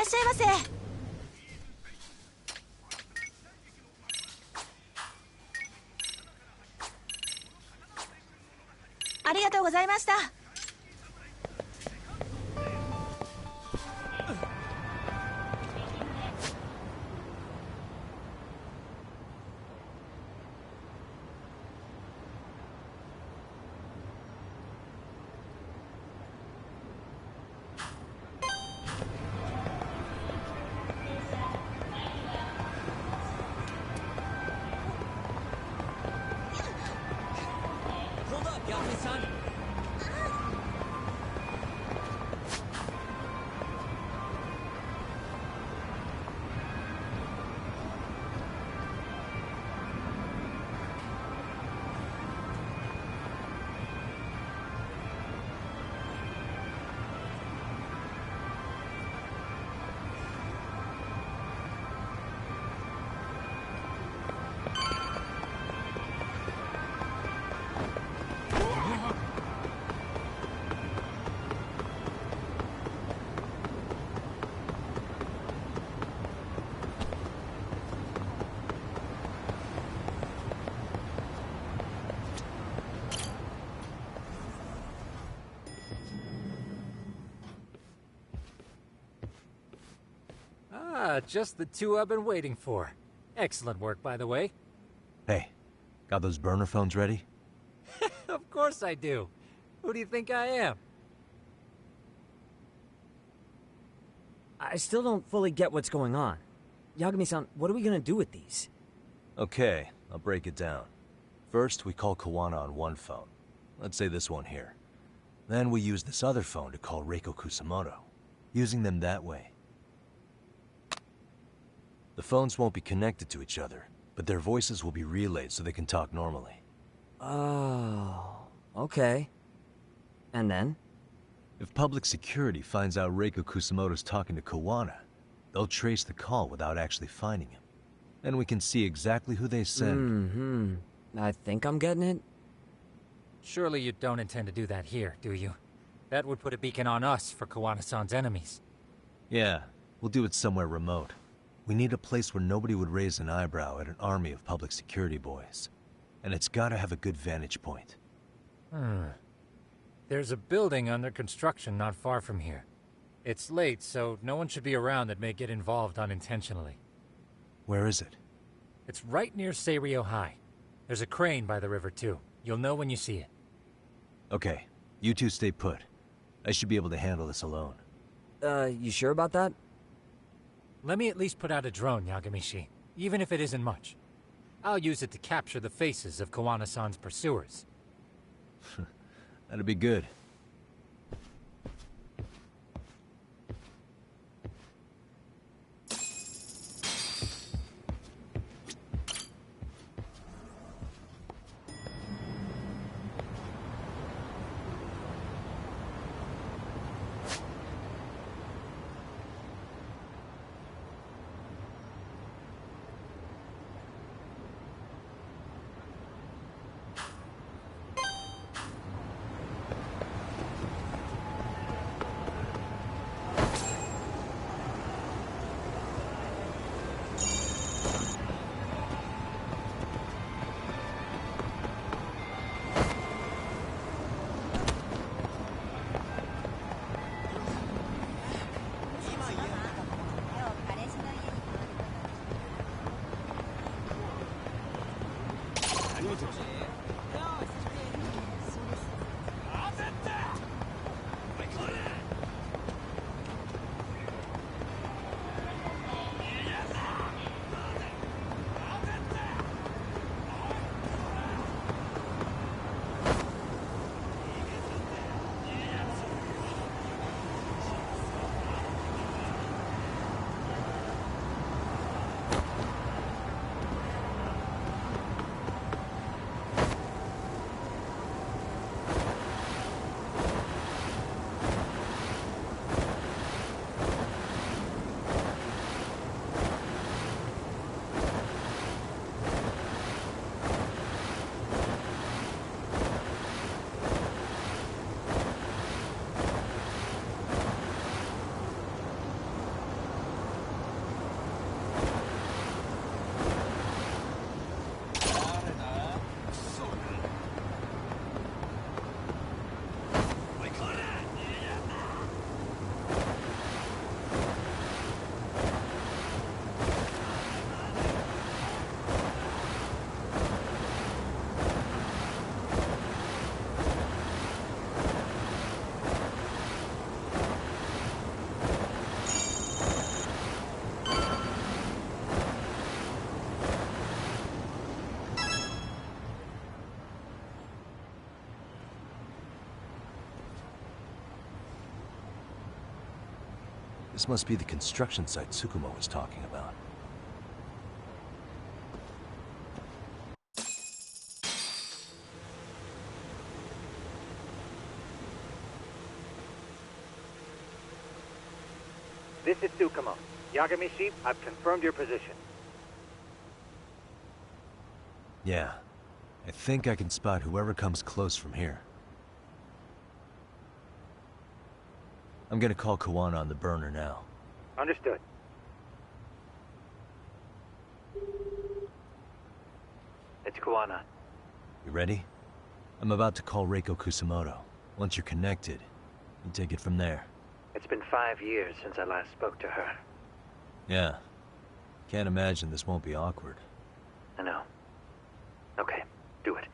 っしゃいませ。ありがとうございました。Just the two I've been waiting for. Excellent work, by the way. Hey, got those burner phones ready? Of course I do. Who do you think I am? I still don't fully get what's going on. Yagami-san, what are we gonna do with these? Okay, I'll break it down. First, we call Kawana on one phone. Let's say this one here. Then we use this other phone to call Reiko Kusamoto, using them that way. The phones won't be connected to each other, but their voices will be relayed so they can talk normally. Oh, okay. And then? If public security finds out Reiko Kusamoto's talking to Kawana, they'll trace the call without actually finding him. Then we can see exactly who they send. I think I'm getting it. Surely you don't intend to do that here, do you? That would put a beacon on us for Kawana-san's enemies. Yeah, we'll do it somewhere remote. We need a place where nobody would raise an eyebrow at an army of public security boys. And it's gotta have a good vantage point. There's a building under construction not far from here. It's late, so no one should be around that may get involved unintentionally. Where is it? It's right near Seirio High. There's a crane by the river, too. You'll know when you see it. Okay, you two stay put. I should be able to handle this alone. You sure about that? Let me at least put out a drone, Yagami-shi, even if it isn't much. I'll use it to capture the faces of Kawana-san's pursuers. That'd be good. This must be the construction site Tsukumo was talking about. This is Tsukumo. Yagami-shi, I've confirmed your position. Yeah. I think I can spot whoever comes close from here. I'm gonna call Kawana on the burner now. Understood. It's Kawana. You ready? I'm about to call Reiko Kusamoto. Once you're connected, you take it from there. It's been 5 years since I last spoke to her. Yeah. Can't imagine this won't be awkward. I know. Okay, do it.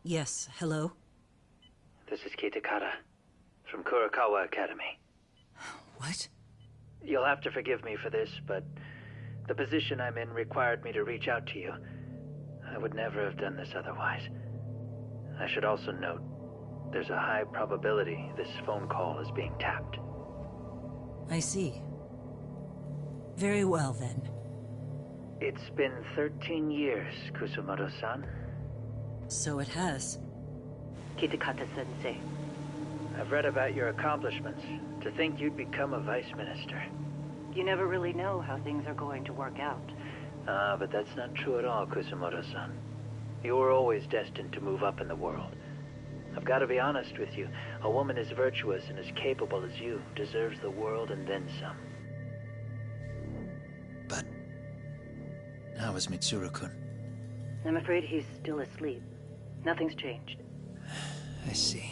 Yes, hello? This is Kitakata, from Kurakawa Academy. What? You'll have to forgive me for this, but the position I'm in required me to reach out to you. I would never have done this otherwise. I should also note, there's a high probability this phone call is being tapped. I see. Very well, then. It's been 13 years, Kusumoto-san. So it has. Kitakata-sensei. I've read about your accomplishments. To think you'd become a vice minister. You never really know how things are going to work out. But that's not true at all, Kusumoto-san. You were always destined to move up in the world. I've got to be honest with you. A woman as virtuous and as capable as you deserves the world and then some. But how is Mitsuru-kun? I'm afraid he's still asleep. Nothing's changed. I see.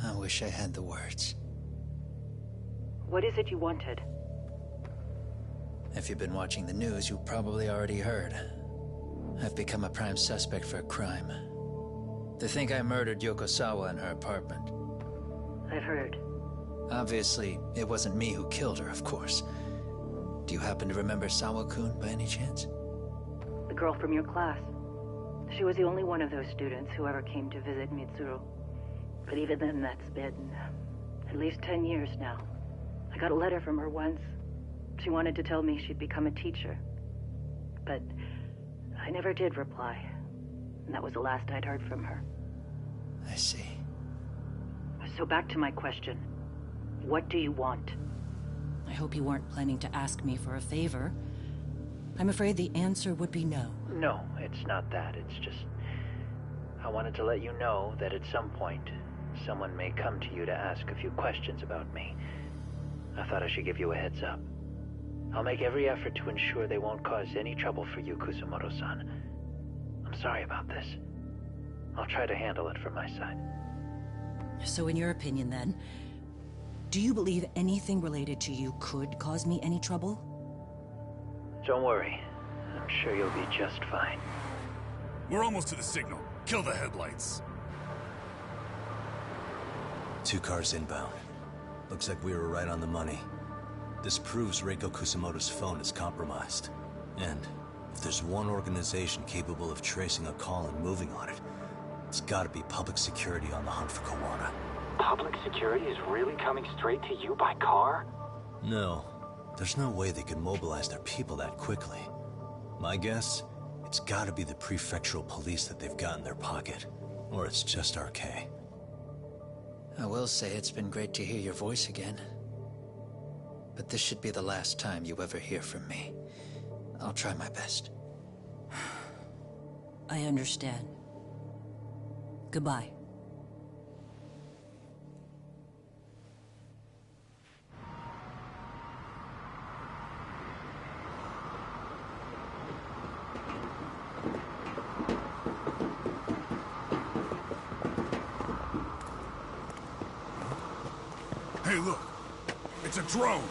I wish I had the words. What is it you wanted? If you've been watching the news, you probably already heard. I've become a prime suspect for a crime. They think I murdered Yokosawa in her apartment. I've heard. Obviously, it wasn't me who killed her, of course. Do you happen to remember Sawa-kun by any chance? The girl from your class. She was the only one of those students who ever came to visit Mitsuru. But even then, that's been at least 10 years now. I got a letter from her once. She wanted to tell me she'd become a teacher. But I never did reply. And that was the last I'd heard from her. I see. So back to my question. What do you want? I hope you weren't planning to ask me for a favor. I'm afraid the answer would be no. No, it's not that. It's just... I wanted to let you know that at some point, someone may come to you to ask a few questions about me. I thought I should give you a heads up. I'll make every effort to ensure they won't cause any trouble for you, Kusumoto-san. I'm sorry about this. I'll try to handle it from my side. So in your opinion, then, do you believe anything related to you could cause me any trouble? Don't worry. I'm sure you'll be just fine. We're almost to the signal. Kill the headlights. 2 cars inbound. Looks like we were right on the money. This proves Reiko Kusamoto's phone is compromised. And if there's one organization capable of tracing a call and moving on it, it's gotta be public security on the hunt for Kawana. Public security is really coming straight to you by car? No. There's no way they could mobilize their people that quickly. My guess, it's gotta be the prefectural police that they've got in their pocket. Or it's just RK. I will say it's been great to hear your voice again. But this should be the last time you ever hear from me. I'll try my best. I understand. Goodbye. Hey, look. It's a drone.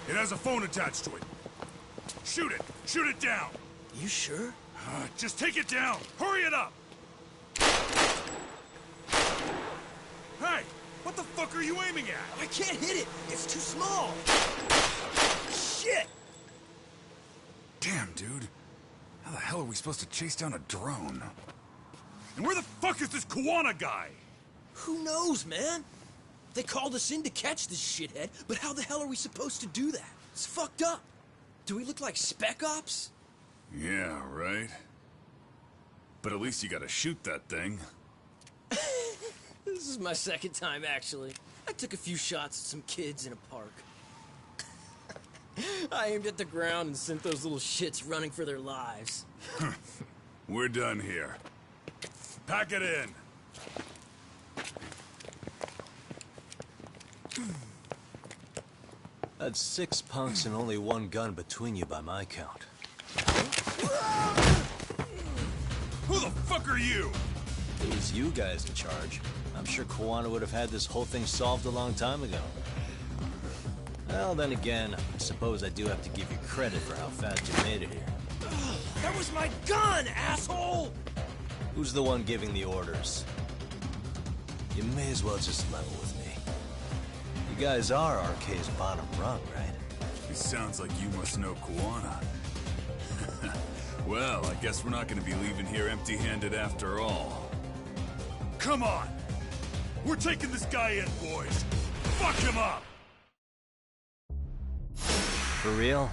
It has a phone attached to it. Shoot it! Shoot it down! You sure? Just take it down! Hurry it up! Hey! What the fuck are you aiming at? I can't hit it! It's too small! Shit! Damn, dude. How the hell are we supposed to chase down a drone? And where the fuck is this Kuwana guy? Who knows, man? They called us in to catch this shithead, but how the hell are we supposed to do that? It's fucked up. Do we look like Spec Ops? Yeah, right. But at least you gotta shoot that thing. This is my second time, actually. I took a few shots at some kids in a park. I aimed at the ground and sent those little shits running for their lives. We're done here. Pack it in. That's 6 punks and only 1 gun between you by my count. Who the fuck are you? It was you guys in charge. I'm sure Kuwana would have had this whole thing solved a long time ago. Well, then again, I suppose I do have to give you credit for how fast you made it here. That was my gun, asshole! Who's the one giving the orders? You may as well just level with me. You guys are RK's bottom rung, right? It sounds like you must know Kuwana. Well, I guess we're not gonna be leaving here empty-handed after all. Come on! We're taking this guy in, boys! Fuck him up! For real?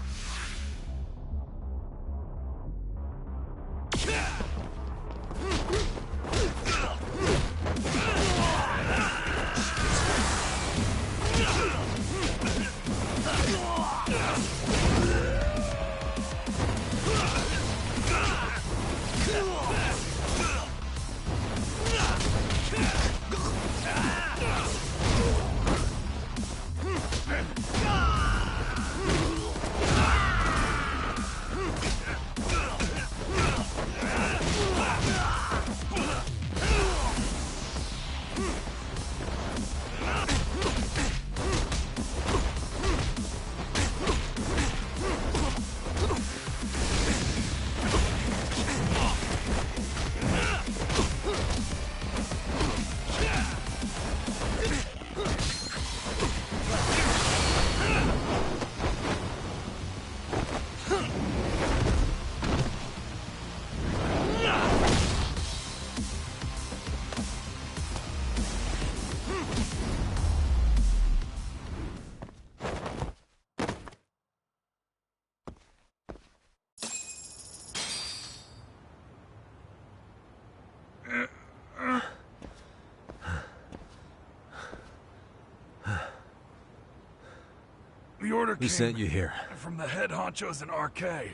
The order Who came sent you here? from the head honchos in RK.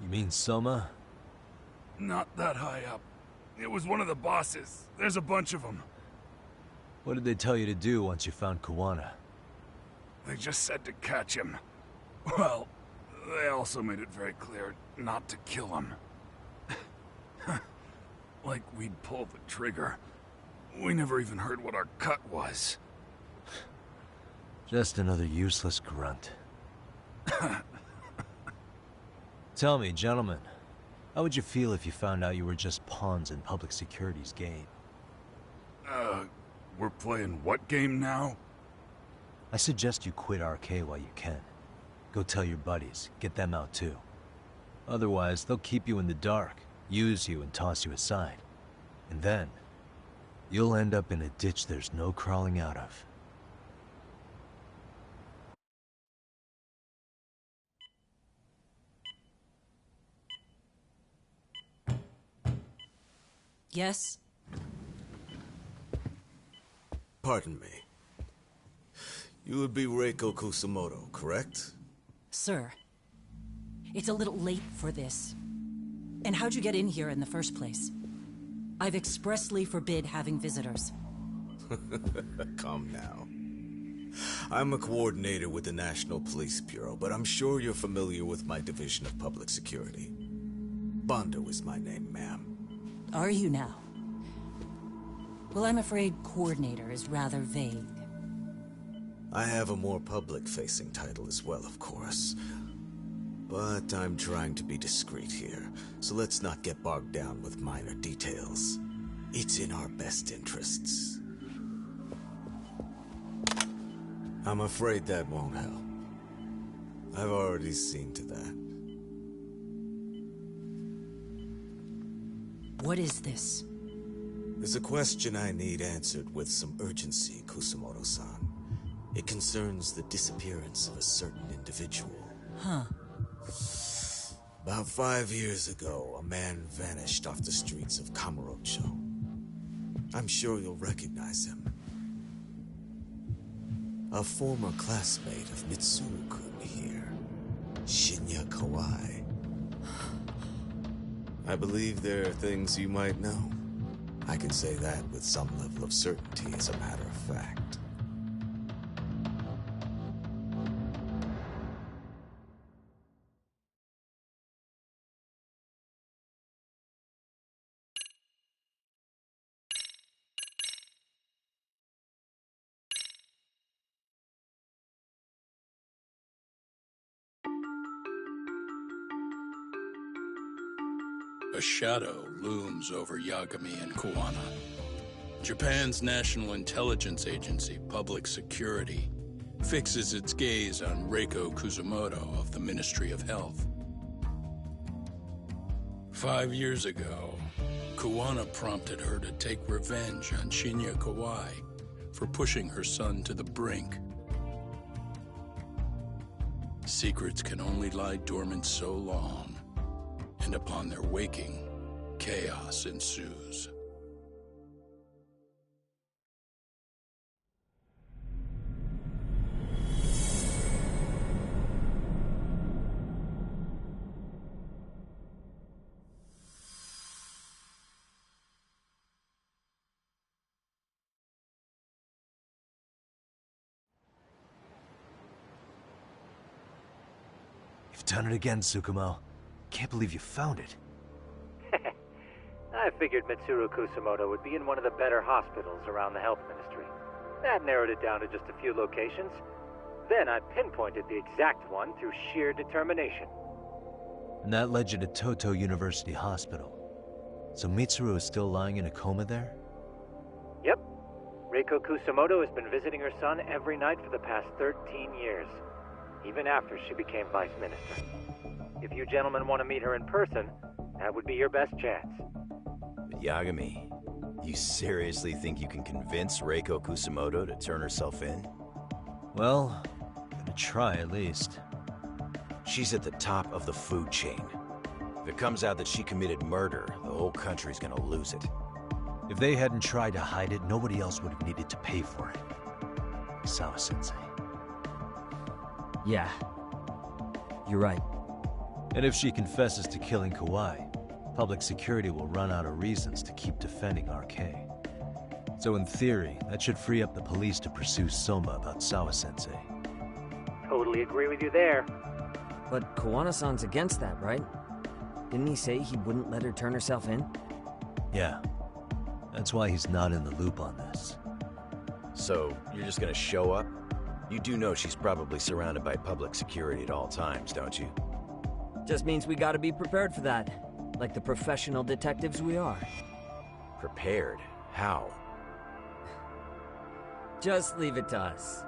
You mean Soma? Not that high up. It was one of the bosses. There's a bunch of them. What did they tell you to do once you found Kuwana? They just said to catch him. Well, they also made it very clear not to kill him. Like we'd pull the trigger. We never even heard what our cut was. Just another useless grunt. Tell me, gentlemen, how would you feel if you found out you were just pawns in public security's game? We're playing what game now? I suggest you quit RK while you can. Go tell your buddies, get them out too. Otherwise, they'll keep you in the dark, use you and toss you aside. And then, you'll end up in a ditch there's no crawling out of. Yes? Pardon me. You would be Reiko Kusumoto, correct? Sir, it's a little late for this. And how'd you get in here in the first place? I've expressly forbid having visitors. Calm now. I'm a coordinator with the National Police Bureau, but I'm sure you're familiar with my Division of Public Security. Bondo is my name, ma'am. Are you now? Well, I'm afraid coordinator is rather vague. I have a more public-facing title as well, of course. But I'm trying to be discreet here, so let's not get bogged down with minor details. It's in our best interests. I'm afraid that won't help. I've already seen to that. What is this? There's a question I need answered with some urgency, Kusumoto-san. It concerns the disappearance of a certain individual. Huh. About 5 years ago, a man vanished off the streets of Kamurocho. I'm sure you'll recognize him. A former classmate of Mitsuru-kun here, Shinya Kawai. I believe there are things you might know. I can say that with some level of certainty, as a matter of fact. A shadow looms over Yagami and Kuwana. Japan's National Intelligence Agency, Public Security, fixes its gaze on Reiko Kusumoto of the Ministry of Health. 5 years ago, Kuwana prompted her to take revenge on Shinya Kawai for pushing her son to the brink. Secrets can only lie dormant so long, and upon their waking, chaos ensues. You've done it again, Tsukumo. Can't believe you found it. I figured Mitsuru Kusumoto would be in one of the better hospitals around the health ministry. That narrowed it down to just a few locations. Then I pinpointed the exact one through sheer determination. And that led you to Toto University Hospital. So Mitsuru is still lying in a coma there? Yep. Reiko Kusumoto has been visiting her son every night for the past 13 years, even after she became vice minister. If you gentlemen want to meet her in person, that would be your best chance. But Yagami, you seriously think you can convince Reiko Kusumoto to turn herself in? Well, gonna try at least. She's at the top of the food chain. If it comes out that she committed murder, the whole country's gonna lose it. If they hadn't tried to hide it, nobody else would have needed to pay for it. Sawa-sensei. Yeah. You're right. And if she confesses to killing Kawai, public security will run out of reasons to keep defending RK. So in theory, that should free up the police to pursue Soma about Sawa-sensei. Totally agree with you there. But Kawana-san's against that, right? Didn't he say he wouldn't let her turn herself in? Yeah. That's why he's not in the loop on this. So, you're just gonna show up? You do know she's probably surrounded by public security at all times, don't you? Just means we gotta be prepared for that. Like the professional detectives we are. Prepared? How? Just leave it to us.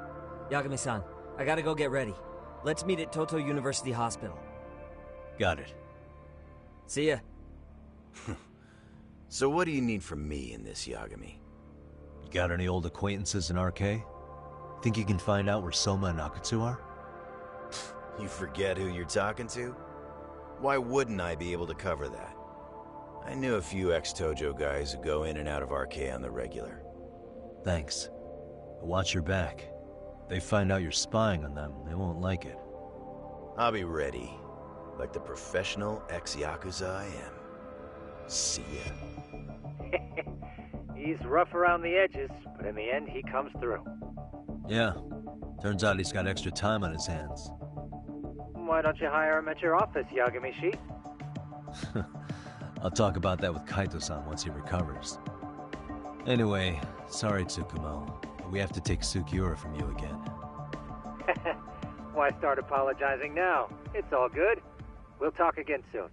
Yagami-san, I gotta go get ready. Let's meet at Toto University Hospital. Got it. See ya. So what do you need from me in this, Yagami? You got any old acquaintances in RK? Think you can find out where Soma and Akutsu are? You forget who you're talking to? Why wouldn't I be able to cover that? I knew a few ex-Tojo guys who go in and out of RK on the regular. Thanks. But watch your back. If they find out you're spying on them, they won't like it. I'll be ready, like the professional ex-Yakuza I am. See ya. He's rough around the edges, but in the end he comes through. Yeah. Turns out he's got extra time on his hands. Why don't you hire him at your office, Yagami-shi? I'll talk about that with Kaito-san once he recovers. Anyway, sorry, Tsukumo. We have to take Sukiura from you again. Why start apologizing now? It's all good. We'll talk again soon.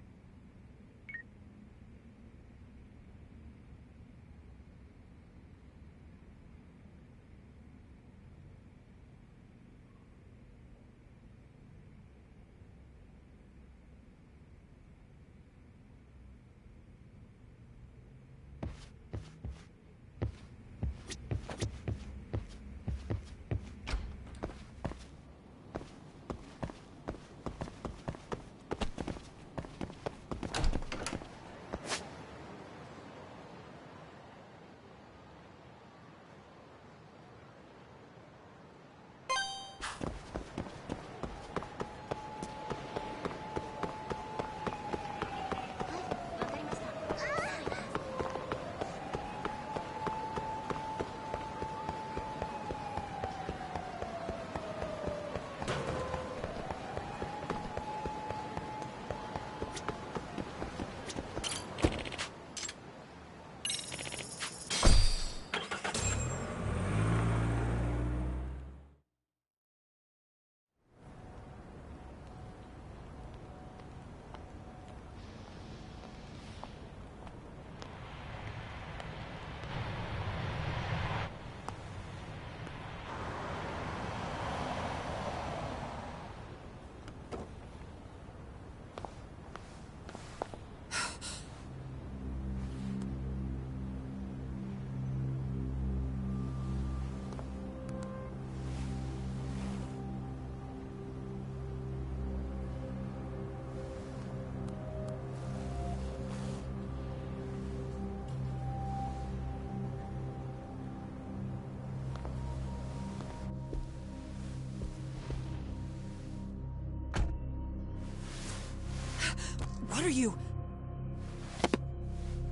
What are you...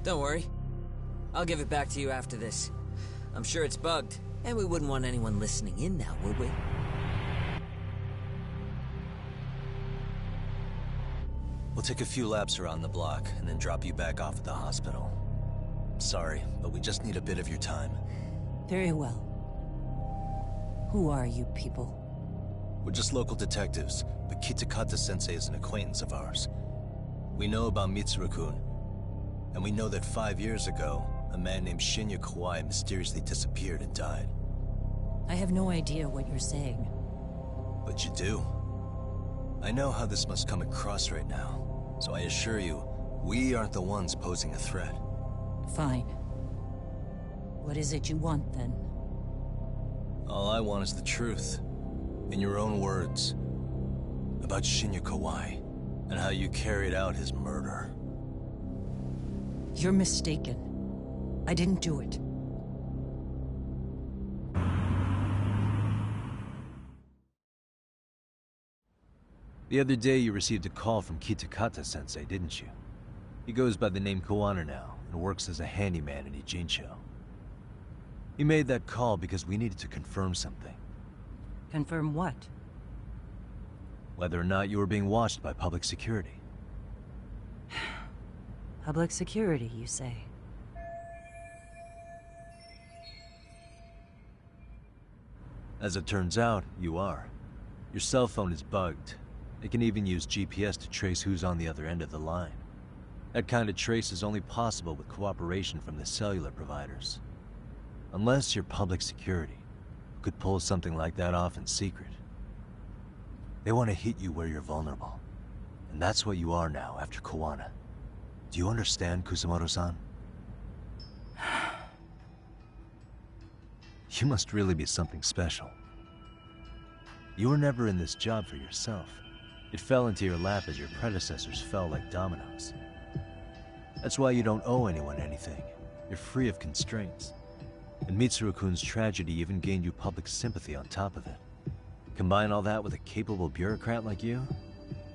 Don't worry. I'll give it back to you after this. I'm sure it's bugged, and we wouldn't want anyone listening in now, would we? We'll take a few laps around the block, and then drop you back off at the hospital. Sorry, but we just need a bit of your time. Very well. Who are you people? We're just local detectives, but Kitakata-sensei is an acquaintance of ours. We know about Mitsuru-kun, and we know that 5 years ago, a man named Shinya Kawai mysteriously disappeared and died. I have no idea what you're saying. But you do. I know how this must come across right now, so I assure you, we aren't the ones posing a threat. Fine. What is it you want, then? All I want is the truth. In your own words. About Shinya Kawai, and how you carried out his murder. You're mistaken. I didn't do it. The other day you received a call from Kitakata-sensei, didn't you? He goes by the name Kawana now, and works as a handyman in Ijincho. He made that call because we needed to confirm something. Confirm what? Whether or not you were being watched by public security. Public security, you say? As it turns out, you are. Your cell phone is bugged. It can even use GPS to trace who's on the other end of the line. That kind of trace is only possible with cooperation from the cellular providers. Unless you're public security, who could pull something like that off in secret. They want to hit you where you're vulnerable. And that's what you are now after Kawana. Do you understand, Kusamoto-san? You must really be something special. You were never in this job for yourself. It fell into your lap as your predecessors fell like dominoes. That's why you don't owe anyone anything. You're free of constraints. And Mitsuru-kun's tragedy even gained you public sympathy on top of it. Combine all that with a capable bureaucrat like you,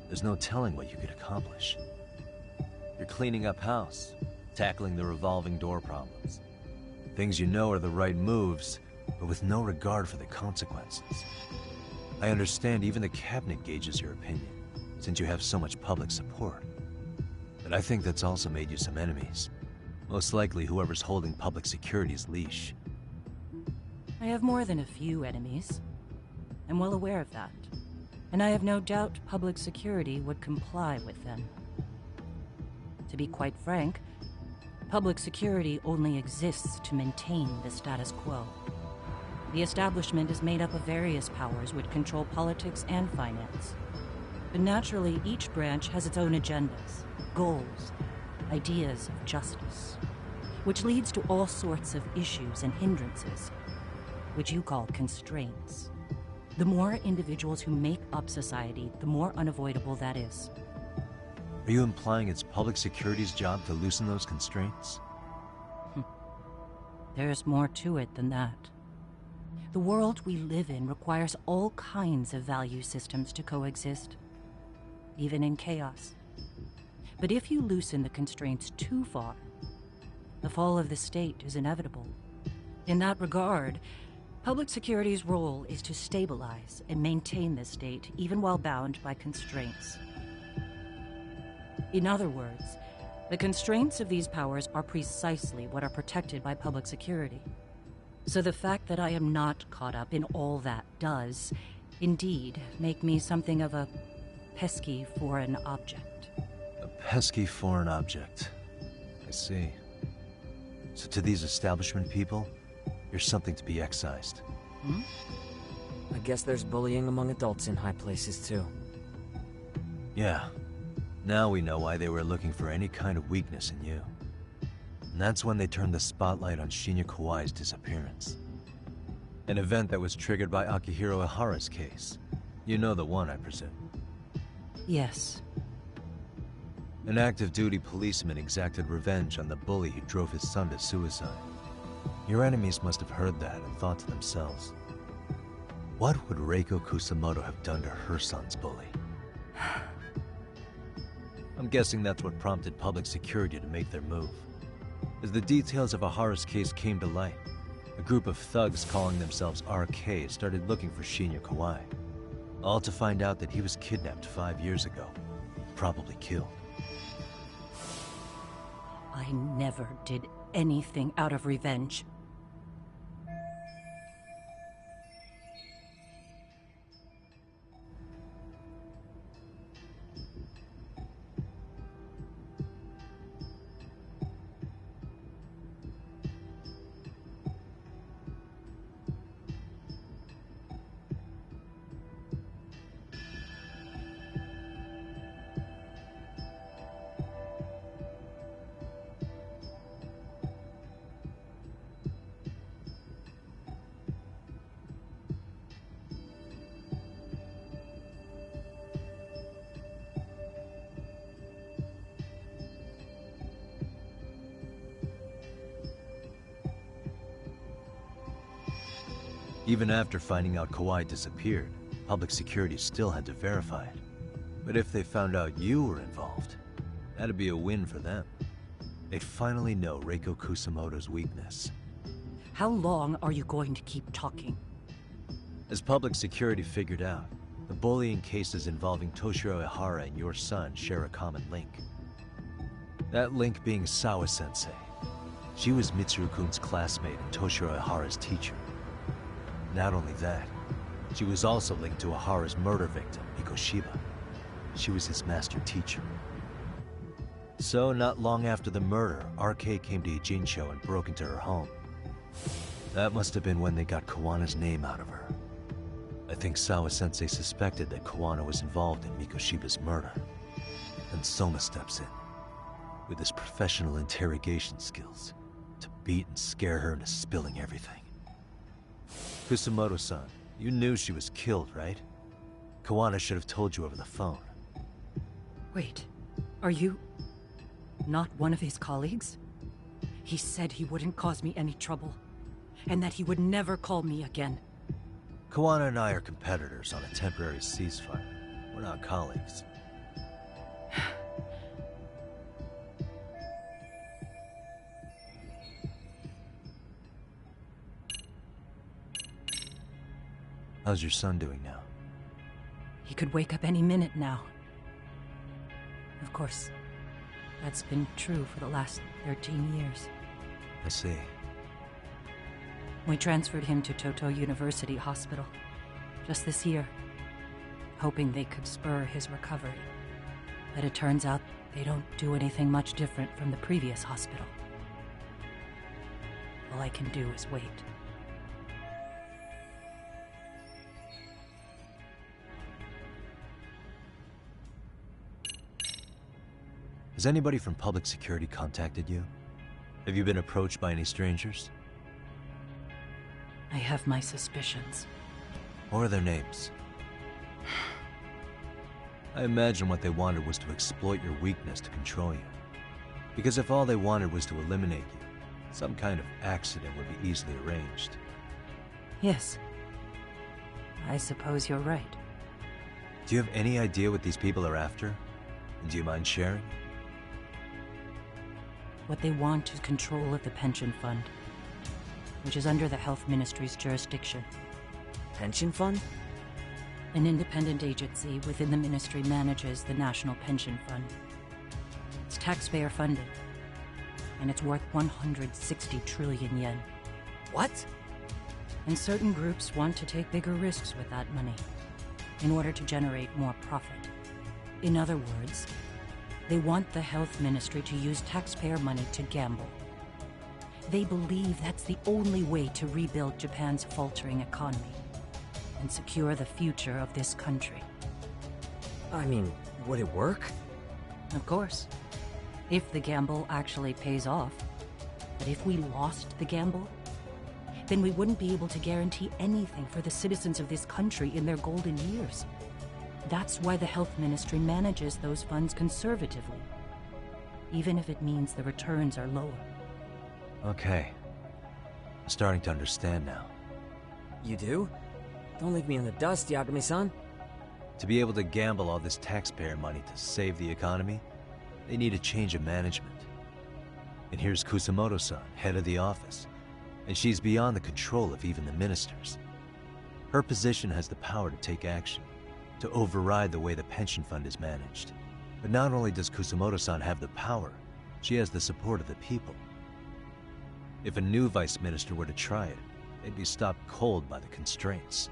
there's no telling what you could accomplish. You're cleaning up house, tackling the revolving door problems. Things you know are the right moves, but with no regard for the consequences. I understand even the cabinet gauges your opinion, since you have so much public support. But I think that's also made you some enemies. Most likely whoever's holding public security's leash. I have more than a few enemies. I'm well aware of that. And I have no doubt public security would comply with them. To be quite frank, public security only exists to maintain the status quo. The establishment is made up of various powers which control politics and finance. But naturally, each branch has its own agendas, goals, ideas of justice, which leads to all sorts of issues and hindrances, which you call constraints. The more individuals who make up society, the more unavoidable that is. Are you implying it's public security's job to loosen those constraints? There's more to it than that. The world we live in requires all kinds of value systems to coexist, even in chaos. But if you loosen the constraints too far, the fall of the state is inevitable. In that regard, public security's role is to stabilize and maintain the state, even while bound by constraints. In other words, the constraints of these powers are precisely what are protected by public security. So the fact that I am not caught up in all that does, indeed, make me something of a pesky foreign object. A pesky foreign object. I see. So to these establishment people, you're something to be excised. I guess there's bullying among adults in high places, too. Yeah. Now we know why they were looking for any kind of weakness in you. And that's when they turned the spotlight on Shinya Kawai's disappearance. An event that was triggered by Akihiro Ihara's case. You know the one, I presume. Yes. An active-duty policeman exacted revenge on the bully who drove his son to suicide. Your enemies must have heard that and thought to themselves, what would Reiko Kusamoto have done to her son's bully? I'm guessing that's what prompted public security to make their move. As the details of Ihara's case came to light, a group of thugs calling themselves RK started looking for Shinya Kawai. All to find out that he was kidnapped 5 years ago, probably killed. I never did anything out of revenge. Even after finding out Kawai disappeared, public security still had to verify it. But if they found out you were involved, that'd be a win for them. They'd finally know Reiko Kusamoto's weakness. How long are you going to keep talking? As public security figured out, the bullying cases involving Toshiro Ihara and your son share a common link. That link being Sawa-sensei. She was Mitsuru-kun's classmate and Toshiro Ihara's teacher. Not only that, she was also linked to Ihara's murder victim, Mikoshiba. She was his master teacher. So, not long after the murder, RK came to Ijincho and broke into her home. That must have been when they got Kawana's name out of her. I think Sawa-sensei suspected that Kawana was involved in Mikoshiba's murder. And Soma steps in, with his professional interrogation skills, to beat and scare her into spilling everything. Kusamoto-san, you knew she was killed, right? Kawana should have told you over the phone. Wait, are you not one of his colleagues? He said he wouldn't cause me any trouble, and that he would never call me again. Kawana and I are competitors on a temporary ceasefire. We're not colleagues. How's your son doing now? He could wake up any minute now. Of course, That's been true for the last 13 years. I see. We transferred him to Toto University Hospital just this year, hoping they could spur his recovery. But it turns out they don't do anything much different from the previous hospital. All I can do is wait. Has anybody from public security contacted you? Have you been approached by any strangers? I have my suspicions. What are their names? I imagine what they wanted was to exploit your weakness to control you. Because if all they wanted was to eliminate you, some kind of accident would be easily arranged. Yes. I suppose you're right. Do you have any idea what these people are after? And do you mind sharing? What they want is control of the pension fund, which is under the Health Ministry's jurisdiction. Pension fund? An independent agency within the ministry manages the National Pension Fund. It's taxpayer funded, and it's worth 160 trillion yen. What? And certain groups want to take bigger risks with that money in order to generate more profit. In other words, they want the health ministry to use taxpayer money to gamble. They believe that's the only way to rebuild Japan's faltering economy and secure the future of this country. I mean, would it work? Of course. If the gamble actually pays off. But if we lost the gamble, then we wouldn't be able to guarantee anything for the citizens of this country in their golden years. That's why the health ministry manages those funds conservatively, even if it means the returns are lower. Okay. I'm starting to understand now. You do? Don't leave me in the dust, Yagami-san. To be able to gamble all this taxpayer money to save the economy, they need a change of management. And here's Kusamoto-san, head of the office, and she's beyond the control of even the ministers. Her position has the power to take action, to override the way the pension fund is managed. But not only does Kusamoto-san have the power, she has the support of the people. If a new vice minister were to try it, they'd be stopped cold by the constraints.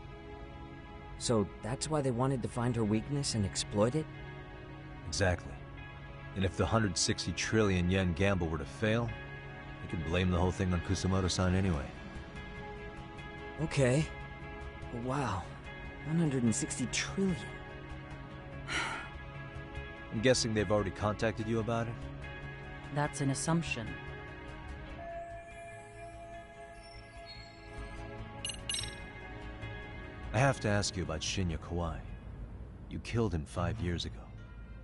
So that's why they wanted to find her weakness and exploit it? Exactly. And if the 160 trillion yen gamble were to fail, they could blame the whole thing on Kusamoto-san anyway. Okay. Wow. 160 trillion. I'm guessing they've already contacted you about it? That's an assumption. I have to ask you about Shinya Kawai. You killed him 5 years ago.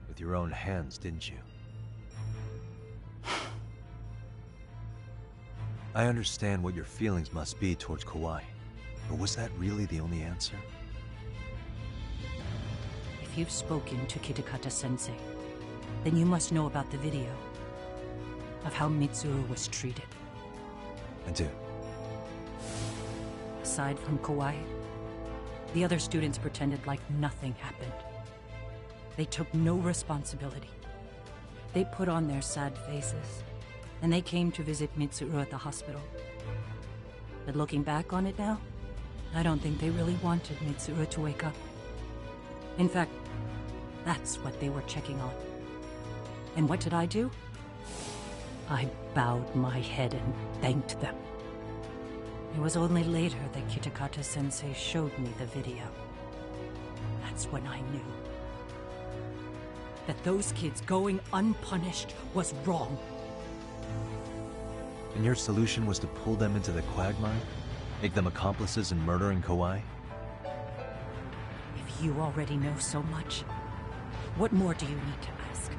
With your own hands, didn't you? I understand what your feelings must be towards Kawai, but was that really the only answer? If you've spoken to Kitakata-sensei, then you must know about the video of how Mitsuru was treated. I do. Aside from Kawai, the other students pretended like nothing happened. They took no responsibility. They put on their sad faces, and they came to visit Mitsuru at the hospital. But looking back on it now, I don't think they really wanted Mitsuru to wake up. In fact, that's what they were checking on. And what did I do? I bowed my head and thanked them. It was only later that Kitakata-sensei showed me the video. That's when I knew that those kids going unpunished was wrong. And your solution was to pull them into the quagmire? Make them accomplices in murdering Kawai? If you already know so much, what more do you need to ask?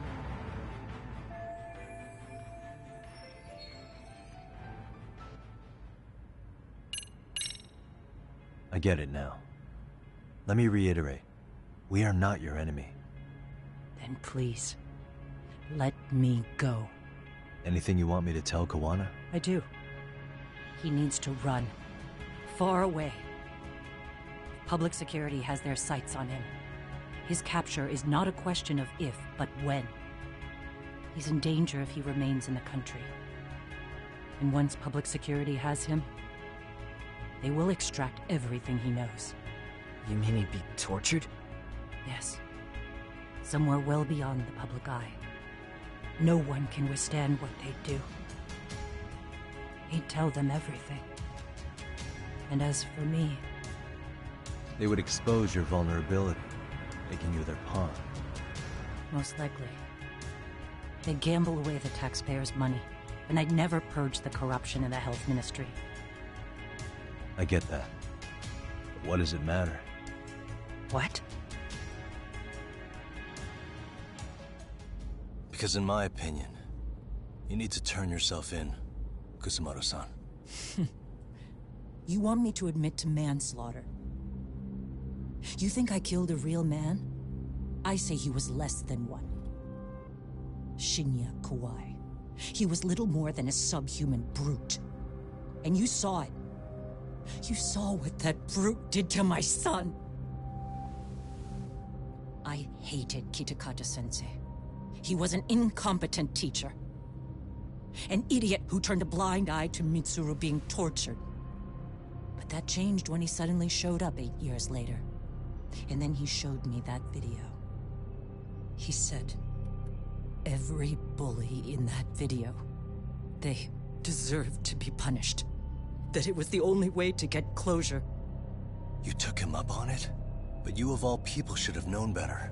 I get it now. Let me reiterate. We are not your enemy. Then please, let me go. Anything you want me to tell Kawana? I do. He needs to run. Far away. Public security has their sights on him. His capture is not a question of if, but when. He's in danger if he remains in the country. And once public security has him, they will extract everything he knows. You mean he'd be tortured? Yes. Somewhere well beyond the public eye. No one can withstand what they do. He'd tell them everything. And as for me... They would expose your vulnerability, making you their pawn. Most likely. They'd gamble away the taxpayers' money, and I'd never purge the corruption in the health ministry. I get that. But what does it matter? What? Because in my opinion, you need to turn yourself in, Kusumoto-san. You want me to admit to manslaughter? You think I killed a real man? I say he was less than one. Shinya Kawai. He was little more than a subhuman brute. And you saw it. You saw what that brute did to my son. I hated Kitakata-sensei. He was an incompetent teacher. An idiot who turned a blind eye to Mitsuru being tortured. But that changed when he suddenly showed up 8 years later. And then he showed me that video. He said, every bully in that video, they deserved to be punished. That it was the only way to get closure. You took him up on it? But you of all people should have known better.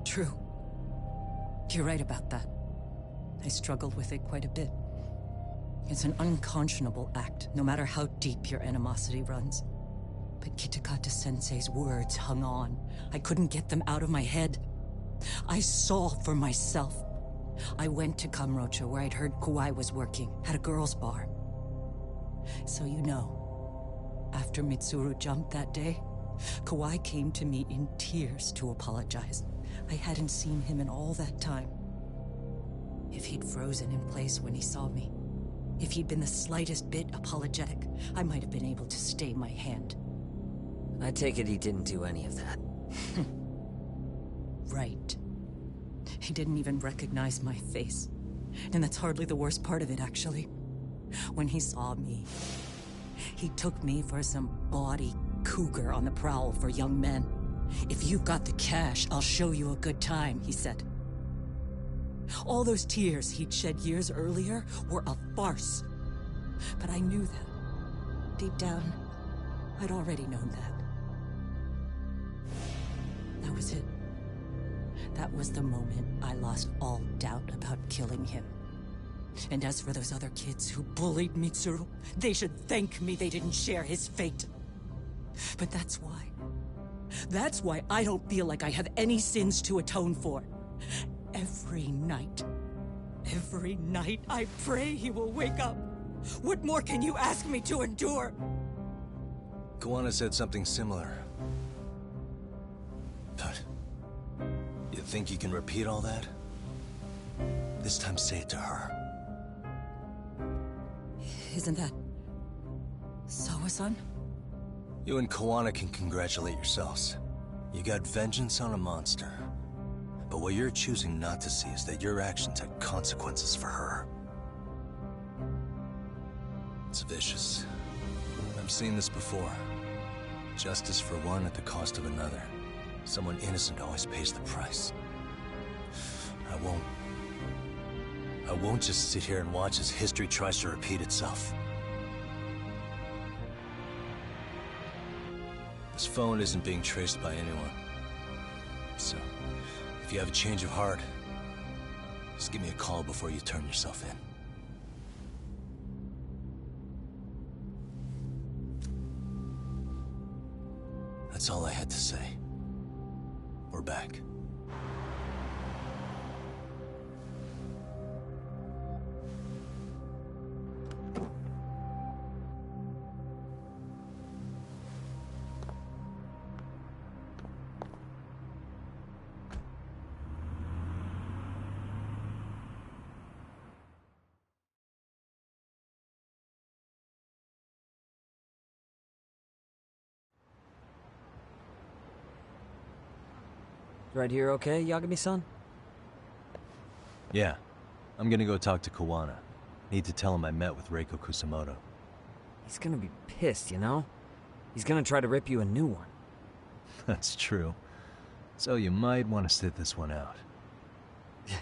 True. You're right about that. I struggled with it quite a bit. It's an unconscionable act, no matter how deep your animosity runs. But Kitakata-sensei's words hung on. I couldn't get them out of my head. I saw for myself. I went to Kamurocho, where I'd heard Kawai was working, at a girls' bar. So you know, after Mitsuru jumped that day, Kawai came to me in tears to apologize. I hadn't seen him in all that time. If he'd frozen in place when he saw me, if he'd been the slightest bit apologetic, I might have been able to stay my hand. I take it he didn't do any of that. Right. He didn't even recognize my face. And that's hardly the worst part of it, actually. When he saw me, he took me for some bawdy cougar on the prowl for young men. If you've got the cash, I'll show you a good time, he said. All those tears he'd shed years earlier were a farce. But I knew that. Deep down, I'd already known that. That was it. That was the moment I lost all doubt about killing him. And as for those other kids who bullied Mitsuru, they should thank me they didn't share his fate. But that's why. That's why I don't feel like I have any sins to atone for. Every night I pray he will wake up. What more can you ask me to endure? Kawana said something similar. But you think you can repeat all that? This time say it to her. Isn't that Sawa-san? You and Kawana can congratulate yourselves. You got vengeance on a monster. But what you're choosing not to see is that your actions had consequences for her. It's vicious. I've seen this before. Justice for one at the cost of another. Someone innocent always pays the price. I won't just sit here and watch as history tries to repeat itself. This phone isn't being traced by anyone. So, if you have a change of heart, just give me a call before you turn yourself in. That's all I had to say. We're back. Right here okay, Yagami-san? Yeah, I'm gonna go talk to Kawana. Need to tell him I met with Reiko Kusamoto. He's gonna be pissed, you know? He's gonna try to rip you a new one. That's true. So you might want to sit this one out. You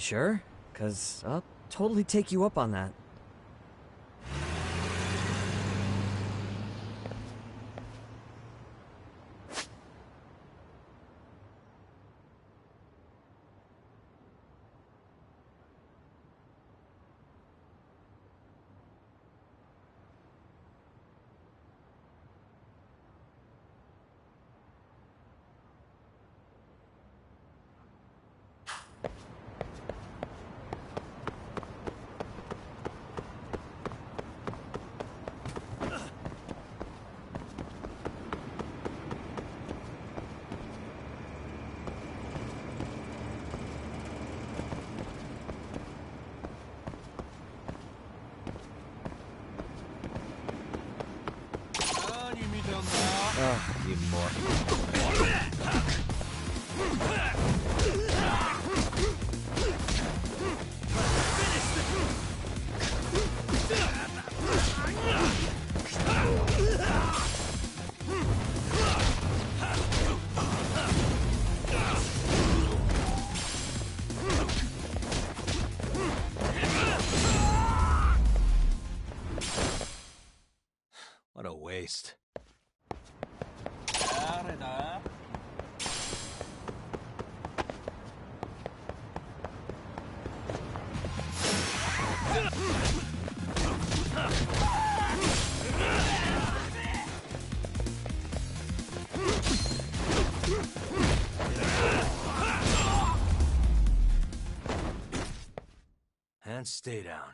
sure? 'Cause I'll totally take you up on that. Oh, even more. What a waste. And stay down.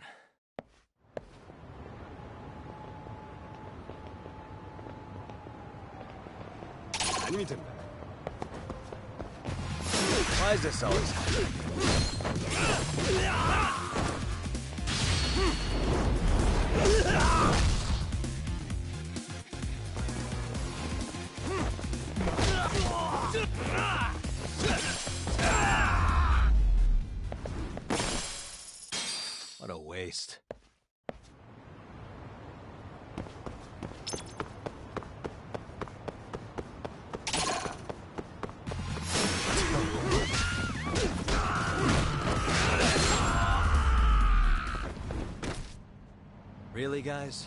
Why is this always happening? What a waste. Really, guys?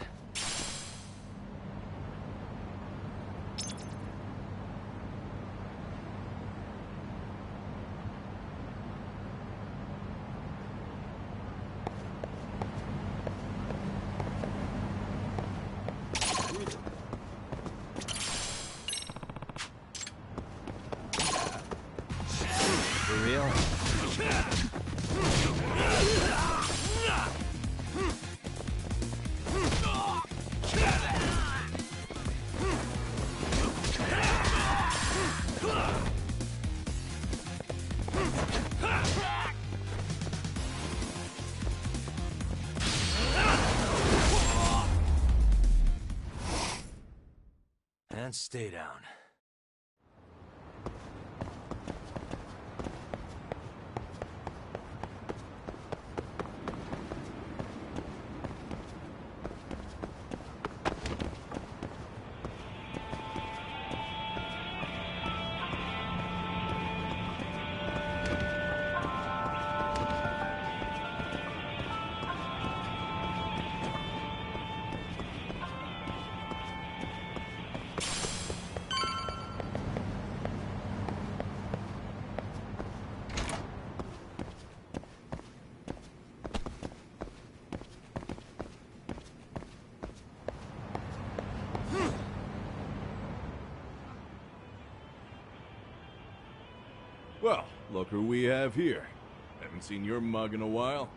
For real? And stay down. Well, look who we have here. Haven't seen your mug in a while.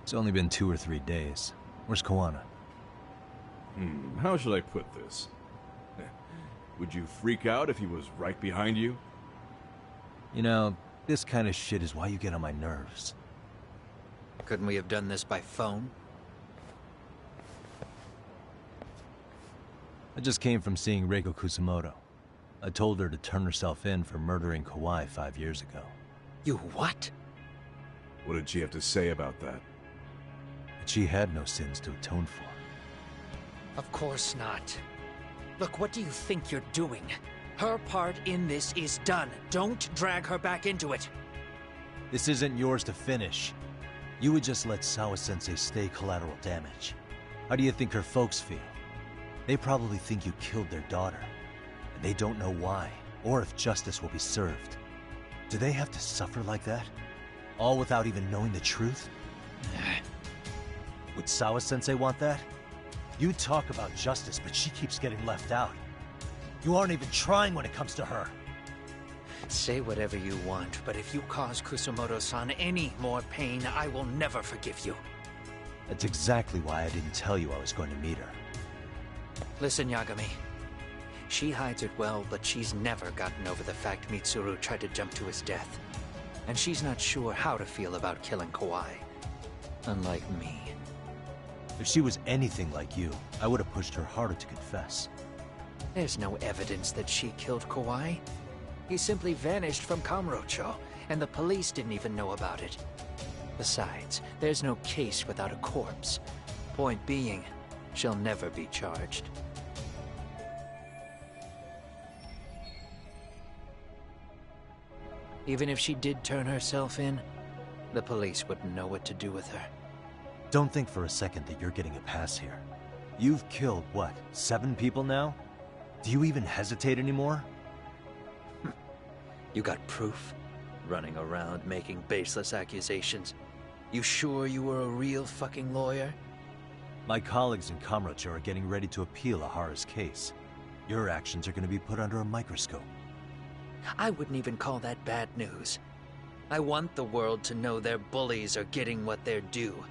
It's only been 2 or 3 days. Where's Kawana? How should I put this? Would you freak out if he was right behind you? You know, this kind of shit is why you get on my nerves. Couldn't we have done this by phone? I just came from seeing Reiko Kusamoto. I told her to turn herself in for murdering Kawai 5 years ago. You what? What did she have to say about that? That she had no sins to atone for. Of course not. Look, what do you think you're doing? Her part in this is done. Don't drag her back into it. This isn't yours to finish. You would just let Sawa-sensei stay collateral damage. How do you think her folks feel? They probably think you killed their daughter. And they don't know why, or if justice will be served. Do they have to suffer like that? All without even knowing the truth? Would Sawa-sensei want that? You talk about justice, but she keeps getting left out. You aren't even trying when it comes to her. Say whatever you want, but if you cause Kusumoto-san any more pain, I will never forgive you. That's exactly why I didn't tell you I was going to meet her. Listen, Yagami. She hides it well, but she's never gotten over the fact Mitsuru tried to jump to his death. And she's not sure how to feel about killing Kawai. Unlike me. If she was anything like you, I would have pushed her harder to confess. There's no evidence that she killed Kawai. He simply vanished from Kamurocho, and the police didn't even know about it. Besides, there's no case without a corpse. Point being, she'll never be charged. Even if she did turn herself in, the police wouldn't know what to do with her. Don't think for a second that you're getting a pass here. You've killed, what, 7 people now? Do you even hesitate anymore? You got proof? Running around making baseless accusations. You sure you were a real fucking lawyer? My colleagues in Kamurocho are getting ready to appeal Ahara's case. Your actions are going to be put under a microscope. I wouldn't even call that bad news. I want the world to know their bullies are getting what they're due.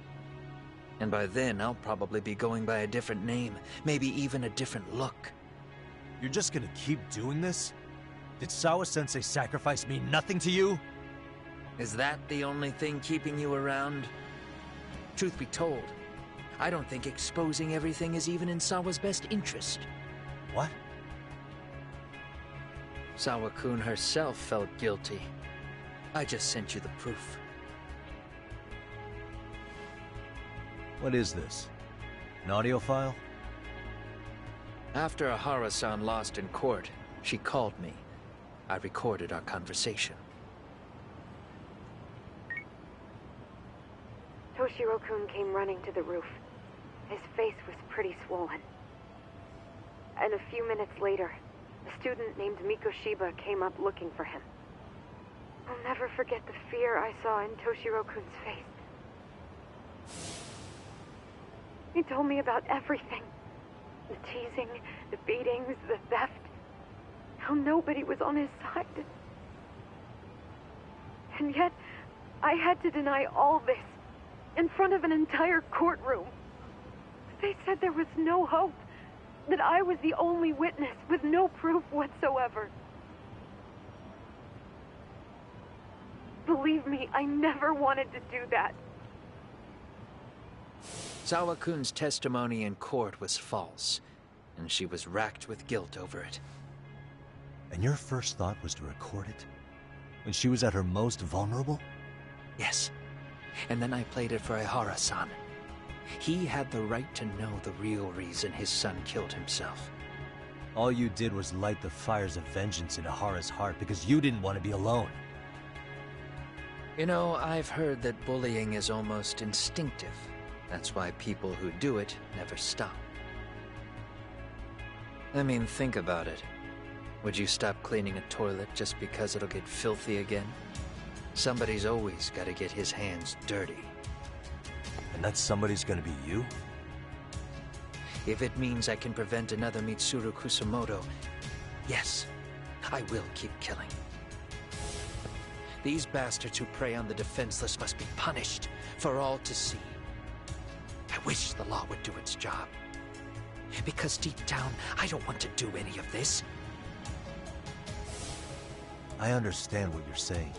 And by then, I'll probably be going by a different name, maybe even a different look. You're just gonna keep doing this? Did Sawa-sensei sacrifice mean nothing to you? Is that the only thing keeping you around? Truth be told, I don't think exposing everything is even in Sawa's best interest. What? Sawa-kun herself felt guilty. I just sent you the proof. What is this? An audio file? After Ahara-san lost in court, she called me. I recorded our conversation. Toshiro-kun came running to the roof. His face was pretty swollen. And a few minutes later, a student named Mikoshiba came up looking for him. I'll never forget the fear I saw in Toshiro-kun's face. He told me about everything. The teasing, the beatings, the theft. How nobody was on his side. And yet, I had to deny all this in front of an entire courtroom. They said there was no hope, that I was the only witness with no proof whatsoever. Believe me, I never wanted to do that. Sawa-kun's testimony in court was false, and she was racked with guilt over it. And your first thought was to record it? When she was at her most vulnerable? Yes. And then I played it for Ahara-san. He had the right to know the real reason his son killed himself. All you did was light the fires of vengeance in Ahara's heart because you didn't want to be alone. You know, I've heard that bullying is almost instinctive. That's why people who do it never stop. I mean, think about it. Would you stop cleaning a toilet just because it'll get filthy again? Somebody's always got to get his hands dirty. And that somebody's gonna be you? If it means I can prevent another Mitsuru Kusumoto, yes, I will keep killing. These bastards who prey on the defenseless must be punished for all to see. I wish the law would do its job. Because deep down, I don't want to do any of this. I understand what you're saying,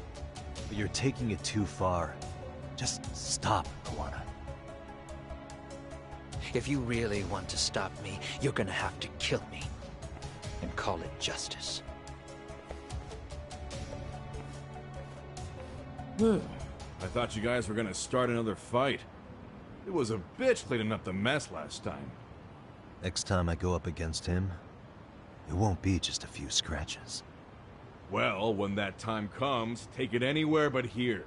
but you're taking it too far. Just stop, Kawana. If you really want to stop me, you're gonna have to kill me. And call it justice. I thought you guys were gonna start another fight. It was a bitch cleaning up the mess last time. Next time I go up against him, it won't be just a few scratches. Well, when that time comes, take it anywhere but here.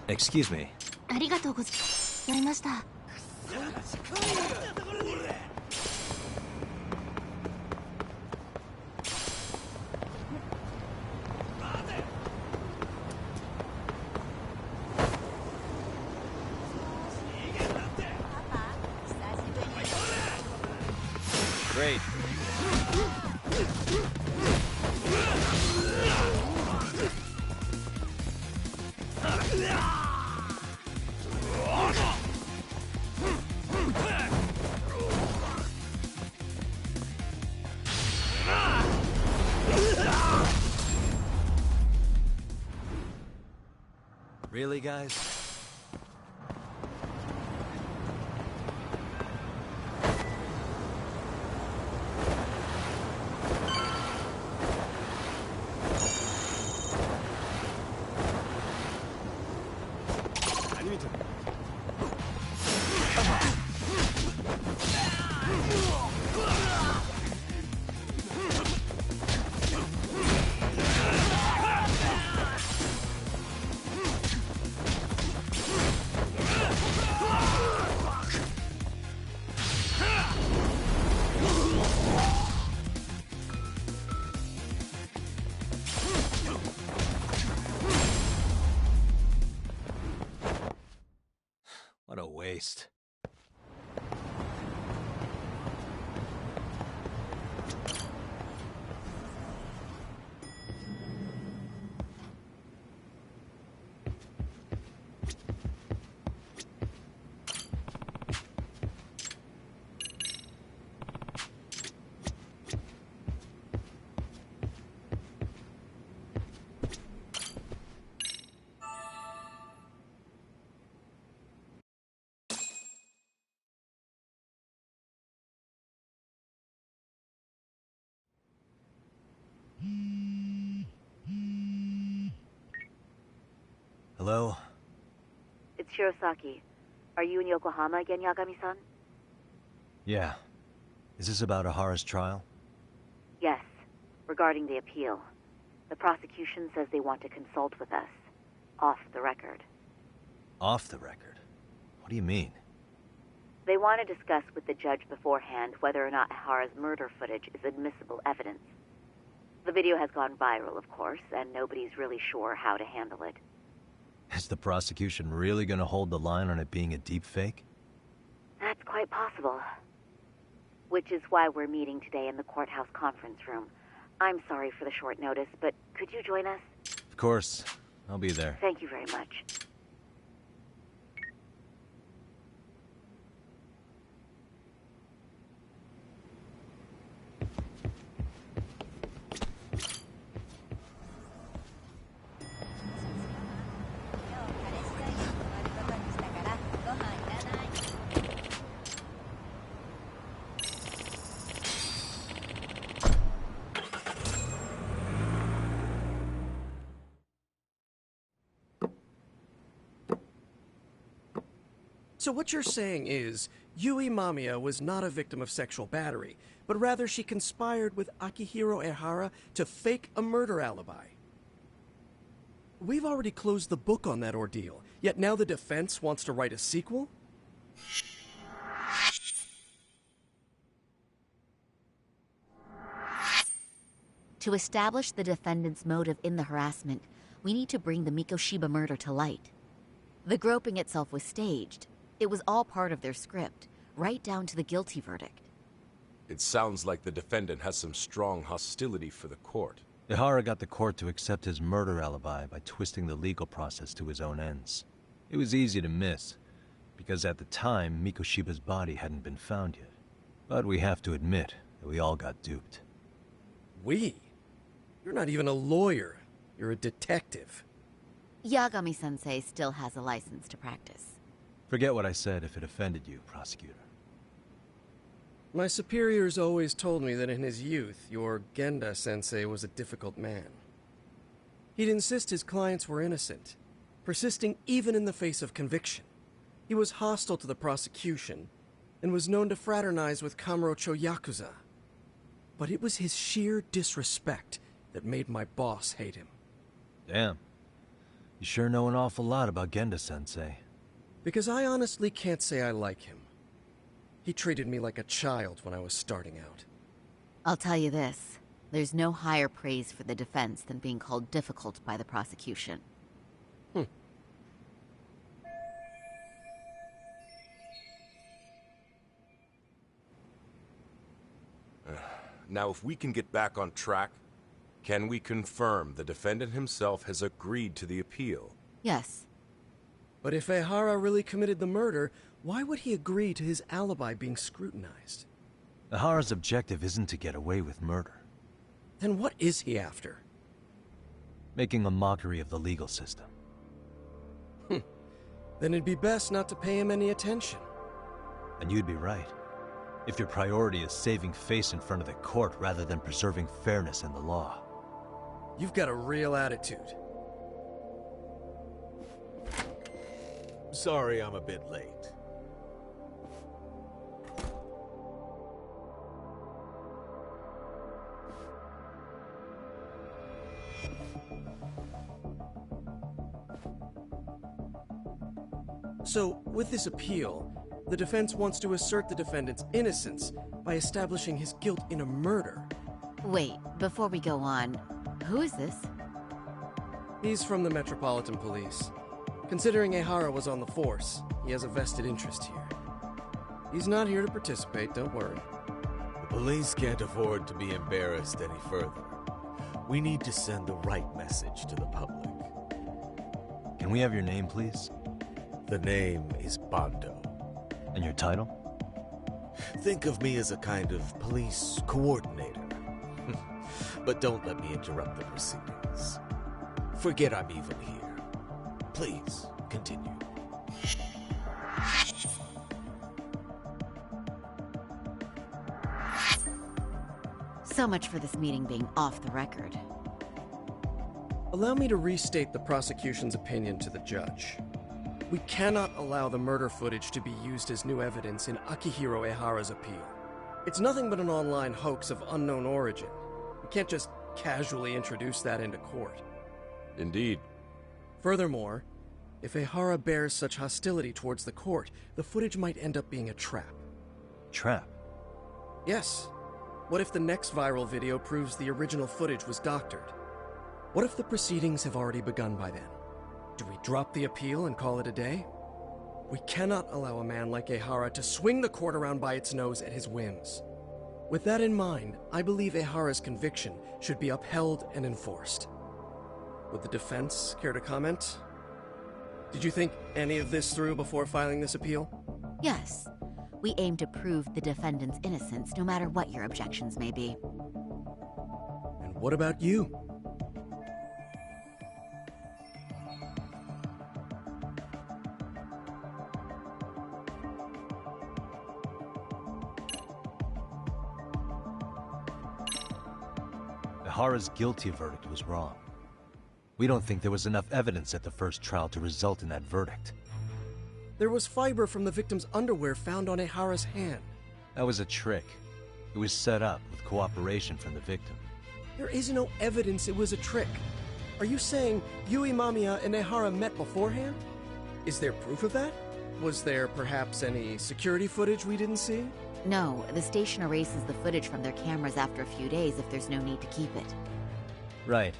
Excuse me. ありがとうございました。Great. Really, guys? What a waste. Hello? It's Shirosaki. Are you in Yokohama again, Yagami-san? Yeah. Is this about Ahara's trial? Yes. Regarding the appeal. The prosecution says they want to consult with us. Off the record. Off the record? What do you mean? They want to discuss with the judge beforehand whether or not Ahara's murder footage is admissible evidence. The video has gone viral, of course, and nobody's really sure how to handle it. Is the prosecution really gonna hold the line on it being a deepfake? That's quite possible. Which is why we're meeting today in the courthouse conference room. I'm sorry for the short notice, but could you join us? Of course. I'll be there. Thank you very much. So what you're saying is, Yui Mamiya was not a victim of sexual battery, but rather she conspired with Akihiro Ehara to fake a murder alibi. We've already closed the book on that ordeal, yet now the defense wants to write a sequel? To establish the defendant's motive in the harassment, we need to bring the Mikoshiba murder to light. The groping itself was staged. It was all part of their script, right down to the guilty verdict. It sounds like the defendant has some strong hostility for the court. Ehara got the court to accept his murder alibi by twisting the legal process to his own ends. It was easy to miss, because at the time, Mikoshiba's body hadn't been found yet. But we have to admit that we all got duped. We? You're not even a lawyer. You're a detective. Yagami-sensei still has a license to practice. Forget what I said if it offended you, prosecutor. My superiors always told me that in his youth, your Genda-sensei was a difficult man. He'd insist his clients were innocent, persisting even in the face of conviction. He was hostile to the prosecution, and was known to fraternize with Kamurocho Yakuza. But it was his sheer disrespect that made my boss hate him. Damn. You sure know an awful lot about Genda-sensei. Because I honestly can't say I like him. He treated me like a child when I was starting out. I'll tell you this. There's no higher praise for the defense than being called difficult by the prosecution. Now, if we can get back on track, can we confirm the defendant himself has agreed to the appeal? Yes. But if Ehara really committed the murder, why would he agree to his alibi being scrutinized? Ehara's objective isn't to get away with murder. Then what is he after? Making a mockery of the legal system. Then it'd be best not to pay him any attention. And you'd be right. If your priority is saving face in front of the court rather than preserving fairness in the law. You've got a real attitude. Sorry I'm a bit late. So, with this appeal, the defense wants to assert the defendant's innocence by establishing his guilt in a murder. Wait, before we go on, who is this? He's from the Metropolitan Police. Considering Ehara was on the force, he has a vested interest here. He's not here to participate, don't worry. The police can't afford to be embarrassed any further. We need to send the right message to the public. Can we have your name, please? The name is Bando. And your title? Think of me as a kind of police coordinator. But don't let me interrupt the proceedings. Forget I'm even here. Please, continue. So much for this meeting being off the record. Allow me to restate the prosecution's opinion to the judge. We cannot allow the murder footage to be used as new evidence in Akihiro Ehara's appeal. It's nothing but an online hoax of unknown origin. We can't just casually introduce that into court. Indeed. Furthermore, if Ehara bears such hostility towards the court, the footage might end up being a trap. Trap? Yes. What if the next viral video proves the original footage was doctored? What if the proceedings have already begun by then? Do we drop the appeal and call it a day? We cannot allow a man like Ehara to swing the court around by its nose at his whims. With that in mind, I believe Ehara's conviction should be upheld and enforced. Would the defense care to comment? Did you think any of this through before filing this appeal? Yes. We aim to prove the defendant's innocence, no matter what your objections may be. And what about you? Ehara's guilty verdict was wrong. We don't think there was enough evidence at the first trial to result in that verdict. There was fiber from the victim's underwear found on Ehara's hand. That was a trick. It was set up with cooperation from the victim. There is no evidence it was a trick. Are you saying Yui Mamiya and Ehara met beforehand? Is there proof of that? Was there perhaps any security footage we didn't see? No, the station erases the footage from their cameras after a few days if there's no need to keep it. Right.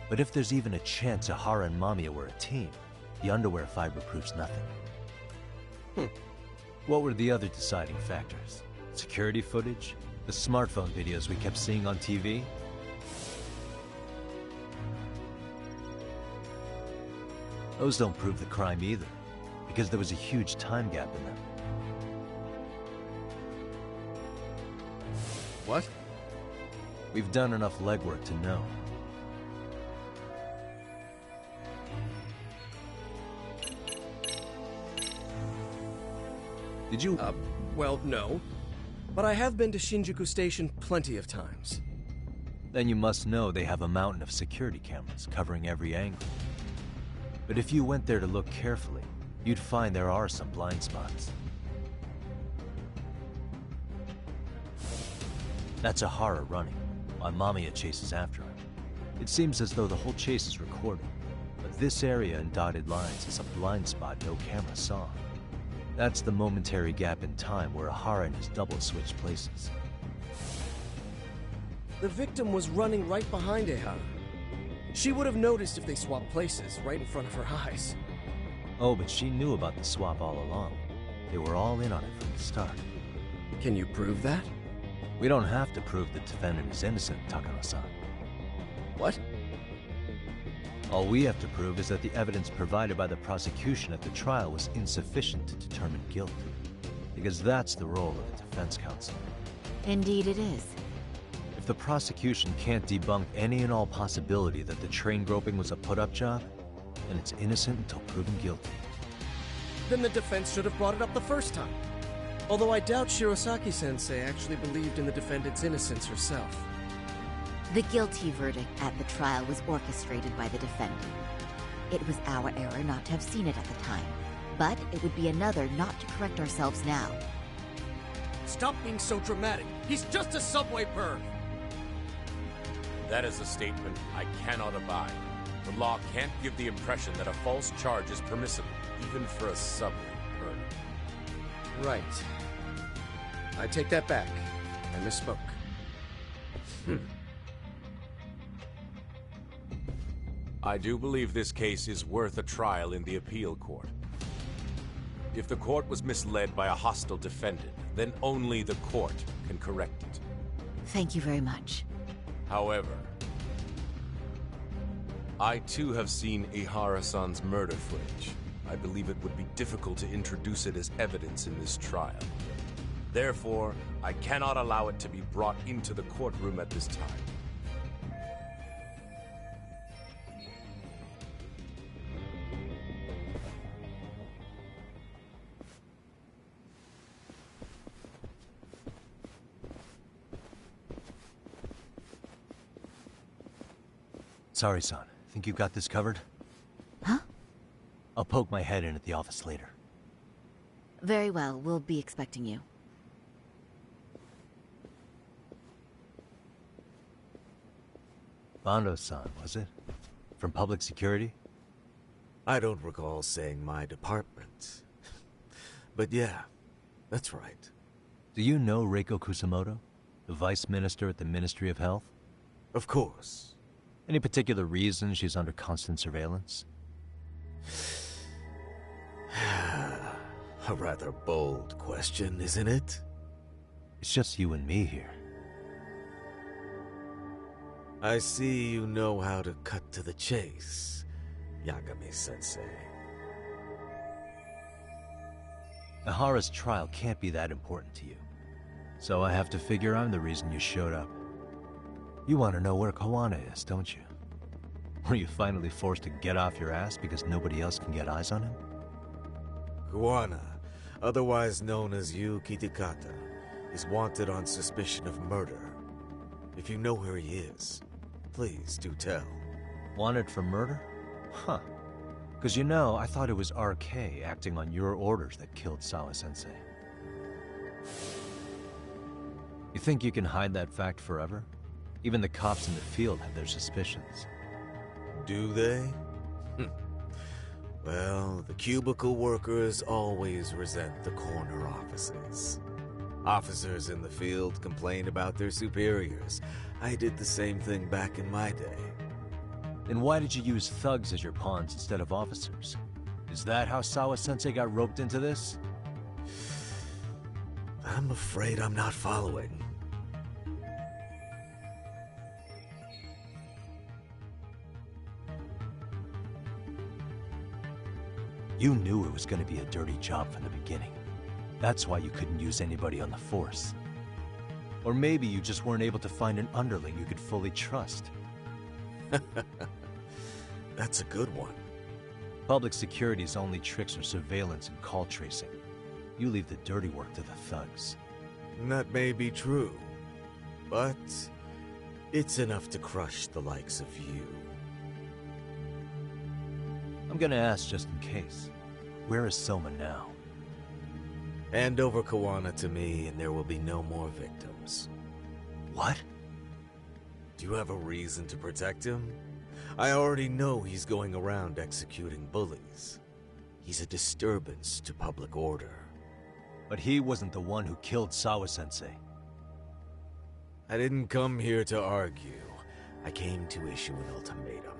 But if there's even a chance Ehara and Mamiya were a team, the underwear fiber proves nothing. What were the other deciding factors? Security footage? The smartphone videos we kept seeing on TV? Those don't prove the crime either, because there was a huge time gap in them. What? We've done enough legwork to know. Did you... well, no. But I have been to Shinjuku Station plenty of times. Then you must know they have a mountain of security cameras covering every angle. But if you went there to look carefully, you'd find there are some blind spots. That's Ehara running, while Mamiya chases after him. It seems as though the whole chase is recorded, but this area in dotted lines is a blind spot no camera saw. That's the momentary gap in time where Ehara and his double switched places. The victim was running right behind Ehara. She would have noticed if they swapped places right in front of her eyes. Oh, but she knew about the swap all along. They were all in on it from the start. Can you prove that? We don't have to prove the defendant is innocent, Takano-san. What? All we have to prove is that the evidence provided by the prosecution at the trial was insufficient to determine guilt. Because that's the role of the defense counsel. Indeed it is. If the prosecution can't debunk any and all possibility that the train groping was a put-up job, then it's innocent until proven guilty. Then the defense should have brought it up the first time. Although I doubt Shirosaki-sensei actually believed in the defendant's innocence herself. The guilty verdict at the trial was orchestrated by the defendant. It was our error not to have seen it at the time, but it would be another not to correct ourselves now. Stop being so dramatic. He's just a subway perv. That is a statement I cannot abide. The law can't give the impression that a false charge is permissible, even for a subway perv. Right. I take that back. I misspoke. I do believe this case is worth a trial in the appeal court. If the court was misled by a hostile defendant, then only the court can correct it. Thank you very much. However, I too have seen Ehara-san's murder footage. I believe it would be difficult to introduce it as evidence in this trial. Therefore, I cannot allow it to be brought into the courtroom at this time. Sorry, son. Think you got this covered? Huh? I'll poke my head in at the office later. Very well. We'll be expecting you. Bando-san, was it? From public security? I don't recall saying my department. But yeah, that's right. Do you know Reiko Kusamoto? The Vice Minister at the Ministry of Health? Of course. Any particular reason she's under constant surveillance? A rather bold question, isn't it? It's just you and me here. I see you know how to cut to the chase, Yagami-sensei. Ehara's trial can't be that important to you. So I have to figure I'm the reason you showed up. You want to know where Kawana is, don't you? Were you finally forced to get off your ass because nobody else can get eyes on him? Kawana, otherwise known as Yu Kitakata, is wanted on suspicion of murder. If you know where he is, please do tell. Wanted for murder? Huh. Because you know, I thought it was RK acting on your orders that killed Sawa-sensei. You think you can hide that fact forever? Even the cops in the field have their suspicions. Do they? Well, the cubicle workers always resent the corner offices. Officers in the field complain about their superiors. I did the same thing back in my day. Then why did you use thugs as your pawns instead of officers? Is that how Sawa-sensei got roped into this? I'm afraid I'm not following. You knew it was going to be a dirty job from the beginning. That's why you couldn't use anybody on the force. Or maybe you just weren't able to find an underling you could fully trust. That's a good one. Public security's only tricks are surveillance and call tracing. You leave the dirty work to the thugs. That may be true, but it's enough to crush the likes of you. I'm gonna ask just in case. Where is Soma now? Hand over Kawana to me and there will be no more victims. What? Do you have a reason to protect him? I already know he's going around executing bullies. He's a disturbance to public order. But he wasn't the one who killed Sawa-sensei. I didn't come here to argue. I came to issue an ultimatum.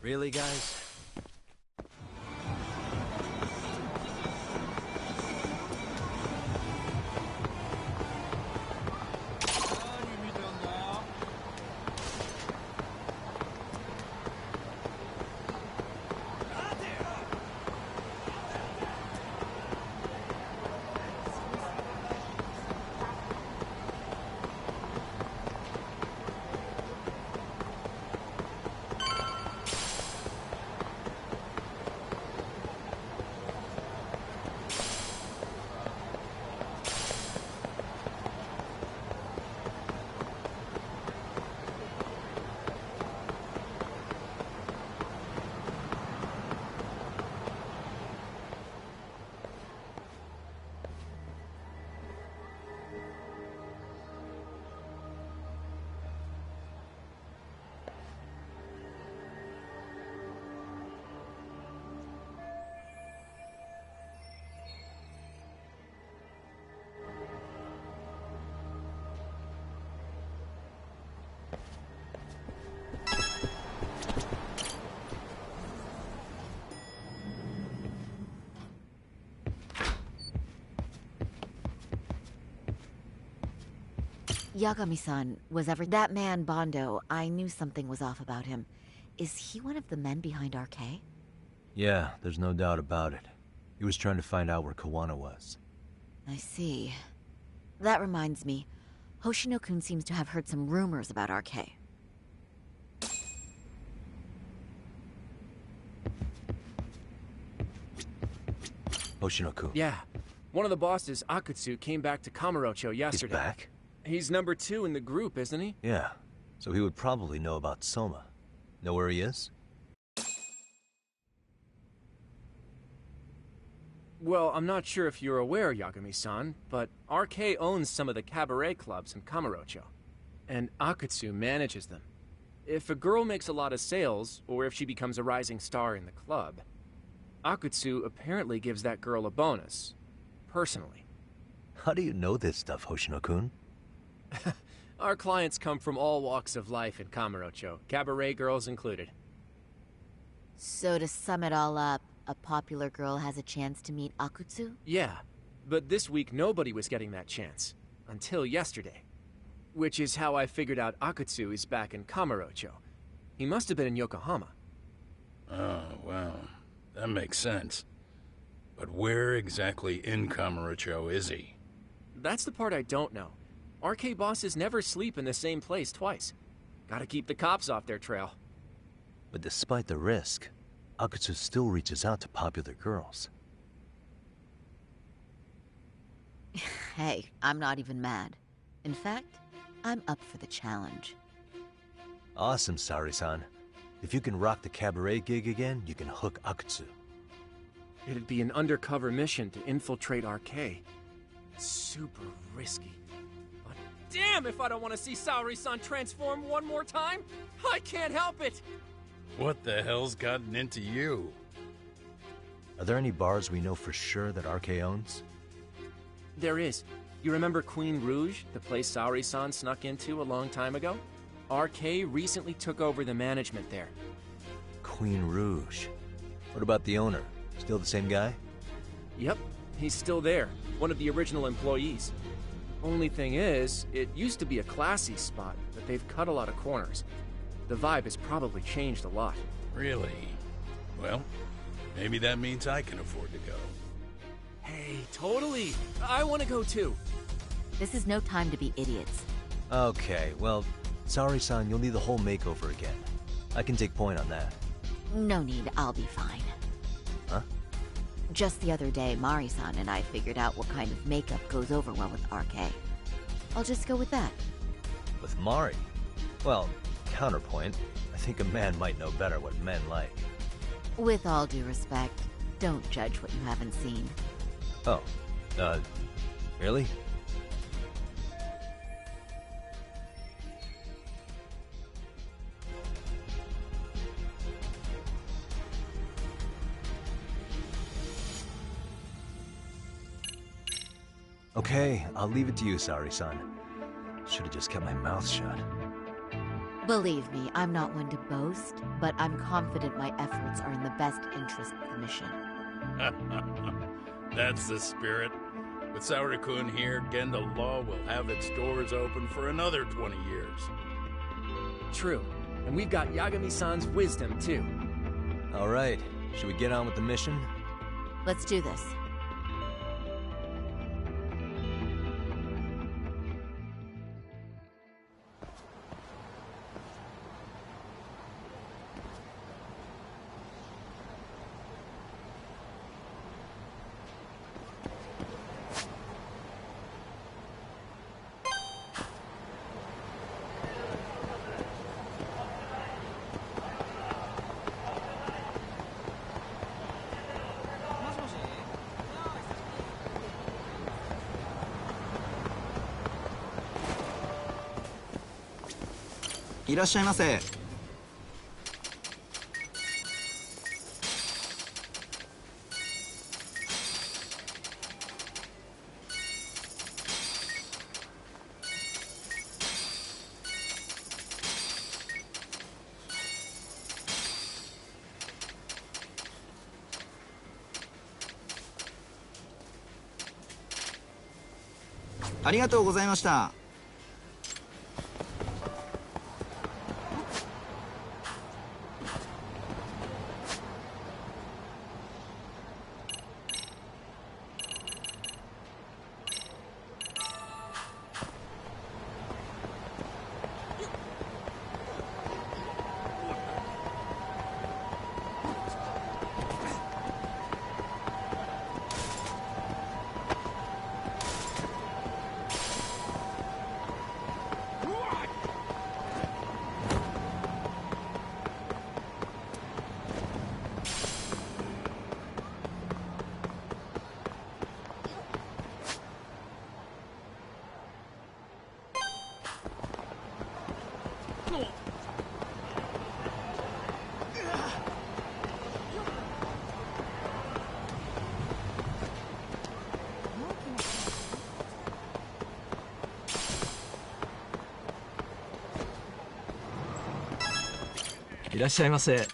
Really, guys? Yagami-san, that man, Bondo, I knew something was off about him. Is he one of the men behind RK? Yeah, there's no doubt about it. He was trying to find out where Kawana was. I see. That reminds me, Hoshino-kun seems to have heard some rumors about RK. Hoshino-kun. Yeah. One of the bosses, Akutsu, came back to Kamurocho yesterday. He's back? He's number 2 in the group, isn't he? Yeah. so he would probably know about Soma. Know where he is? Well, I'm not sure if you're aware, Yagami-san, but RK owns some of the cabaret clubs in Kamurocho, and Akutsu manages them. If a girl makes a lot of sales, or if she becomes a rising star in the club, Akutsu apparently gives that girl a bonus, personally. How do you know this stuff, Hoshino-kun? Our clients come from all walks of life in Kamurocho, cabaret girls included. So to sum it all up, a popular girl has a chance to meet Akutsu? Yeah, but this week nobody was getting that chance. Until yesterday. Which is how I figured out Akutsu is back in Kamurocho. He must have been in Yokohama. Oh, well, that makes sense. But where exactly in Kamurocho is he? That's the part I don't know. RK bosses never sleep in the same place twice. Gotta keep the cops off their trail. But despite the risk, Akutsu still reaches out to popular girls. Hey, I'm not even mad. In fact, I'm up for the challenge. Awesome, Saori-san. If you can rock the cabaret gig again, you can hook Akutsu. It'd be an undercover mission to infiltrate RK. Super risky. But damn if I don't want to see Saori-san transform one more time! I can't help it! What the hell's gotten into you? Are there any bars we know for sure that RK owns? There is. You remember Queen Rouge, the place Saori-san snuck into a long time ago? RK recently took over the management there. Queen Rouge. What about the owner? Still the same guy? Yep, he's still there. One of the original employees. Only thing is, it used to be a classy spot, but they've cut a lot of corners. The vibe has probably changed a lot. Really? Well, maybe that means I can afford to go. Hey, totally! I want to go too! This is no time to be idiots. Okay, well, Saori-san, you'll need the whole makeover again. I can take point on that. No need, I'll be fine. Huh? Just the other day, Mari-san and I figured out what kind of makeup goes over well with RK. I'll just go with that. With Mari? Well, counterpoint, I think a man might know better what men like. With all due respect, don't judge what you haven't seen. Oh, really? Okay, I'll leave it to you, Saori-san. Should have just kept my mouth shut. Believe me, I'm not one to boast, but I'm confident my efforts are in the best interest of the mission. That's the spirit. With Saori-kun here, Genda Law will have its doors open for another 20 years. True. And we've got Yagami-san's wisdom, too. All right, should we get on with the mission? Let's do this.いらっしゃいませ。ありがとうございました。いらっしゃいませ。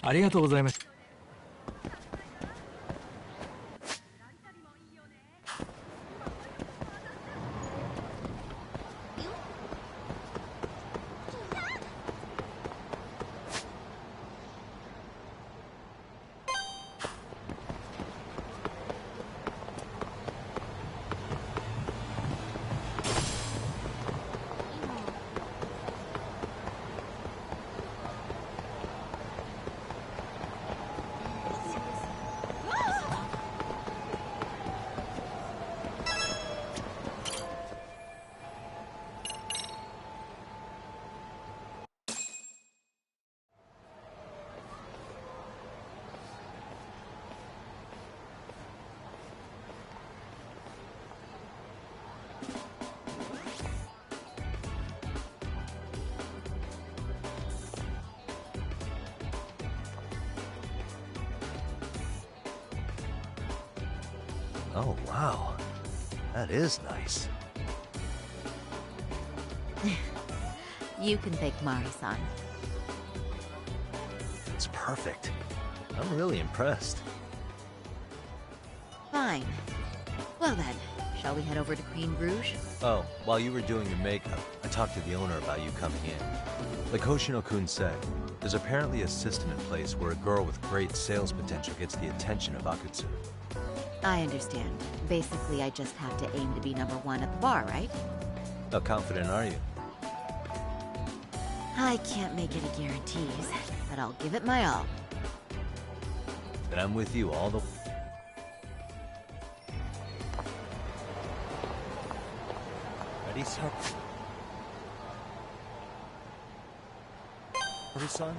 ありがとうございます。Oh, wow. That is nice. You can thank Mari-san. It's perfect. I'm really impressed. Fine. Well then, shall we head over to Queen Bruges? Oh, while you were doing your makeup, I talked to the owner about you coming in. Like Hoshino-kun said, there's apparently a system in place where a girl with great sales potential gets the attention of Akutsu. I understand. Basically, I just have to aim to be #1 at the bar, right? How confident are you? I can't make any guarantees, but I'll give it my all. Then I'm with you all the... Ready, sir? Ready, son?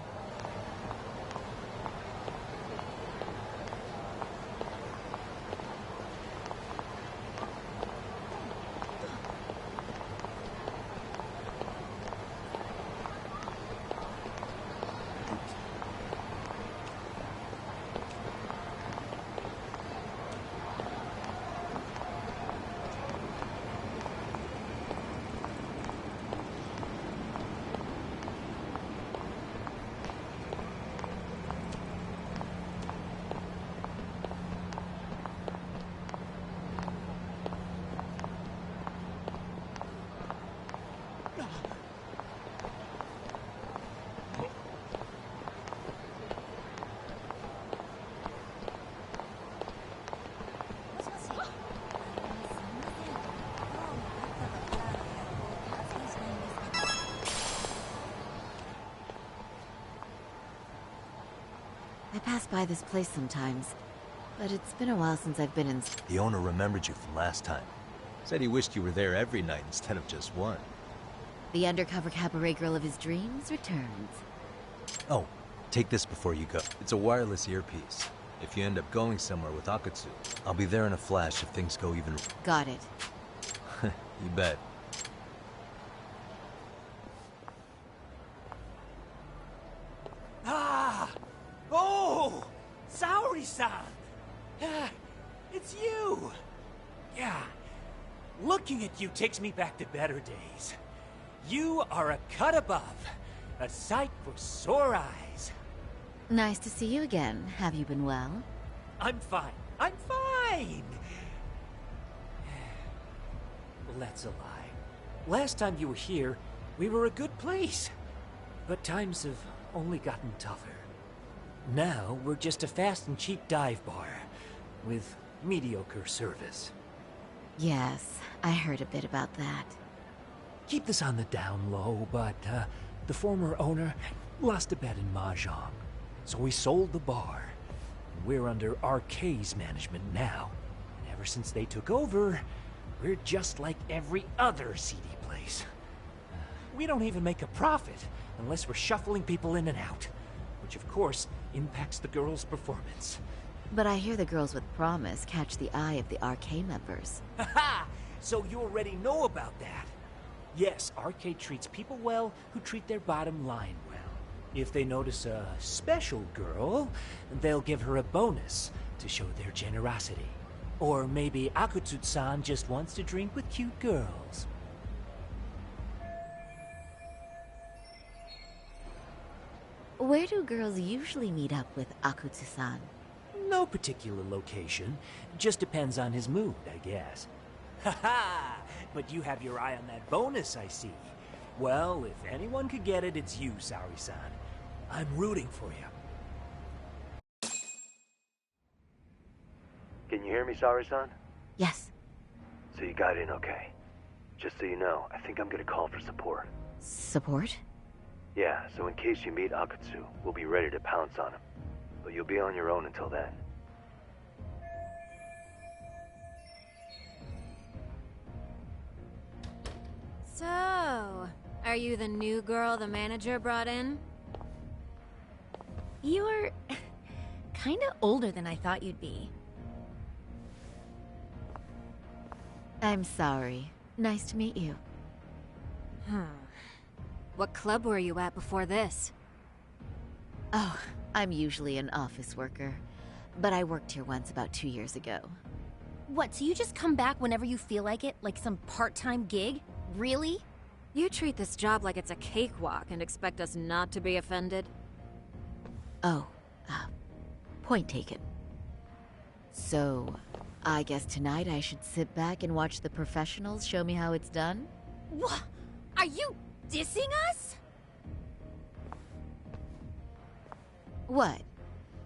I pass by this place sometimes, but it's been a while since I've been in... The owner remembered you from last time. Said he wished you were there every night instead of just one. The undercover cabaret girl of his dreams returns. Oh, take this before you go. It's a wireless earpiece. If you end up going somewhere with Akutsu, I'll be there in a flash if things go even... Got it. You bet. Ah! Oh! Saori-san! It's you! Yeah. Looking at you takes me back to better days. You are a cut above. A sight for sore eyes. Nice to see you again. Have you been well? I'm fine. I'm fine! Well, that's a lie. Last time you were here, we were a good place. But times have only gotten tougher. Now, we're just a fast and cheap dive bar with mediocre service. Yes, I heard a bit about that. Keep this on the down low, but the former owner lost a bet in Mahjong. So we sold the bar. We're under RK's management now. And ever since they took over, we're just like every other seedy place. We don't even make a profit unless we're shuffling people in and out, which of course impacts the girls' performance. But I hear the girls with promise catch the eye of the RK members. Haha! So you already know about that. Yes, RK treats people well who treat their bottom line well. If they notice a special girl, they'll give her a bonus to show their generosity. Or maybe Akutsu-san just wants to drink with cute girls. Where do girls usually meet up with Akutsu-san? No particular location. Just depends on his mood, I guess. Haha! But you have your eye on that bonus, I see. Well, if anyone could get it, it's you, Saori-san. I'm rooting for you. Can you hear me, Saori-san? Yes. So you got in okay. Just so you know, I think I'm gonna call for support. Support? Yeah, so in case you meet Akutsu, we'll be ready to pounce on him. But you'll be on your own until then. So, are you the new girl the manager brought in? You're kinda older than I thought you'd be. I'm sorry. Nice to meet you. What club were you at before this? Oh, I'm usually an office worker. But I worked here once about 2 years ago. What, so you just come back whenever you feel like it? Like some part-time gig? Really? You treat this job like it's a cakewalk and expect us not to be offended? Oh, point taken. So, I guess tonight I should sit back and watch the professionals show me how it's done? What? Are you dissing us? What?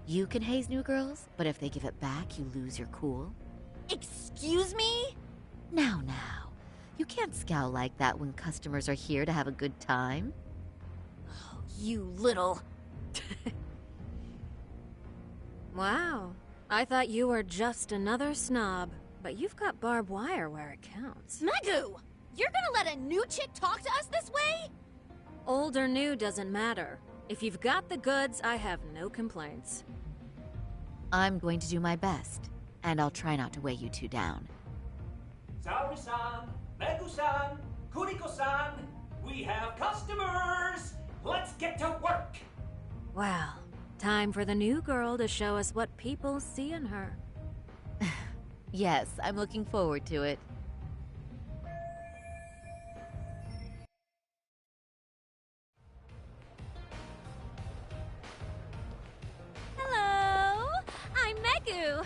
You can haze new girls, but if they give it back, you lose your cool? Excuse me? Now. You can't scowl like that when customers are here to have a good time. Oh, you little... Wow. I thought you were just another snob, but you've got barbed wire where it counts. Megu! You're gonna let a new chick talk to us this way? Old or new doesn't matter. If you've got the goods, I have no complaints. I'm going to do my best, and I'll try not to weigh you two down. Saori-san, Megu-san, Kuniko-san, we have customers! Let's get to work! Well, time for the new girl to show us what people see in her. Yes, I'm looking forward to it. Hello! I'm Megu!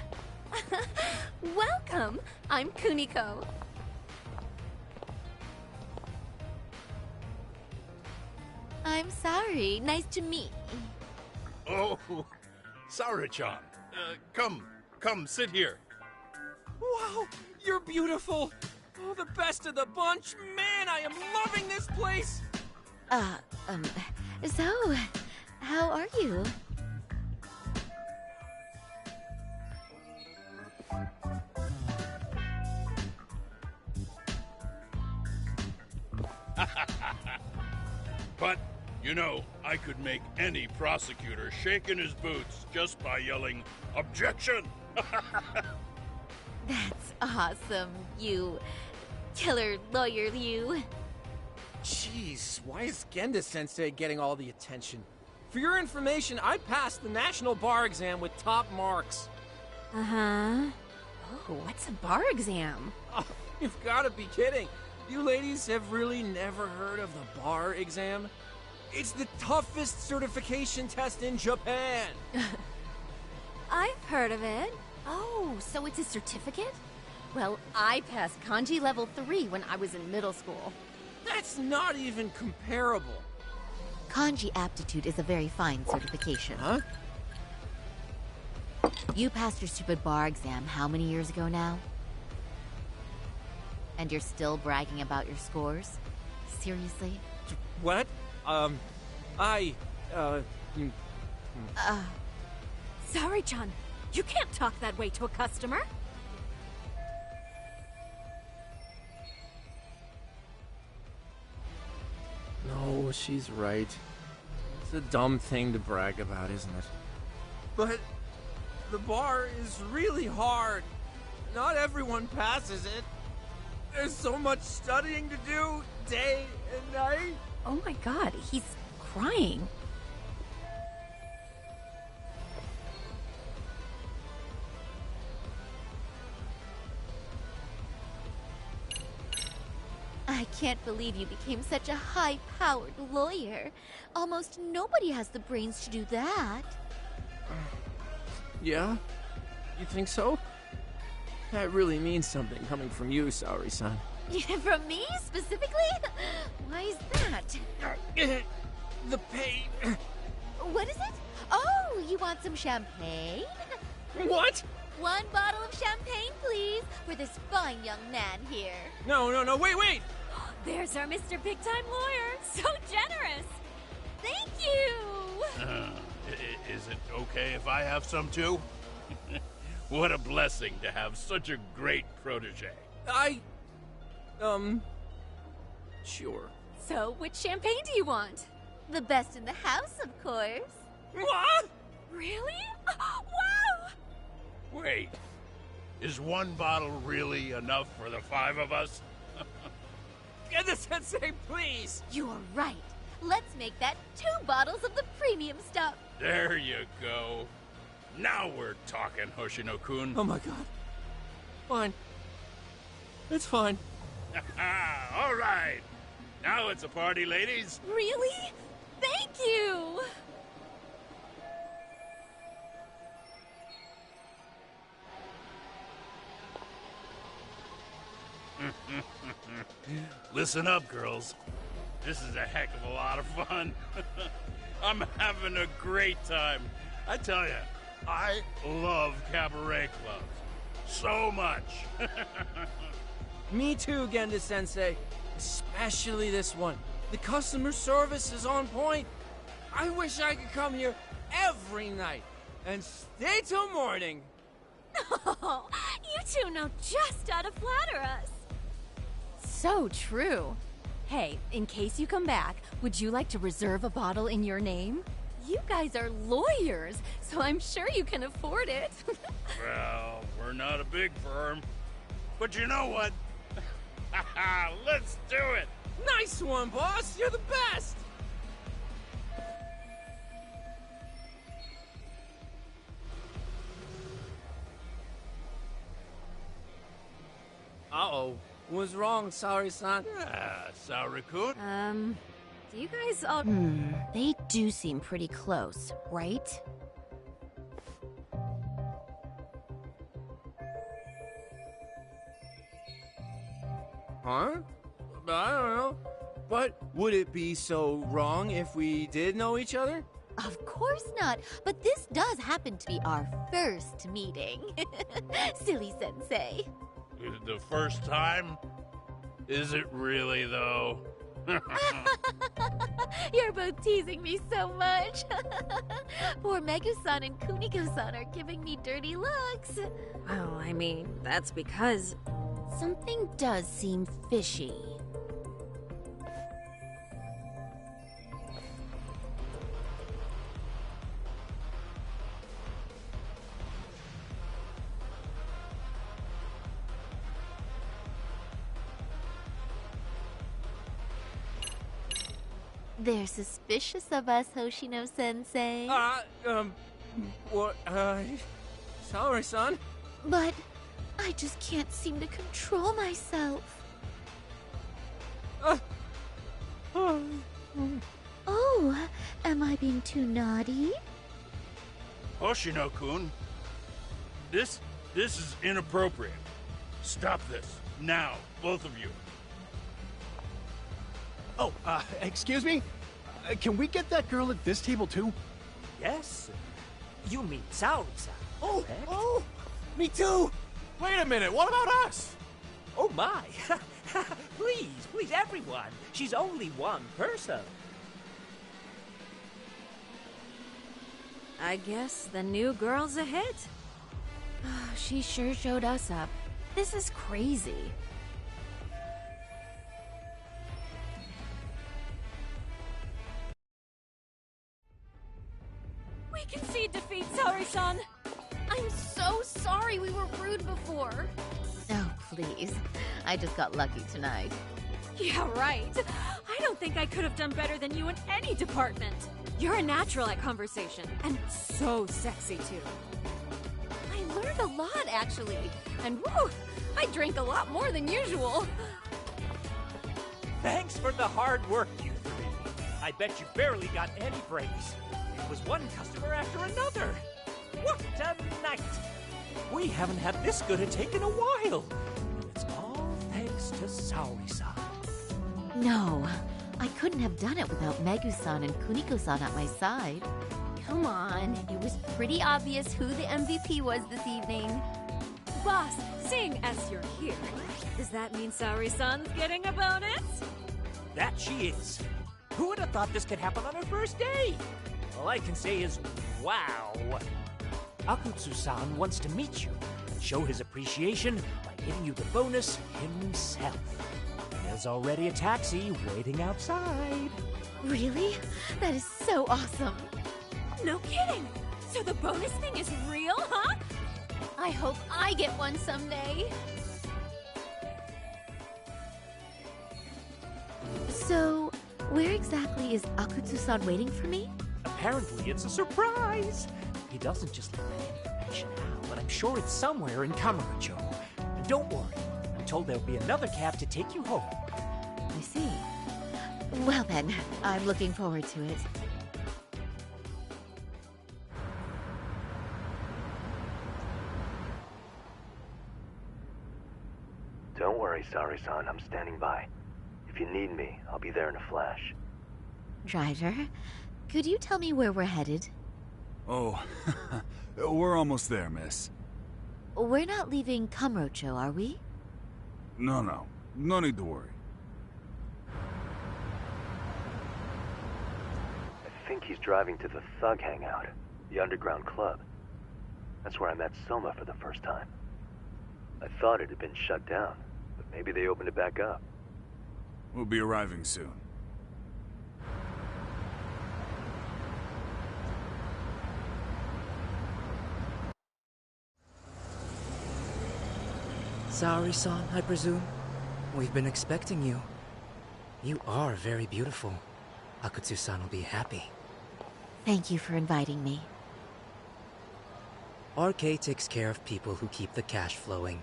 Welcome! I'm Kuniko. I'm sorry. Nice to meet. Oh, Saori-chan. Come, sit here. Wow, you're beautiful. Oh, the best of the bunch. Man, I am loving this place. So, how are you? But, you know, I could make any prosecutor shake in his boots just by yelling, "Objection!" That's awesome, you killer lawyer, you. Jeez, why is Genda-sensei getting all the attention? For your information, I passed the national bar exam with top marks. Uh-huh. Oh, what's a bar exam? Oh, you've got to be kidding. You ladies have really never heard of the bar exam? It's the toughest certification test in Japan. I've heard of it. Oh, so it's a certificate? Well, I passed kanji level 3 when I was in middle school. That's not even comparable. Kanji aptitude is a very fine certification. Huh? You passed your stupid bar exam how many years ago now? And you're still bragging about your scores? Seriously? What? Sorry, John. You can't talk that way to a customer. No, she's right. It's a dumb thing to brag about, isn't it? But the bar is really hard. Not everyone passes it. There's so much studying to do, day and night. Oh my god, he's crying. I can't believe you became such a high-powered lawyer. Almost nobody has the brains to do that. Yeah? You think so? That really means something coming from you, Saori-san. From me, specifically? Why is that? The pain. What is it? Oh, you want some champagne? What? 1 bottle of champagne, please, for this fine young man here. No, wait! There's our Mr. Big Time Lawyer. So generous. Thank you. Is it okay if I have some too? What a blessing to have such a great protege. Sure. So, which champagne do you want? The best in the house, of course. What? Really? Wow! Wait, is 1 bottle really enough for the 5 of us? Get the sensei, please! You're right. Let's make that 2 bottles of the premium stuff. There you go. Now we're talking, Hoshino-kun. Oh my god. Fine. It's fine. All right. Now it's a party, ladies. Really? Thank you! Listen up, girls. This is a heck of a lot of fun. I'm having a great time. I tell you, I love cabaret clubs. So much. Me too, Genda-sensei. Especially this one. The customer service is on point. I wish I could come here every night and stay till morning. Oh, you two know just how to flatter us. So true. Hey, in case you come back, would you like to reserve a bottle in your name? You guys are lawyers, so I'm sure you can afford it. Well, we're not a big firm. But you know what? Let's do it! Nice one, boss! You're the best! Uh-oh. What's wrong, Saori-san? Saori-kun? Do you guys all... They do seem pretty close, right? Huh? I don't know. But would it be so wrong if we did know each other? Of course not, but this does happen to be our first meeting. Silly sensei. The first time? Is it really, though? You're both teasing me so much. Poor Megu-san and Kuniko-san are giving me dirty looks. Well, I mean, that's because... Something does seem fishy. They're suspicious of us, Hoshino-sensei. Saori-san? But I just can't seem to control myself. Oh, am I being too naughty? Hoshino-kun, this is inappropriate. Stop this. Now, both of you. Oh, excuse me? Can we get that girl at this table too? Yes? You mean Saori-san? Oh, oh! Me too! Wait a minute, what about us? Oh my! Please, everyone! She's only one person. I guess the new girl's a hit. She sure showed us up. This is crazy. We concede defeat, Saori-san. I'm so sorry we were rude before. Oh, please. I just got lucky tonight. Yeah, right. I don't think I could have done better than you in any department. You're a natural at conversation, and so sexy, too. I learned a lot, actually. And woo, I drank a lot more than usual. Thanks for the hard work, you three. I bet you barely got any breaks. It was one customer after another. What a night! We haven't had this good a take in a while. And it's all thanks to Saori-san. No, I couldn't have done it without Megu-san and Kuniko-san at my side. Come on, it was pretty obvious who the MVP was this evening. Boss, seeing as you're here, does that mean Saori-san's getting a bonus? That she is. Who would have thought this could happen on her first day? All I can say is, wow. Akutsu-san wants to meet you and show his appreciation by giving you the bonus himself. There's already a taxi waiting outside. Really? That is so awesome. No kidding! So the bonus thing is real, huh? I hope I get one someday. So, where exactly is Akutsu-san waiting for me? Apparently it's a surprise. He doesn't just let that information out, but I'm sure it's somewhere in Kamurocho. And don't worry, I'm told there'll be another cab to take you home. I see. Well then, I'm looking forward to it. Don't worry, Saori-san. I'm standing by. If you need me, I'll be there in a flash. Driver, could you tell me where we're headed? Oh, we're almost there, miss. We're not leaving Kamurocho, are we? No. No need to worry. I think he's driving to the Thug Hangout, the underground club. That's where I met Soma for the first time. I thought it had been shut down, but maybe they opened it back up. We'll be arriving soon. Saori-san, I presume? We've been expecting you. You are very beautiful. Akutsu-san will be happy. Thank you for inviting me. RK takes care of people who keep the cash flowing.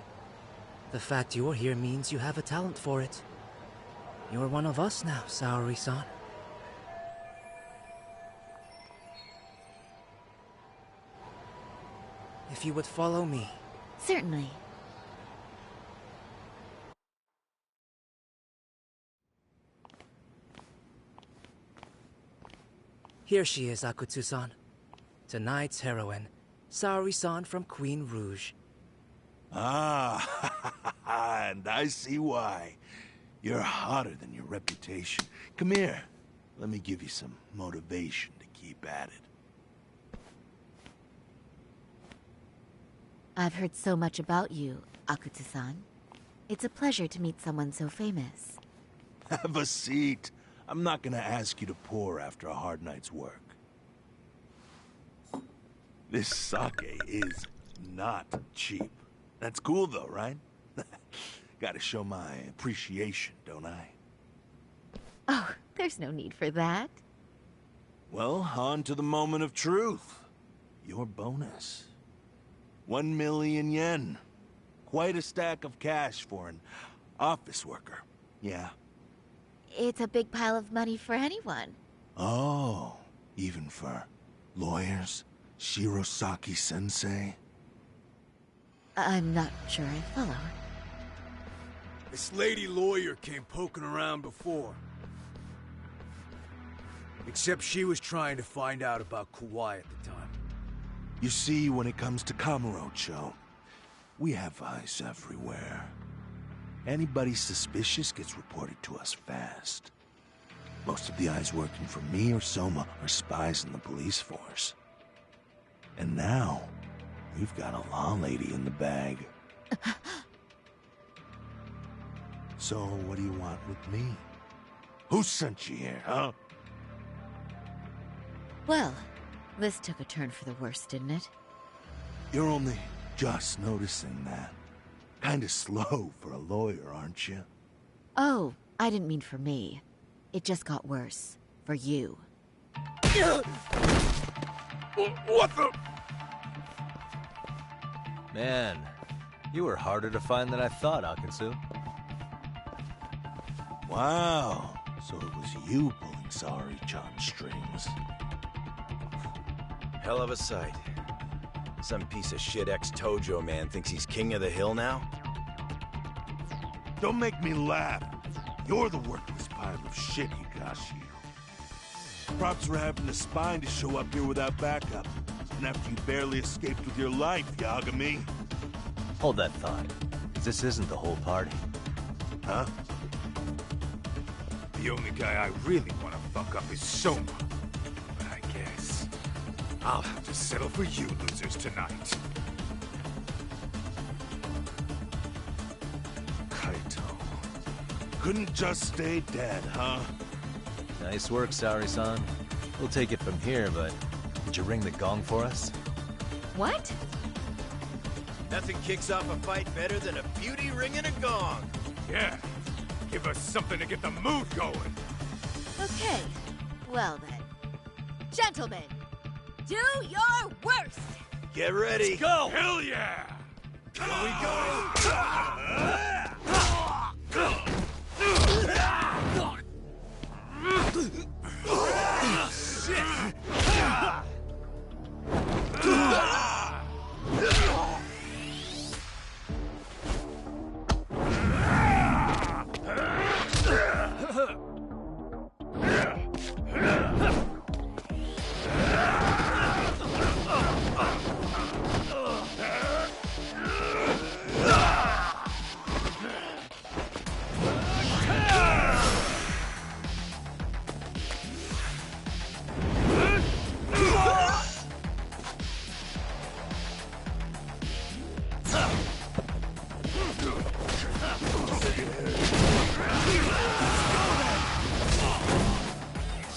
The fact you're here means you have a talent for it. You're one of us now, Saori-san. If you would follow me. Certainly. Here she is, Akutsu-san. Tonight's heroine, Saori-san from Queen Rouge. Ah, and I see why. You're hotter than your reputation. Come here. Let me give you some motivation to keep at it. I've heard so much about you, Akutsu-san. It's a pleasure to meet someone so famous. Have a seat. I'm not gonna ask you to pour after a hard night's work. This sake is not cheap. That's cool though, right? Gotta show my appreciation, don't I? Oh, there's no need for that. Well, on to the moment of truth. Your bonus. 1 million yen. Quite a stack of cash for an office worker. Yeah. It's a big pile of money for anyone. Oh, even for lawyers? Shirosaki-sensei? I'm not sure I follow. This lady lawyer came poking around before. Except she was trying to find out about Kauai at the time. You see, when it comes to Kamurocho, we have eyes everywhere. Anybody suspicious gets reported to us fast. Most of the eyes working for me or Soma are spies in the police force. And now, we've got a law lady in the bag. So, what do you want with me? Who sent you here, huh? Well, this took a turn for the worse, didn't it? You're only just noticing that. Kinda slow for a lawyer, aren't you? Oh, I didn't mean for me. It just got worse. For you. What the? Man, you were harder to find than I thought, Akatsu. Wow, so it was you pulling Saori-chan's strings. Hell of a sight. Some piece of shit ex-Tojo man thinks he's king of the hill now? Don't make me laugh. You're the worthless pile of shit, Higashi. Props for having the spine to show up here without backup. And after you barely escaped with your life, Yagami. Hold that thought. This isn't the whole party. Huh? The only guy I really want to fuck up is Soma. But I guess I'll have to settle for you losers tonight. Kaito. Couldn't just stay dead, huh? Nice work, Saori-san. We'll take it from here, but did you ring the gong for us? What? Nothing kicks off a fight better than a beauty ringing a gong. Yeah. Give us something to get the mood going. Okay. Well then. Gentlemen, do your worst! Get ready. Let's go! Hell yeah! Here we go!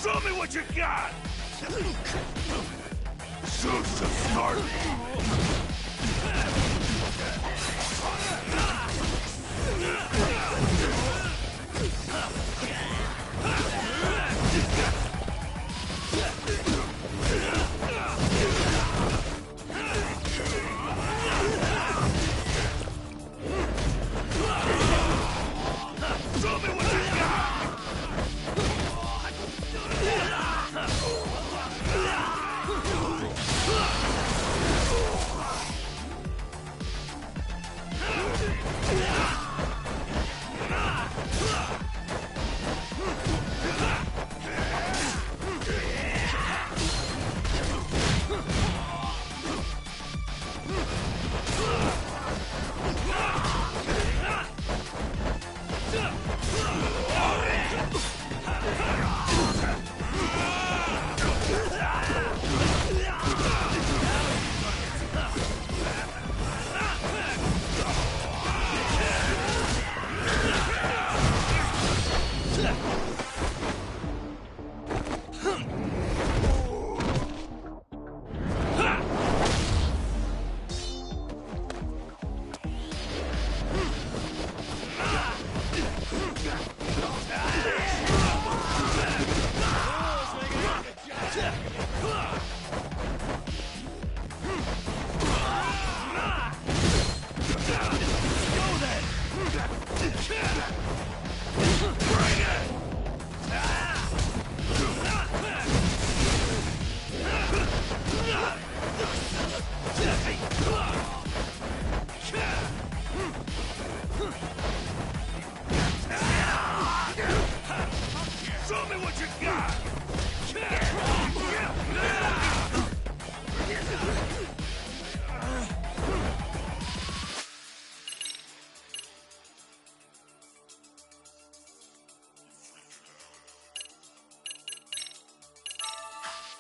Show me what you got! So smart!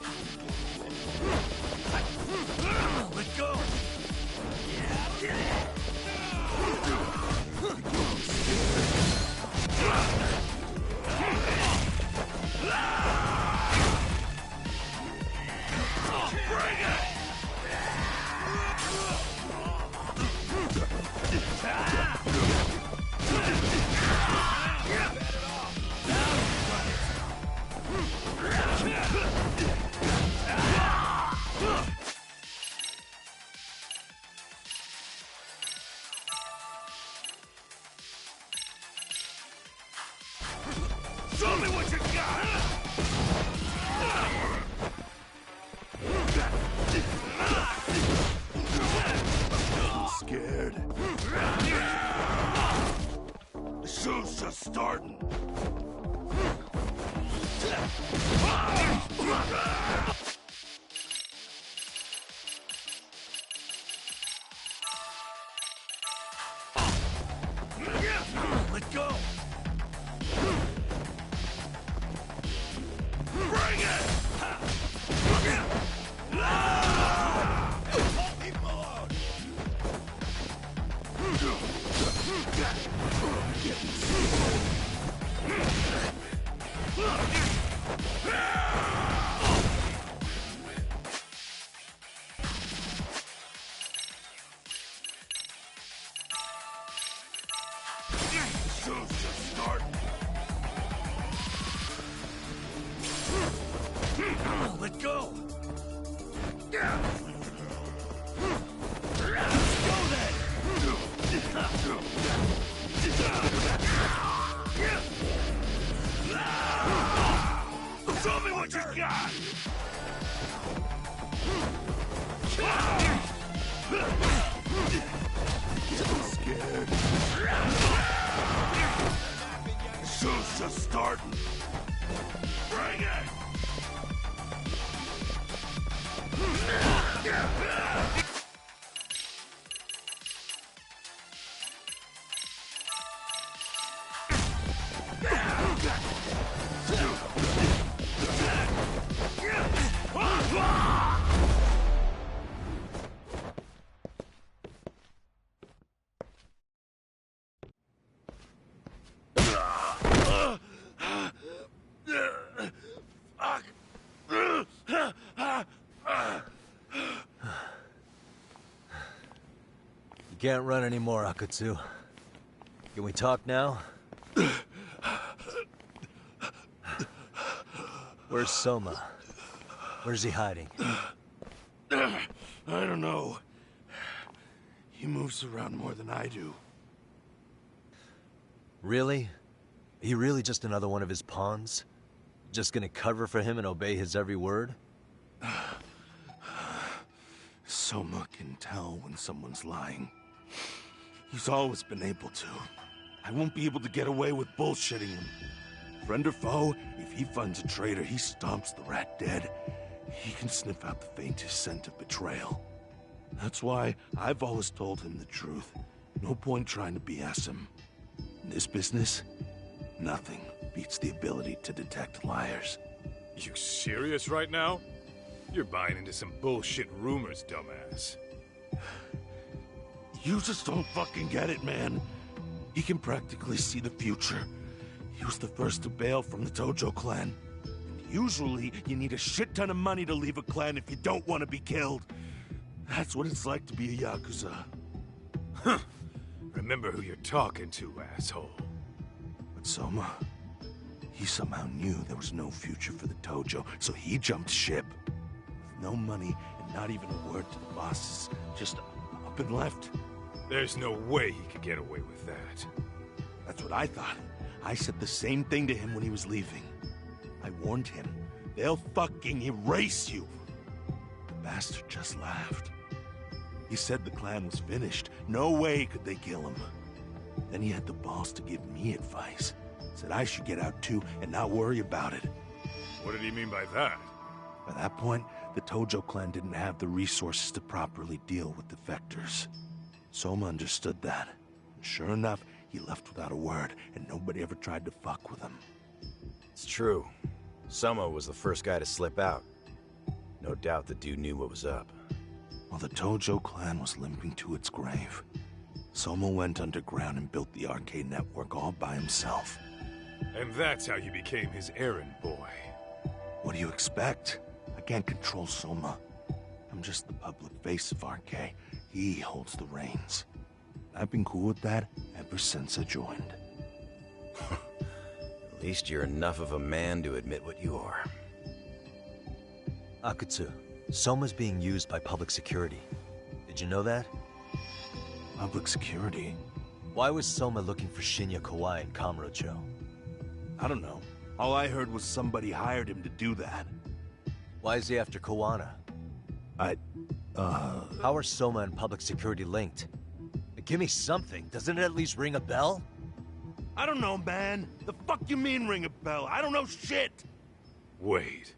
Let go! Bring it! Show me what you got! I'm scared. The show's just starting. Let go! Bring it! Leave him alone! The show's just starting. Let go! Go then! Show me what you got! Getting scared. The show's just starting. Bring it! You can't run anymore, Akatsu. Can we talk now? Where's Soma? Where's he hiding? I don't know. He moves around more than I do. Really? Are you really just another one of his pawns? Just gonna cover for him and obey his every word? Soma can tell when someone's lying. He's always been able to. I won't be able to get away with bullshitting him. Friend or foe, if he finds a traitor, he stomps the rat dead. He can sniff out the faintest scent of betrayal. That's why I've always told him the truth. No point trying to BS him. In this business, nothing beats the ability to detect liars. You serious right now? You're buying into some bullshit rumors, dumbass. You just don't fucking get it, man. He can practically see the future. He was the first to bail from the Tojo clan. And usually, you need a shit ton of money to leave a clan if you don't want to be killed. That's what it's like to be a Yakuza. Huh. Remember who you're talking to, asshole. But Soma, he somehow knew there was no future for the Tojo, so he jumped ship. With no money and not even a word to the bosses, just up and left. There's no way he could get away with that. That's what I thought. I said the same thing to him when he was leaving. I warned him, they'll fucking erase you. The bastard just laughed. He said the clan was finished. No way could they kill him. Then he had the balls to give me advice. Said I should get out too and not worry about it. What did he mean by that? By that point, the Tojo clan didn't have the resources to properly deal with defectors. Soma understood that. And sure enough, he left without a word, and nobody ever tried to fuck with him. It's true. Soma was the first guy to slip out. No doubt the dude knew what was up. While the Tojo clan was limping to its grave, Soma went underground and built the arcade network all by himself. And that's how you became his errand boy. What do you expect? I can't control Soma. I'm just the public face of RK. He holds the reins. I've been cool with that ever since I joined. At least you're enough of a man to admit what you are. Akutsu, Soma's being used by public security. Did you know that? Public security? Why was Soma looking for Shinya Kawai in Kamurocho? I don't know. All I heard was somebody hired him to do that. Why is he after Kawana? How are Soma and public security linked? Give me something. Doesn't it at least ring a bell? I don't know, man. The fuck you mean ring a bell? I don't know shit! Wait.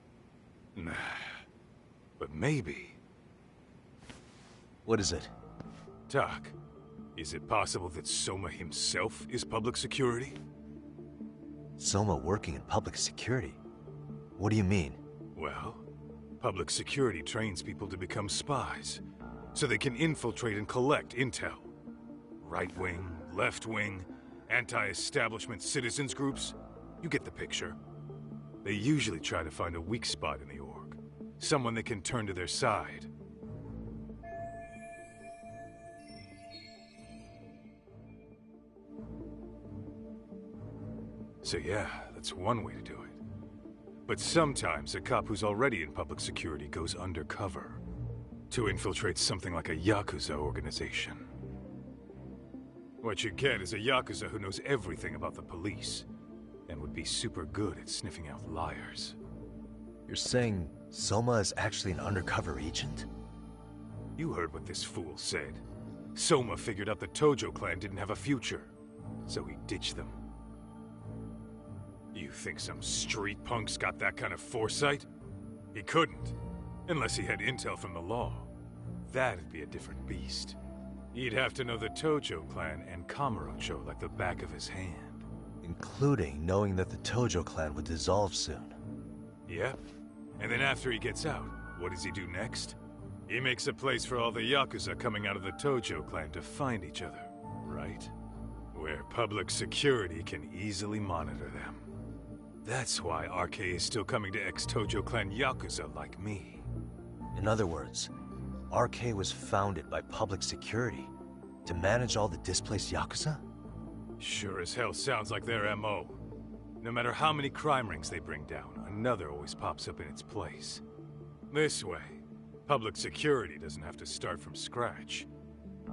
Nah. But maybe. What is it? Doc, is it possible that Soma himself is public security? Soma working in public security? What do you mean? Well, public security trains people to become spies, so they can infiltrate and collect intel. Right-wing, left-wing, anti-establishment citizens groups, you get the picture. They usually try to find a weak spot in the org, someone they can turn to their side. So yeah, that's one way to do it. But sometimes a cop who's already in public security goes undercover to infiltrate something like a Yakuza organization. What you get is a Yakuza who knows everything about the police and would be super good at sniffing out liars. You're saying Soma is actually an undercover agent? You heard what this fool said. Soma figured out the Tojo clan didn't have a future, so he ditched them. You think some street punk's got that kind of foresight? He couldn't, unless he had intel from the law. That'd be a different beast. He'd have to know the Tojo clan and Kamurocho like the back of his hand. Including knowing that the Tojo clan would dissolve soon. Yep. And then after he gets out, what does he do next? He makes a place for all the Yakuza coming out of the Tojo clan to find each other, right? Where public security can easily monitor them. That's why RK is still coming to ex-Tojo clan Yakuza like me. In other words, RK was founded by public security to manage all the displaced Yakuza? Sure as hell sounds like their MO. No matter how many crime rings they bring down, another always pops up in its place. This way, public security doesn't have to start from scratch.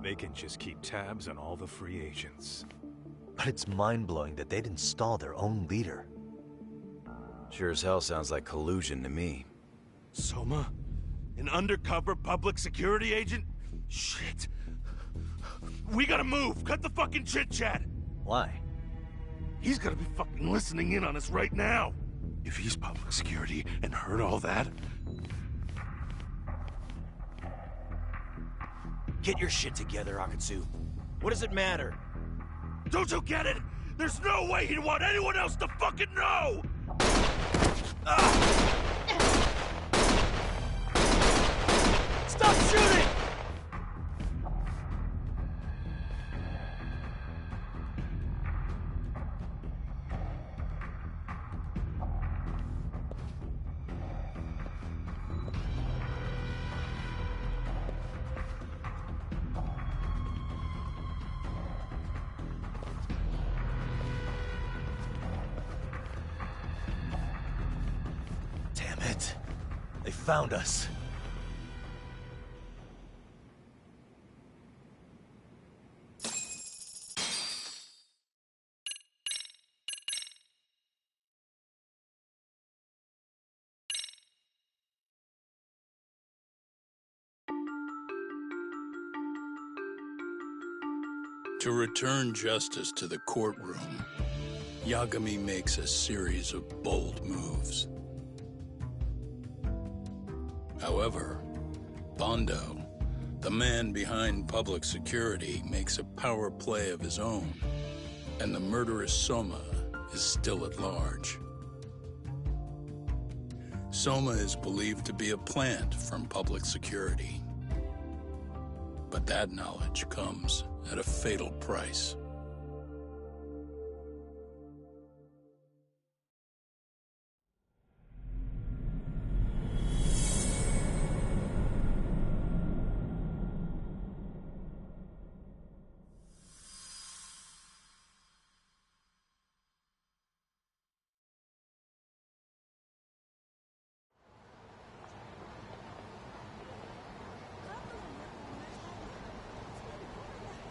They can just keep tabs on all the free agents. But it's mind-blowing that they'd install their own leader. Sure as hell sounds like collusion to me. Soma? An undercover public security agent? Shit. We gotta move! Cut the fucking chit-chat! Why? He's gotta be fucking listening in on us right now! If he's public security and heard all that... Get your shit together, Akutsu. What does it matter? Don't you get it? There's no way he'd want anyone else to fucking know! Stop shooting! Damn it. They found us. To return justice to the courtroom, Yagami makes a series of bold moves. However, Bondo, the man behind public security, makes a power play of his own, and the murderous Soma is still at large. Soma is believed to be a plant from public security. But that knowledge comes at a fatal price.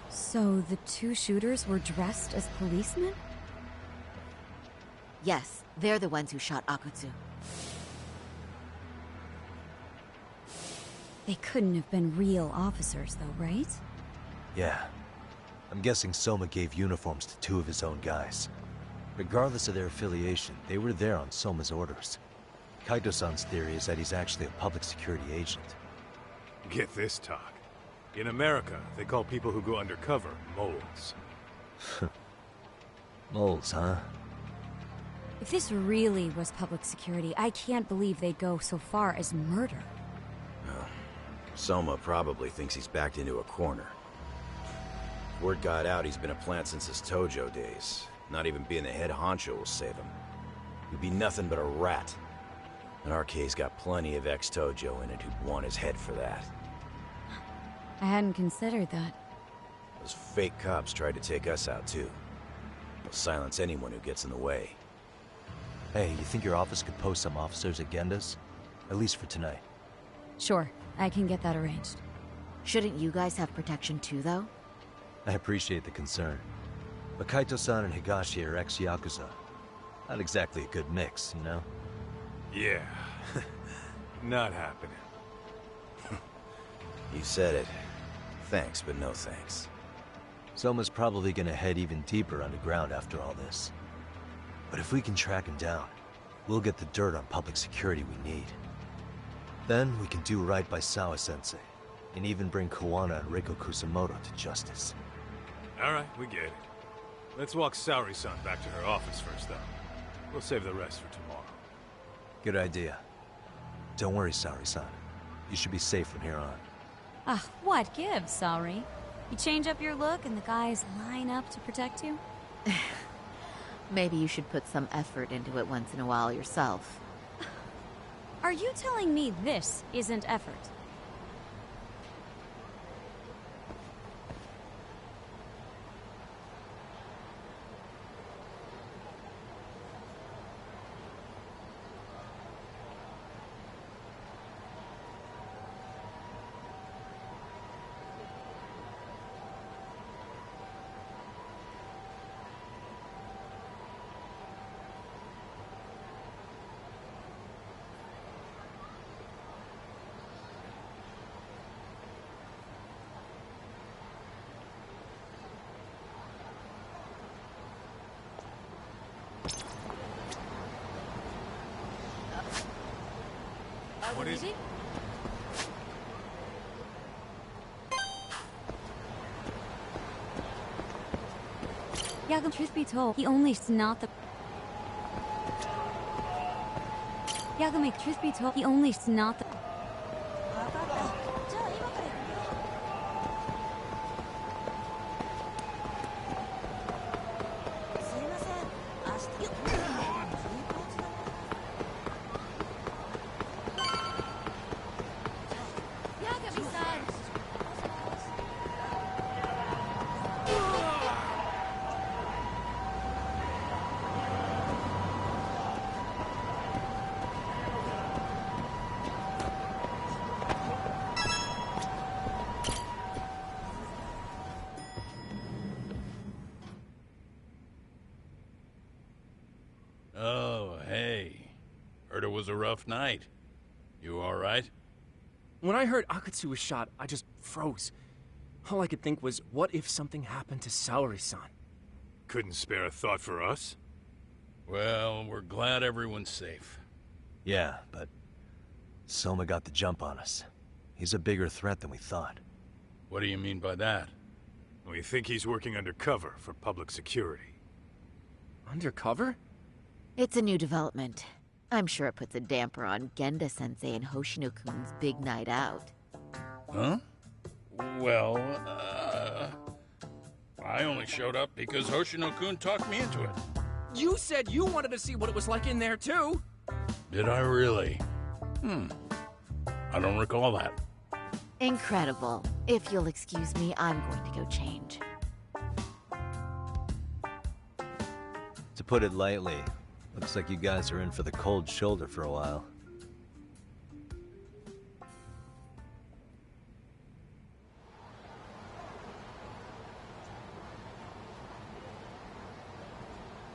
So the two shooters were dressed as policemen? Yes, they're the ones who shot Akutsu. They couldn't have been real officers, though, right? Yeah. I'm guessing Soma gave uniforms to two of his own guys. Regardless of their affiliation, they were there on Soma's orders. Kaito-san's theory is that he's actually a public security agent. Get this, talk. In America, they call people who go undercover moles. Moles, huh? If this really was public security, I can't believe they'd go so far as murder. Well, Soma probably thinks he's backed into a corner. Word got out he's been a plant since his Tojo days. Not even being the head honcho will save him. He'd be nothing but a rat. And RK's got plenty of ex-Tojo in it who'd want his head for that. I hadn't considered that. Those fake cops tried to take us out too. They'll silence anyone who gets in the way. Hey, you think your office could post some officers at Genda's? At least for tonight. Sure, I can get that arranged. Shouldn't you guys have protection too, though? I appreciate the concern. But Kaito-san and Higashi are ex-Yakuza. Not exactly a good mix, you know? Yeah. Not happening. You said it. Thanks, but no thanks. Soma's probably gonna head even deeper underground after all this. But if we can track him down, we'll get the dirt on public security we need. Then we can do right by Sawa-sensei, and even bring Kawana and Reiko Kusamoto to justice. Alright, we get it. Let's walk Saori-san back to her office first, though. We'll save the rest for tomorrow. Good idea. Don't worry, Saori-san. You should be safe from here on. Ah, what gives, Saori? You change up your look and the guys line up to protect you? Maybe you should put some effort into it once in a while yourself. Are you telling me this isn't effort? What is it? Yagami, truth be told, he only not the... Yagami, truth be told, he only not the... Oh, hey. Heard it was a rough night. You alright? When I heard Akutsu was shot, I just froze. All I could think was, what if something happened to Saori-san? Couldn't spare a thought for us? Well, we're glad everyone's safe. Yeah, but Soma got the jump on us. He's a bigger threat than we thought. What do you mean by that? We think he's working undercover for public security. Undercover? It's a new development. I'm sure it puts a damper on Genda-sensei and Hoshino-kun's big night out. Huh? Well, I only showed up because Hoshino-kun talked me into it. You said you wanted to see what it was like in there, too. Did I really? I don't recall that. Incredible. If you'll excuse me, I'm going to go change. To put it lightly, looks like you guys are in for the cold shoulder for a while.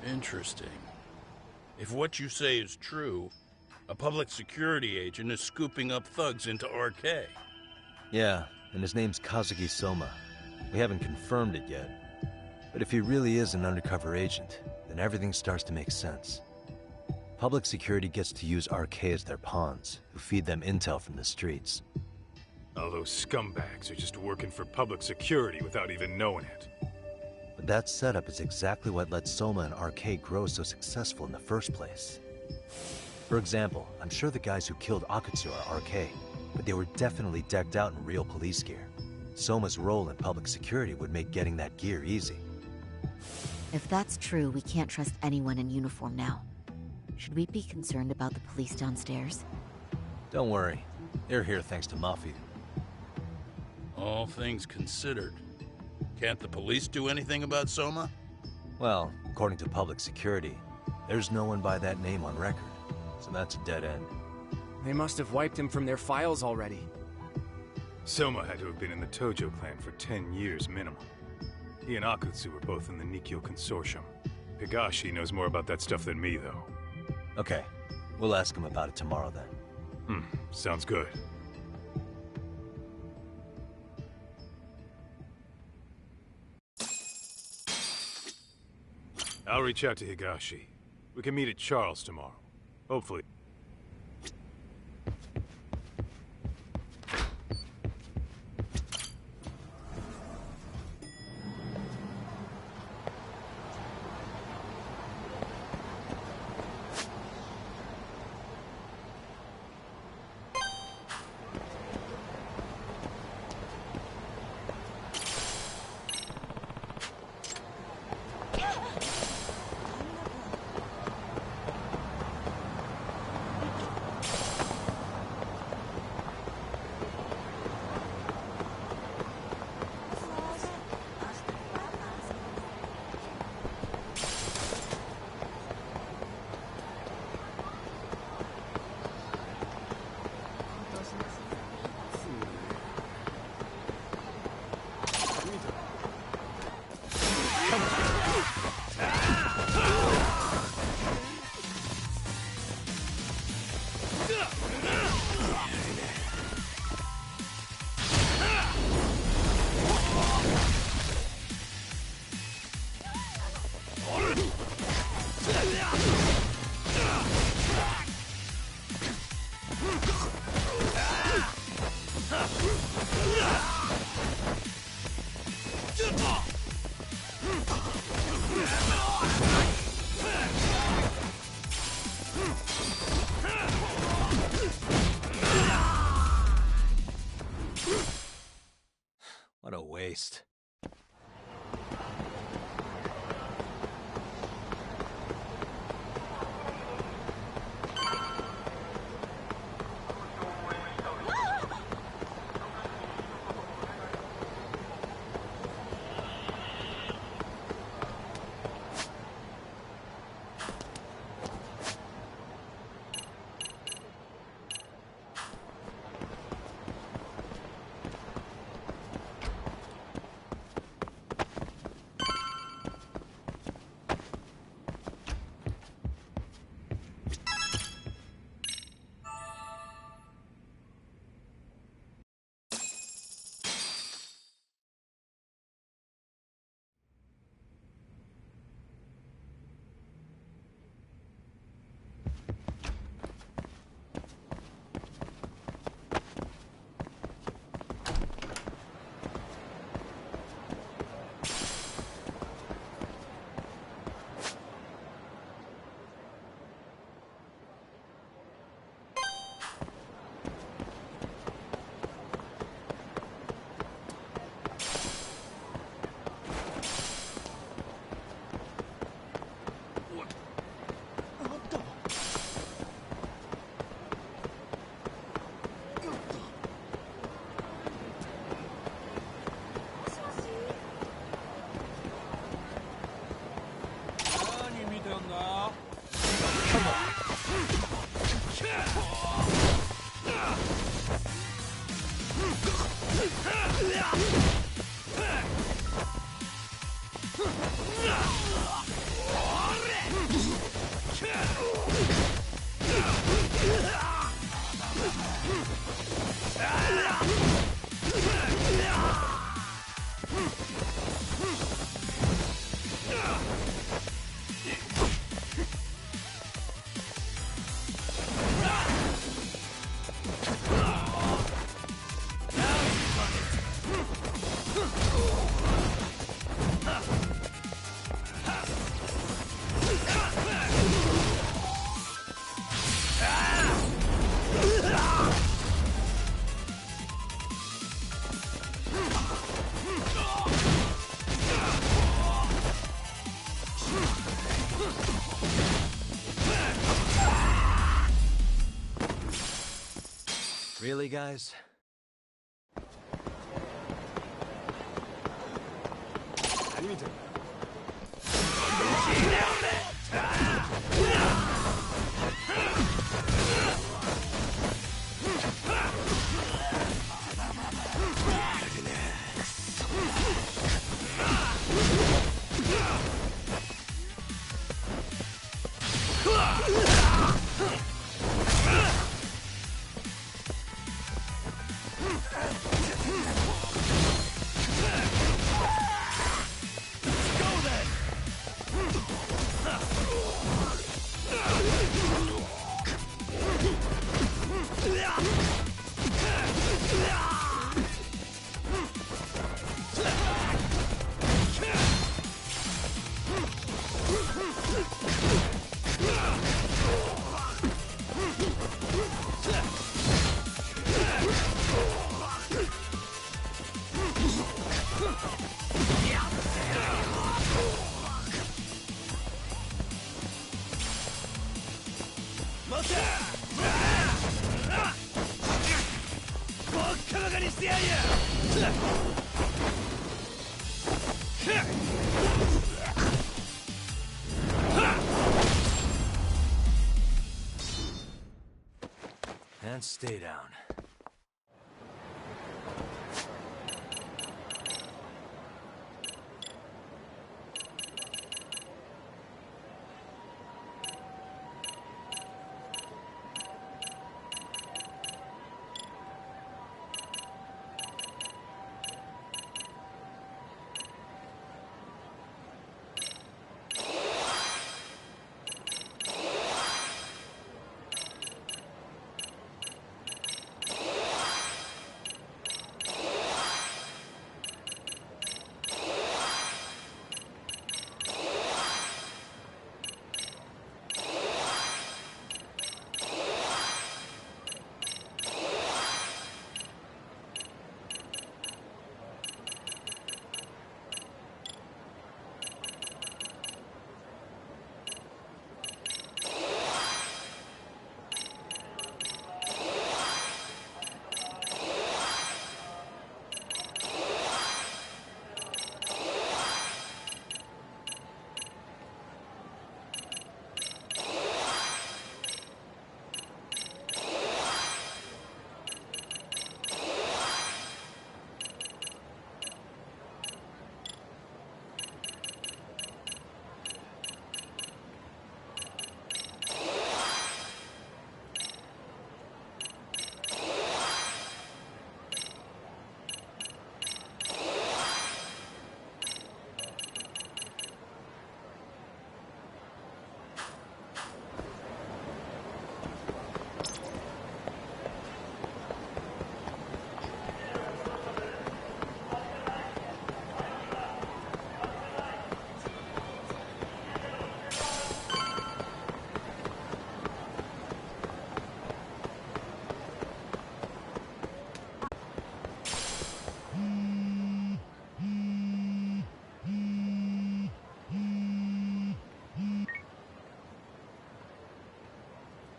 Interesting. If what you say is true, a public security agent is scooping up thugs into RK. Yeah, and his name's Kazuki Soma. We haven't confirmed it yet. But if he really is an undercover agent, then everything starts to make sense. Public security gets to use RK as their pawns, who feed them intel from the streets. All those scumbags are just working for public security without even knowing it. But that setup is exactly what let Soma and RK grow so successful in the first place. For example, I'm sure the guys who killed Akutsu are RK, but they were definitely decked out in real police gear. Soma's role in public security would make getting that gear easy. If that's true, we can't trust anyone in uniform now. Should we be concerned about the police downstairs? Don't worry. They're here thanks to Mafia. All things considered, can't the police do anything about Soma? Well, according to public security, there's no one by that name on record, so that's a dead end. They must have wiped him from their files already. Soma had to have been in the Tojo clan for 10 years minimum. He and Akutsu were both in the Nikyo Consortium. Higashi knows more about that stuff than me, though. Okay, we'll ask him about it tomorrow then. Sounds good. I'll reach out to Higashi. We can meet at Charles tomorrow. Hopefully. What a waste. Really, guys? And stay down.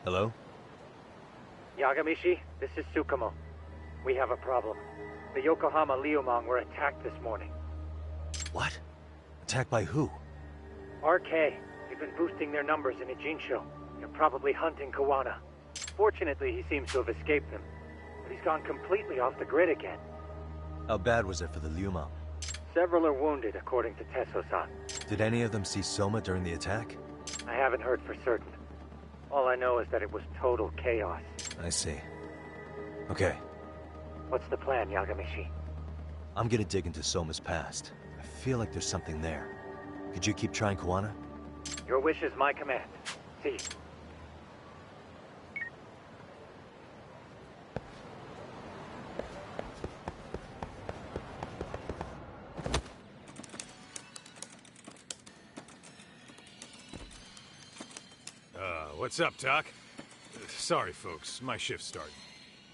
Hello? Yagamishi, this is Tsukumo. We have a problem. The Yokohama Liumang were attacked this morning. What? Attacked by who? RK. They've been boosting their numbers in Ejinsho. They're probably hunting Kawana. Fortunately, he seems to have escaped them. But he's gone completely off the grid again. How bad was it for the Liumang? Several are wounded, according to Tesso-san. Did any of them see Soma during the attack? I haven't heard for certain. All I know is that it was total chaos. I see. Okay. What's the plan, Yagamishi? I'm gonna dig into Soma's past. I feel like there's something there. Could you keep trying, Kuwana? Your wish is my command. See you. What's up, Doc? Sorry, folks. My shift's starting.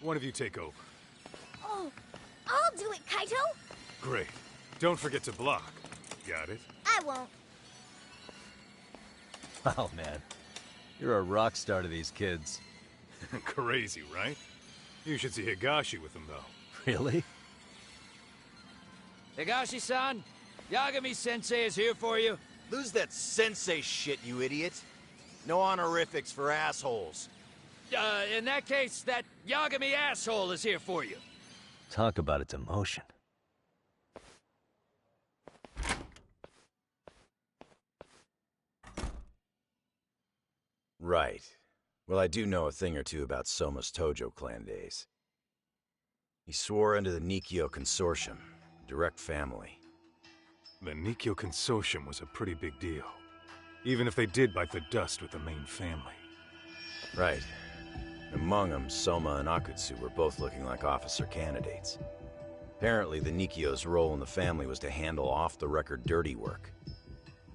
One of you take over. Oh, I'll do it, Kaito! Great. Don't forget to block. Got it? I won't. Oh, man. You're a rock star to these kids. Crazy, right? You should see Higashi with them, though. Really? Higashi-san, Yagami-sensei is here for you. Lose that sensei shit, you idiot. No honorifics for assholes. In that case, that Yagami asshole is here for you. Talk about its emotion. Right. Well, I do know a thing or two about Soma's Tojo clan days. He swore into the Nikkyo Consortium, direct family. The Nikkyo Consortium was a pretty big deal. Even if they did bite the dust with the main family. Right. Among them, Soma and Akutsu were both looking like officer candidates. Apparently, the Nikkyo's role in the family was to handle off-the-record dirty work.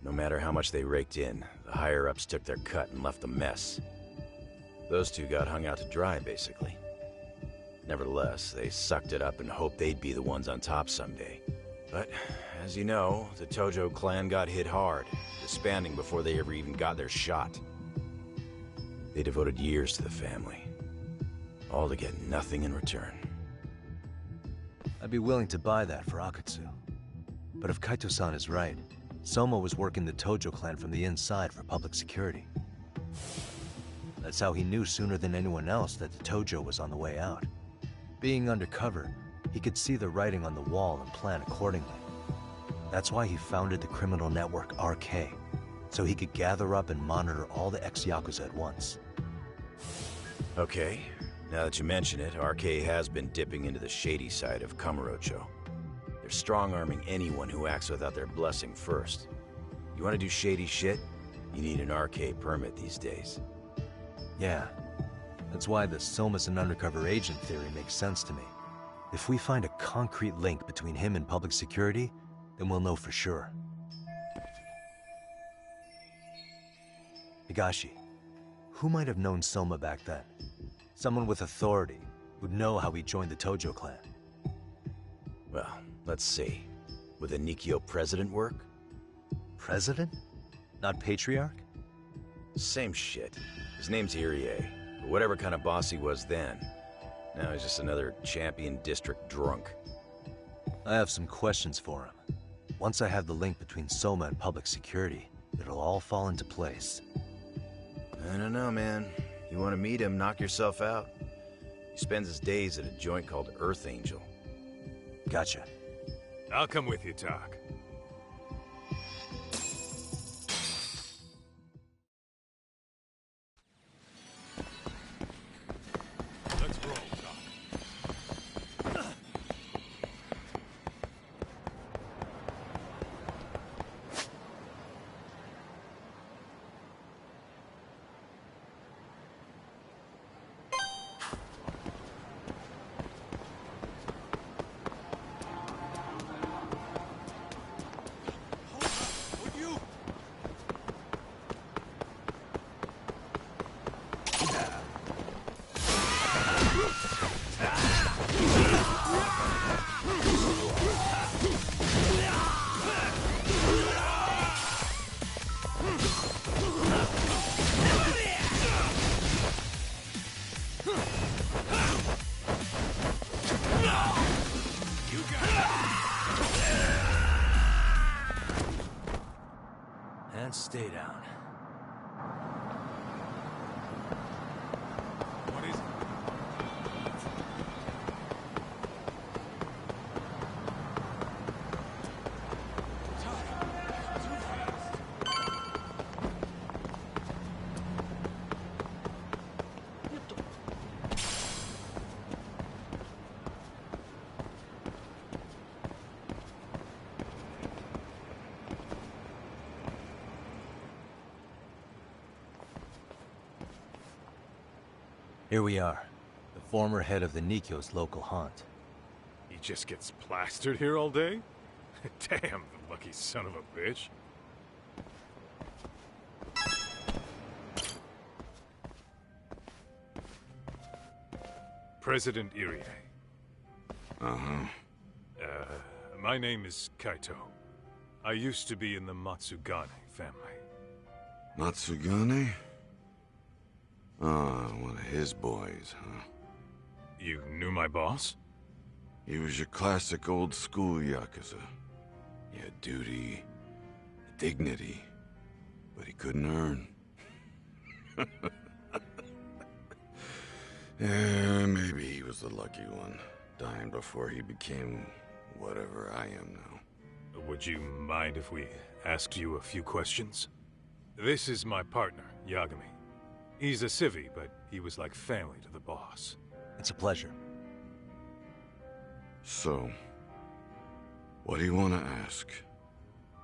No matter how much they raked in, the higher-ups took their cut and left a mess. Those two got hung out to dry, basically. Nevertheless, they sucked it up and hoped they'd be the ones on top someday. But, as you know, the Tojo clan got hit hard, disbanding before they ever even got their shot. They devoted years to the family, all to get nothing in return. I'd be willing to buy that for Akutsu. But if Kaito-san is right, Soma was working the Tojo clan from the inside for public security. That's how he knew sooner than anyone else that the Tojo was on the way out. Being undercover, he could see the writing on the wall and plan accordingly. That's why he founded the criminal network RK, so he could gather up and monitor all the ex-Yakuza at once. Okay, now that you mention it, RK has been dipping into the shady side of Kamurocho. They're strong-arming anyone who acts without their blessing first. You want to do shady shit? You need an RK permit these days. Yeah, that's why the Soma's an undercover agent theory makes sense to me. If we find a concrete link between him and public security, then we'll know for sure. Higashi, who might have known Soma back then? Someone with authority, who'd know how he joined the Tojo clan. Well, let's see. Would the Nikkyo president work? President? Not patriarch? Same shit. His name's Irie, but whatever kind of boss he was then, now he's just another champion district drunk. I have some questions for him. Once I have the link between Soma and public security, it'll all fall into place. I don't know, man. You want to meet him, knock yourself out. He spends his days at a joint called Earth Angel. Gotcha. I'll come with you, Doc. Let's roll, Doc. And stay down. What is it? Here we are, the former head of the Nikkyo's local haunt. He just gets plastered here all day? Damn, the lucky son of a bitch. President Irie. Uh-huh. My name is Kaito. I used to be in the Matsugane family. Matsugane? Ah, one of his boys, huh? You knew my boss? He was your classic old-school Yakuza. He had duty, dignity, but he couldn't earn. Yeah, maybe he was the lucky one, dying before he became whatever I am now. Would you mind if we asked you a few questions? This is my partner, Yagami. He's a civvy, but he was like family to the boss. It's a pleasure. So, what do you want to ask?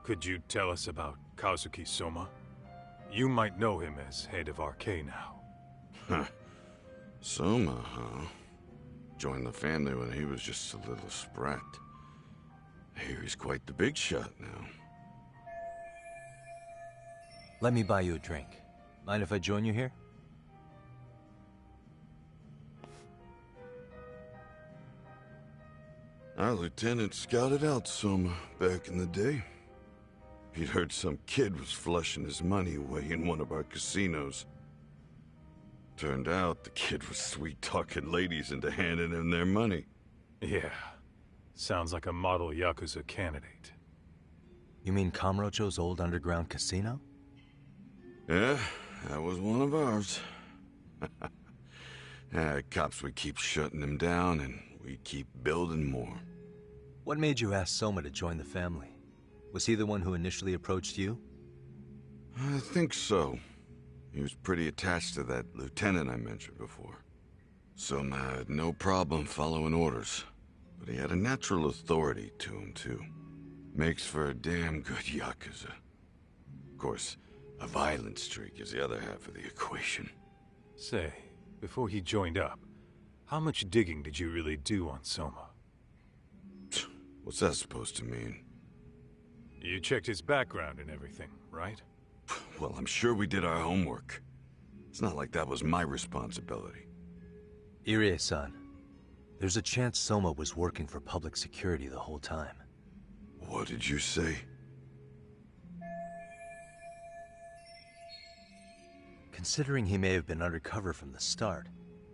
Could you tell us about Kazuki Soma? You might know him as head of RK now. Huh. Soma, huh? Joined the family when he was just a little sprat. He's quite the big shot now. Let me buy you a drink. Mind if I join you here? Our lieutenant scouted out Soma back in the day. He'd heard some kid was flushing his money away in one of our casinos. Turned out the kid was sweet-talking ladies into handing him their money. Yeah. Sounds like a model Yakuza candidate. You mean Kamurocho's old underground casino? Yeah, that was one of ours. Cops would keep shutting him down, and we'd keep building more. What made you ask Soma to join the family? Was he the one who initially approached you? I think so. He was pretty attached to that lieutenant I mentioned before. Soma had no problem following orders, but he had a natural authority to him, too. Makes for a damn good Yakuza. Of course, a violent streak is the other half of the equation. Say, before he joined up, how much digging did you really do on Soma? What's that supposed to mean? You checked his background and everything, right? Well, I'm sure we did our homework. It's not like that was my responsibility. Irie-san, there's a chance Soma was working for public security the whole time. What did you say? Considering he may have been undercover from the start,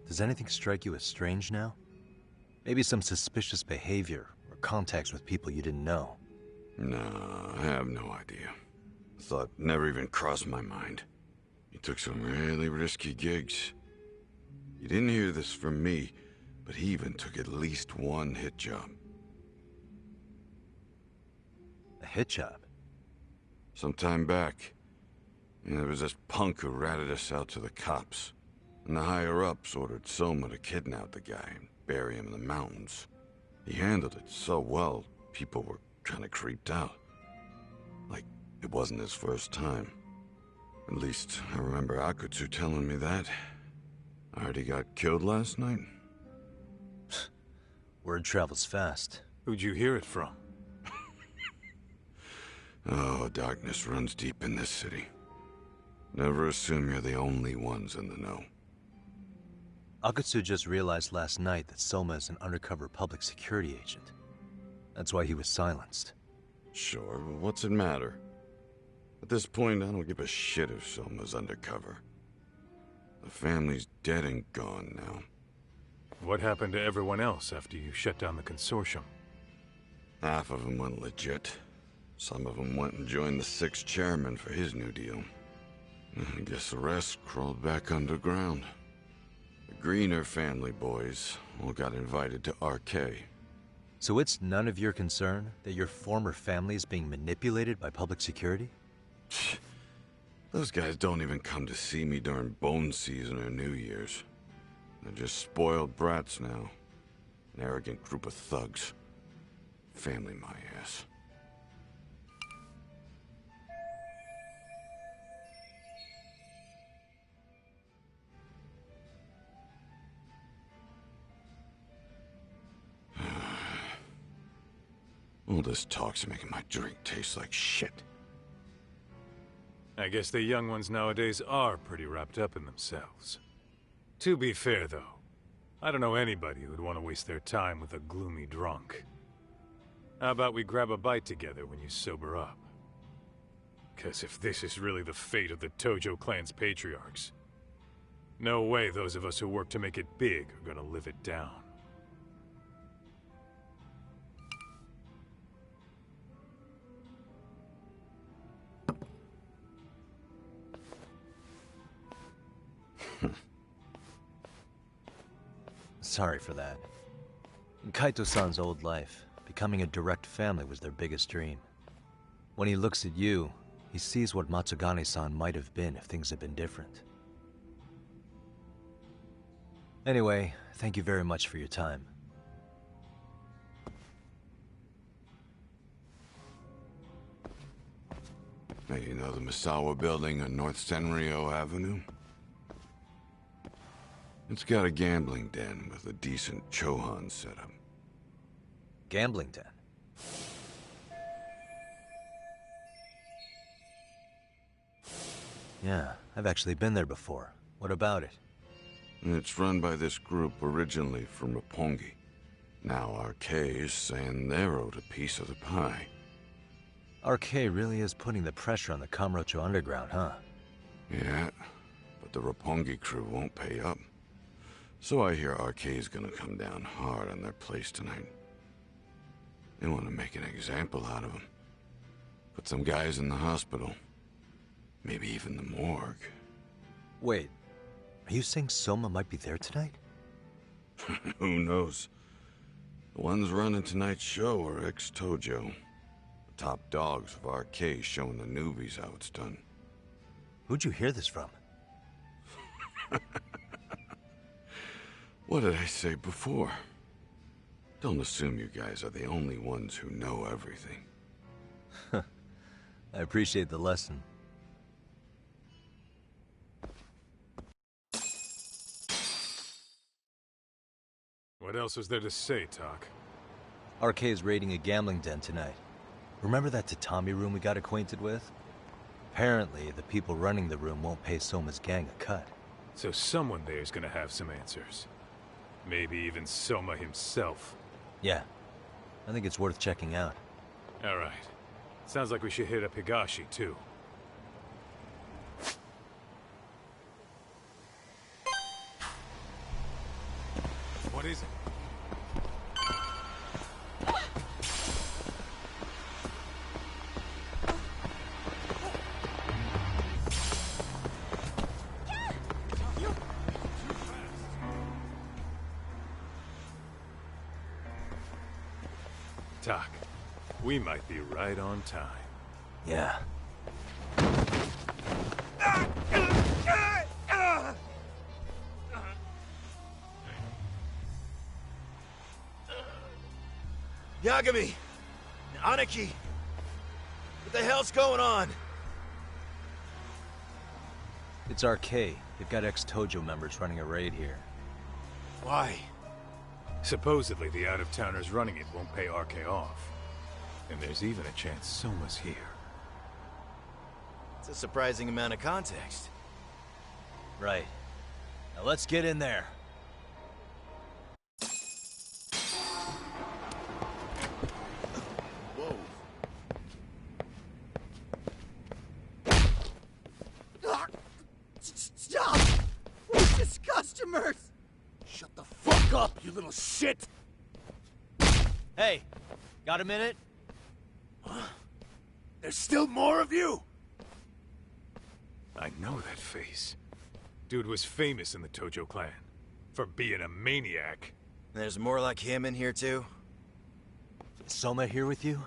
does anything strike you as strange now? Maybe some suspicious behavior or contacts with people you didn't know? No, I have no idea. Thought never even crossed my mind. He took some really risky gigs. You didn't hear this from me, but he even took at least one hit job. A hit job? Some time back. And there was this punk who ratted us out to the cops. And the higher-ups ordered Soma to kidnap the guy and bury him in the mountains. He handled it so well, people were kind of creeped out. Like, it wasn't his first time. At least, I remember Akutsu telling me that. I heard he got killed last night. Word travels fast. Who'd you hear it from? Oh, darkness runs deep in this city. Never assume you're the only ones in the know. Akutsu just realized last night that Soma is an undercover public security agent. That's why he was silenced. Sure, but what's it matter? At this point, I don't give a shit if Soma's undercover. The family's dead and gone now. What happened to everyone else after you shut down the consortium? Half of them went legit. Some of them went and joined the 6th chairman for his new deal. I guess the rest crawled back underground. The Greener family boys all got invited to RK. So it's none of your concern that your former family is being manipulated by public security? Those guys don't even come to see me during bone season or New Year's. They're just spoiled brats now. An arrogant group of thugs. Family my ass. All this talk's making my drink taste like shit. I guess the young ones nowadays are pretty wrapped up in themselves. To be fair, though, I don't know anybody who'd want to waste their time with a gloomy drunk. How about we grab a bite together when you sober up? 'Cause if this is really the fate of the Tojo clan's patriarchs, no way those of us who work to make it big are gonna live it down. Sorry for that. In Kaito-san's old life, becoming a direct family was their biggest dream. When he looks at you, he sees what Matsugane-san might have been if things had been different. Anyway, thank you very much for your time. Hey, you know the Misawa building on North Senryo Avenue? It's got a gambling den with a decent Chohan setup. Gambling den? Yeah, I've actually been there before. What about it? It's run by this group originally from Roppongi. Now RK is saying they're owed a piece of the pie. RK really is putting the pressure on the Kamurocho Underground, huh? Yeah, but the Roppongi crew won't pay up. So I hear RK is gonna come down hard on their place tonight. They want to make an example out of them. Put some guys in the hospital. Maybe even the morgue. Wait, are you saying Soma might be there tonight? Who knows? The ones running tonight's show are ex-Tojo. The top dogs of RK showing the newbies how it's done. Who'd you hear this from? What did I say before? Don't assume you guys are the only ones who know everything. I appreciate the lesson. What else is there to say, Talk? RK is raiding a gambling den tonight. Remember that tatami room we got acquainted with? Apparently, the people running the room won't pay Soma's gang a cut. So someone there's gonna have some answers. Maybe even Soma himself. Yeah. I think it's worth checking out. Alright. Sounds like we should hit up Higashi, too. What is it? Talk. We might be right on time. Yeah. Yagami! Aniki! What the hell's going on? It's RK. They've got ex-Tojo members running a raid here. Why? Supposedly the out-of-towners running it won't pay RK off. And there's even a chance Soma's here. It's a surprising amount of context. Right. Now let's get in there. Whoa. Stop! We're just customers! Shut the fuck up, you little shit! Hey, got a minute? There's still more of you? I know that face. Dude was famous in the Tojo clan. For being a maniac. There's more like him in here, too? Is Soma here with you?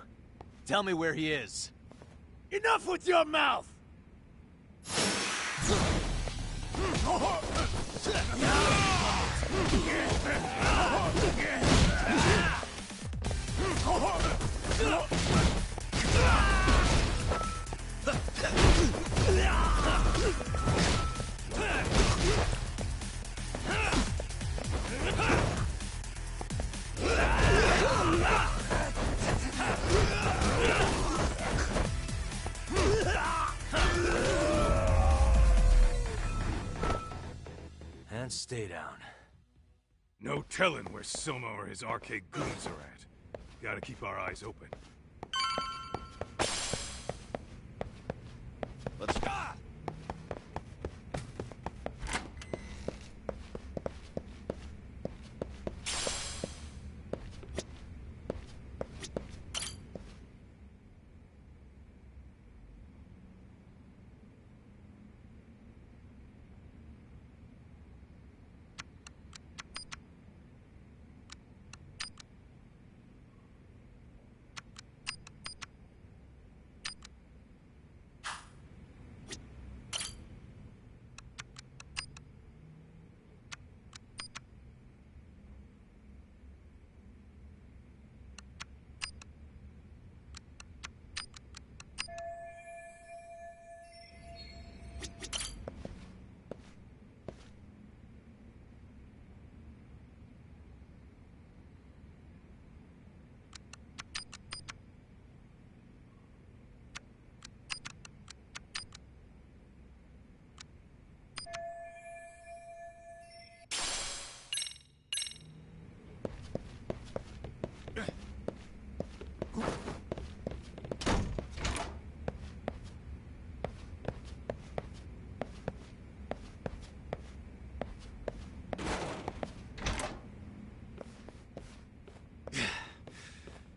Tell me where he is. Enough with your mouth! Stay down. No telling where Soma or his arcade goons are at. Gotta keep our eyes open. Let's go!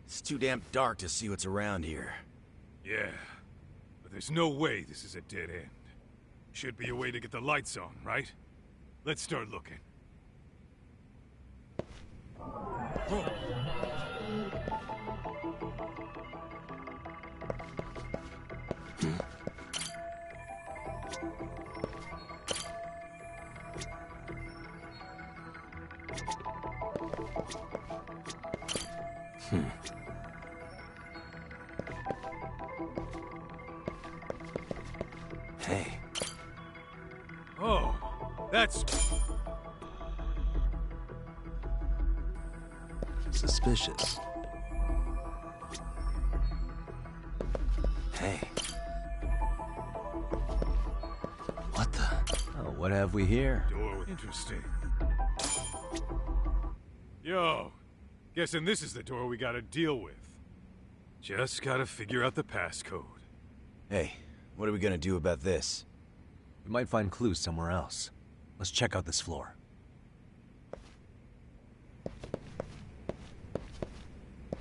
It's too damn dark to see what's around here. Yeah, but there's no way this is a dead end. Should be a way to get the lights on, right? Let's start looking. Hey. Oh, that's... Suspicious. Hey. What the? Oh, what have we here? Door. Interesting. Yo, guessing this is the door we gotta deal with. Just gotta figure out the passcode. Hey, what are we gonna do about this? We might find clues somewhere else. Let's check out this floor.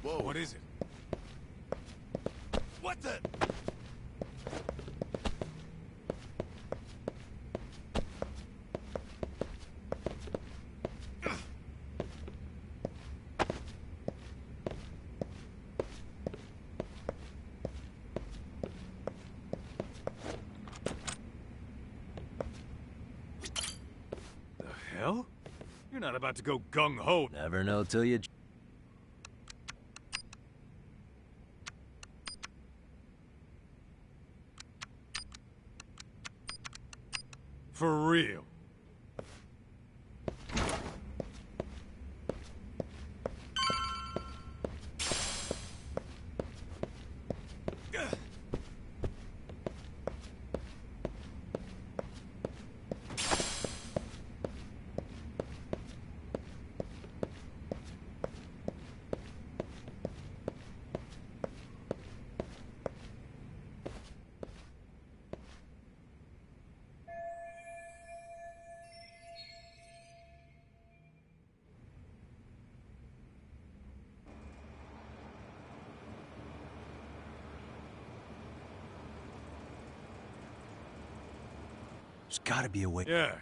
Whoa, what is it? What the? The hell? You're not about to go gung-ho. Never know till you... For real. There's gotta be a way... Yeah.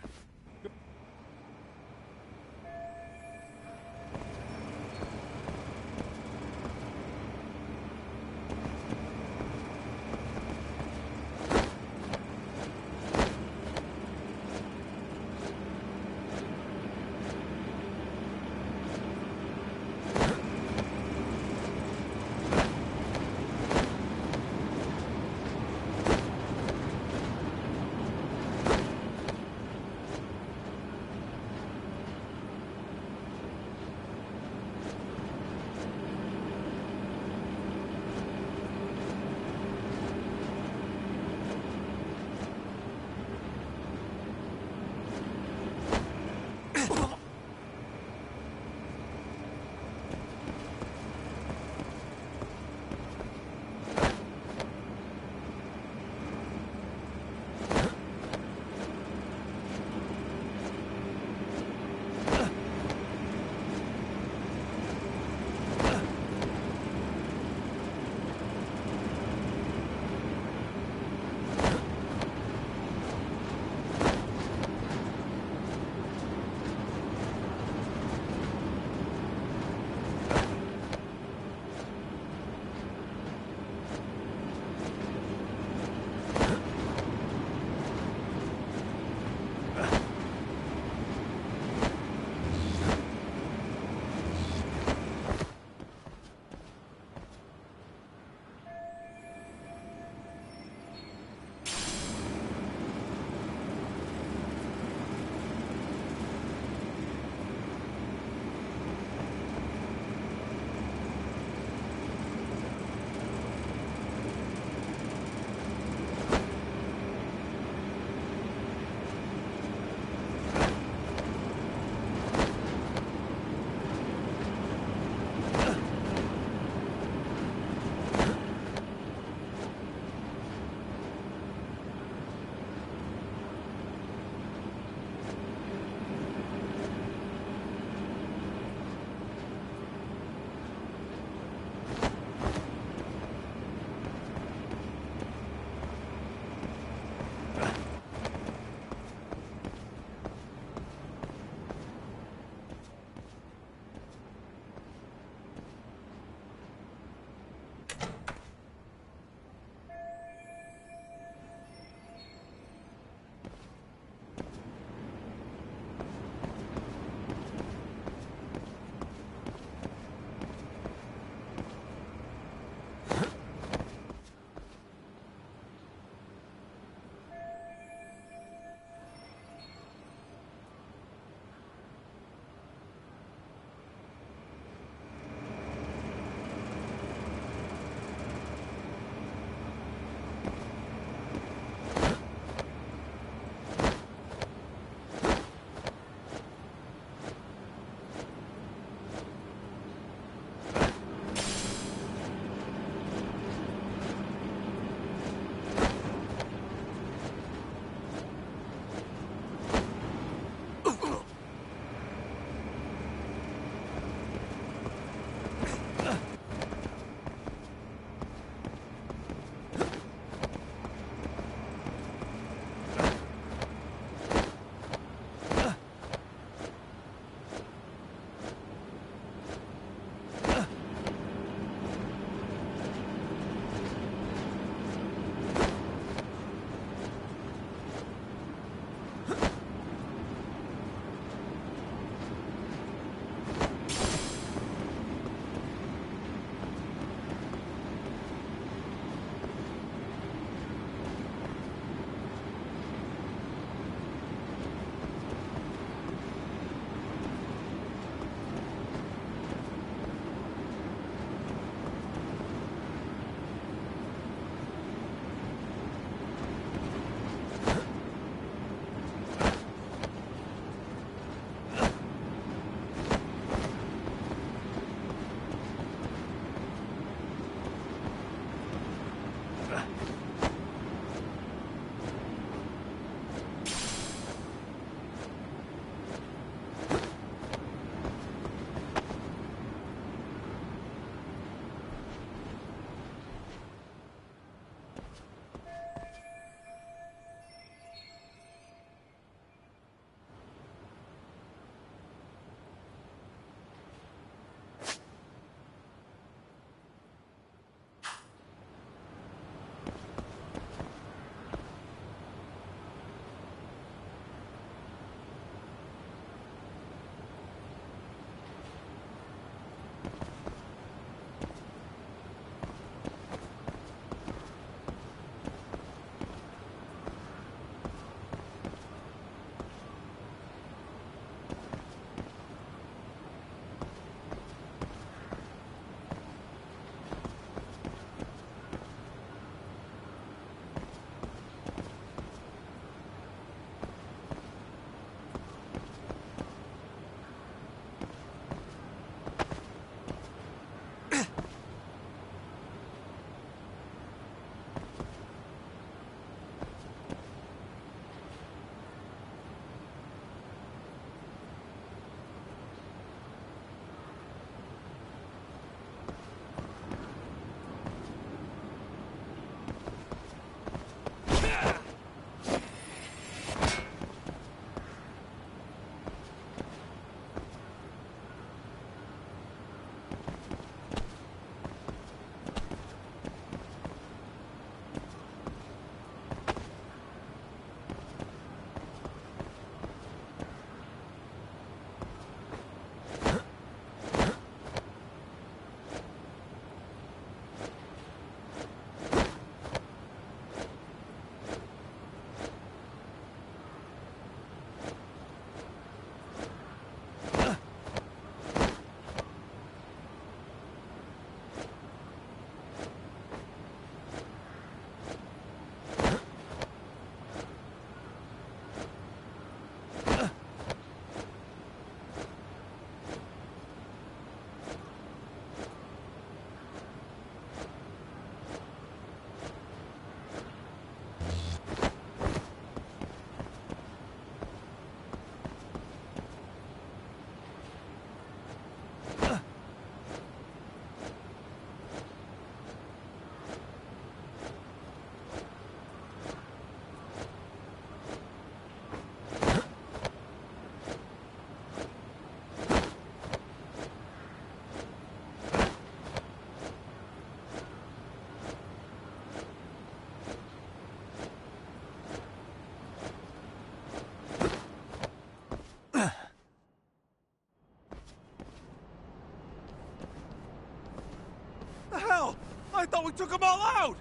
The hell? I thought we took them all out!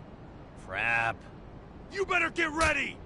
Crap. You better get ready!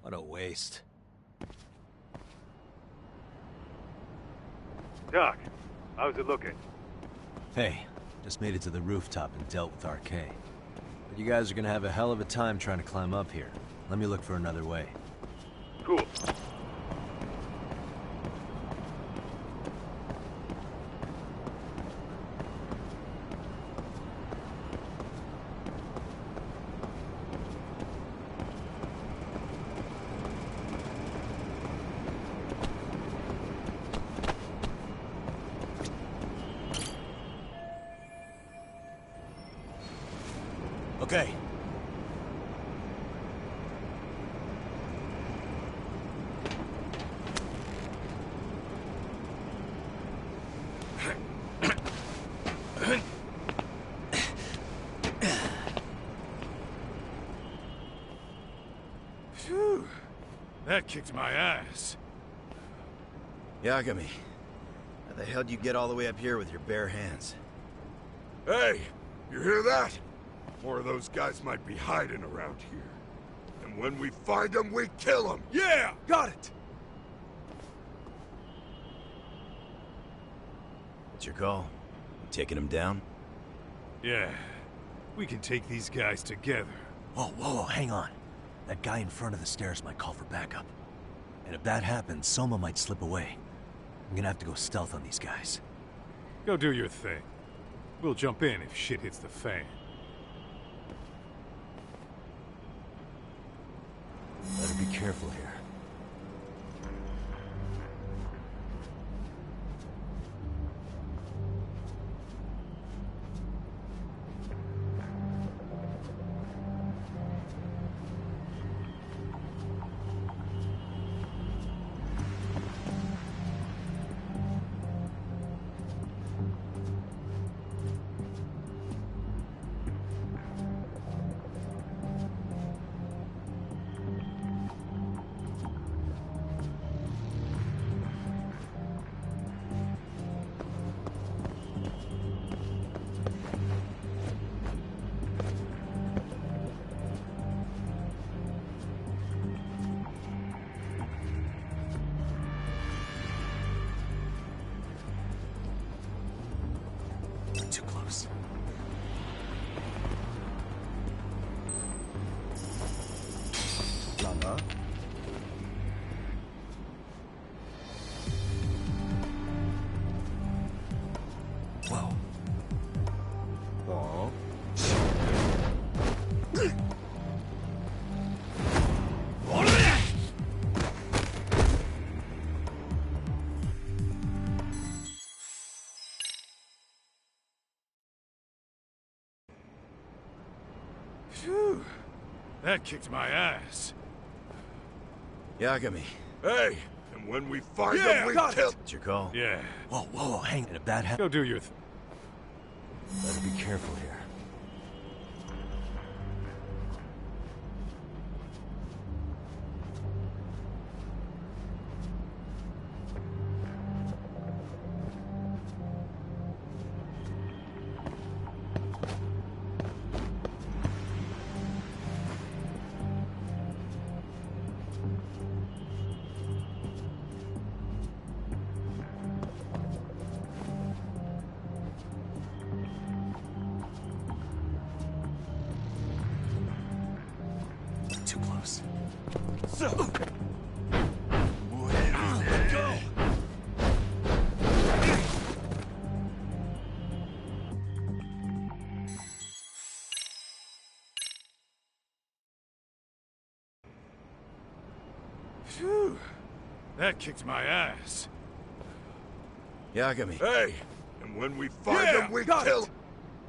What a waste. Doc, how's it looking? Hey, just made it to the rooftop and dealt with RK. But you guys are gonna have a hell of a time trying to climb up here. Let me look for another way. Cool. Okay. Phew. That kicked my ass. Yagami, how the hell do you get all the way up here with your bare hands? Hey, you hear that? More of those guys might be hiding around here. And when we find them, we kill them! Yeah! Got it! What's your call? You taking him down? Yeah. We can take these guys together. Whoa, hang on. That guy in front of the stairs might call for backup. And if that happens, Soma might slip away. I'm gonna have to go stealth on these guys. Go do your thing. We'll jump in if shit hits the fan. Better be careful here. Too close. Lama. Whoa. Oh. Phew. That kicked my ass. Yagami. Hey, and when we find Yeah, them, we got kill... it. What's your call? Yeah. Whoa, hang on. If that happens... Go do your thing. Better be careful here. Too close. So. Go! Phew. That kicked my ass. Yagami. Hey! And when we find them, we kill them!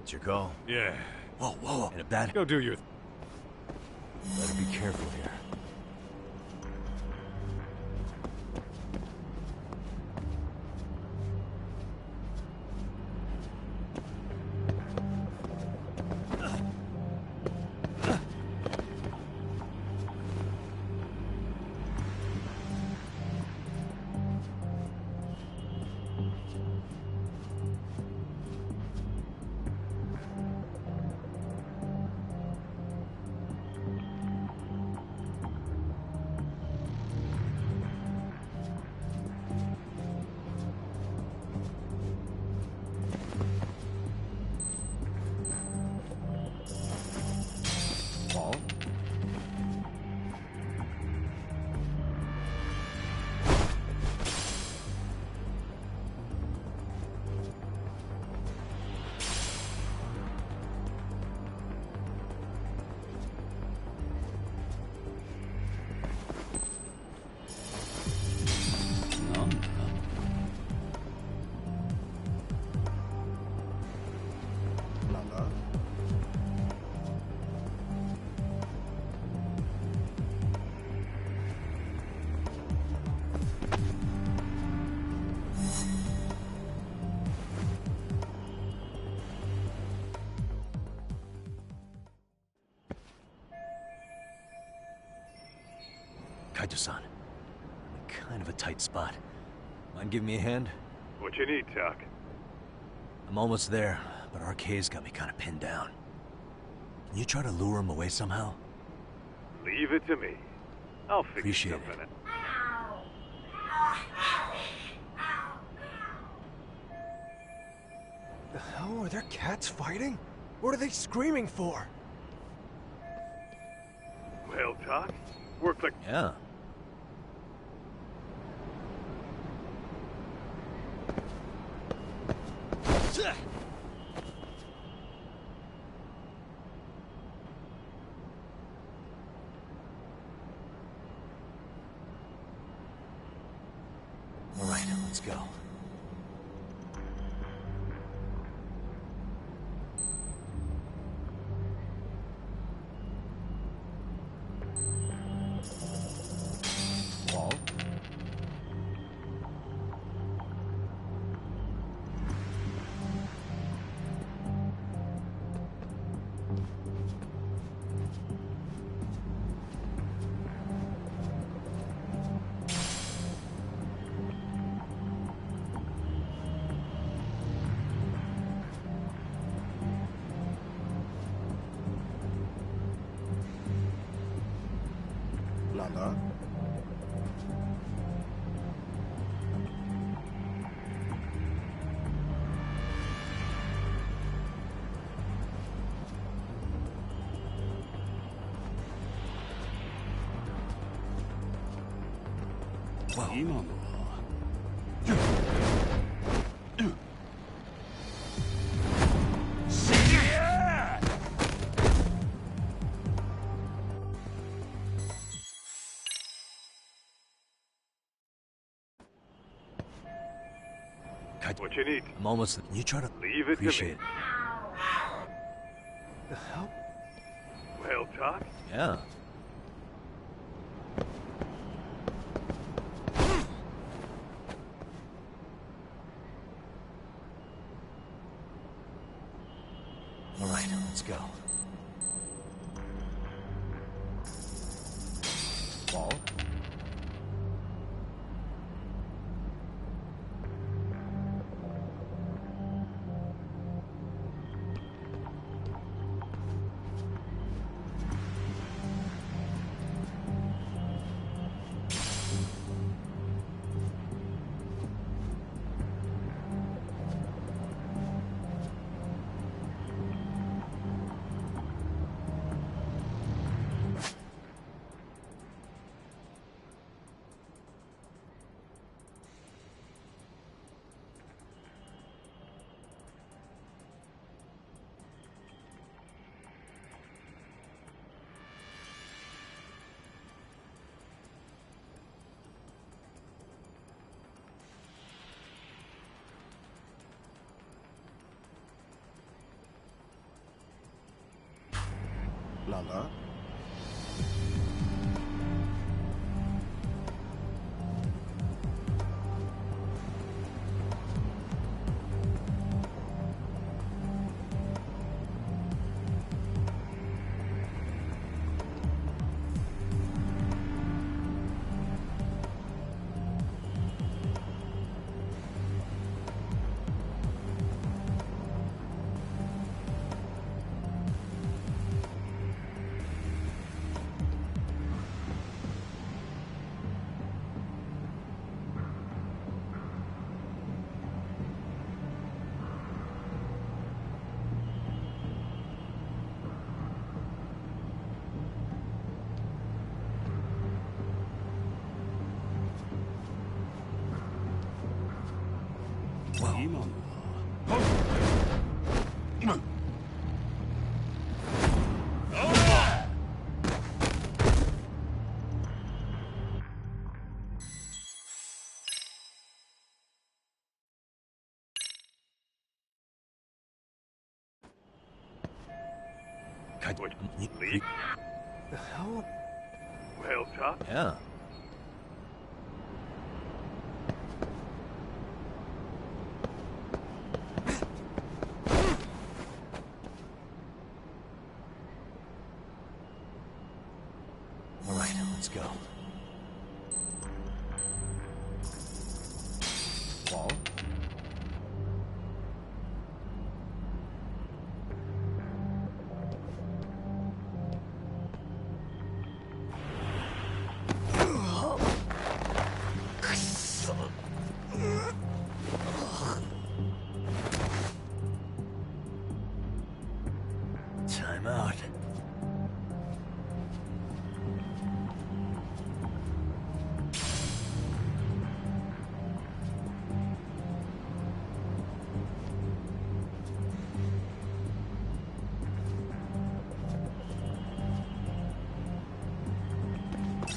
It's your call. Yeah. Whoa, whoa. And if that... Go do your... Better be careful here. Kaito-san, kind of a tight spot. Mind giving me a hand? What you need, Tak? I'm almost there, but RK's got me kind of pinned down. Can you try to lure him away somehow? Leave it to me. I'll fix Appreciate something. it. The hell? Are there cats fighting? What are they screaming for? Well, Tak, worked like... Yeah. All right, let's go. Wall. Lala? Wow. What you need? I'm almost... You try to... Leave it Appreciate to me. The hell? Well, Tak, Yeah. All right, let's go. Wall. Nana. Leave? The hell? Well, Tuck? Yeah. All right, let's go. Wall? Time out.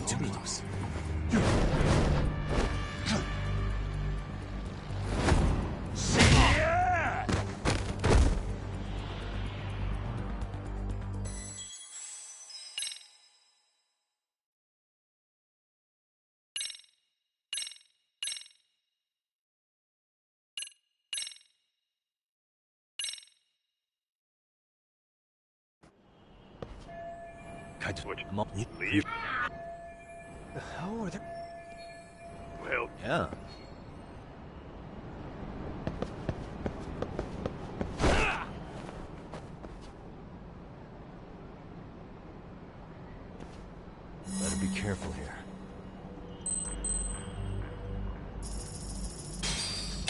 Too close. Leave? The hell are they? Well, Yeah. Better be careful here.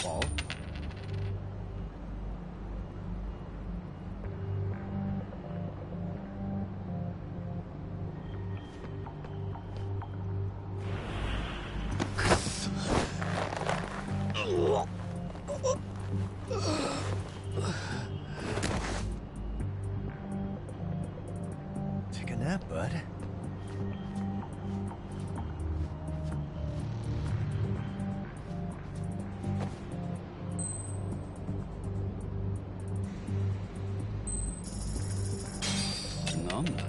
Wall? Take a nap, bud. Nana.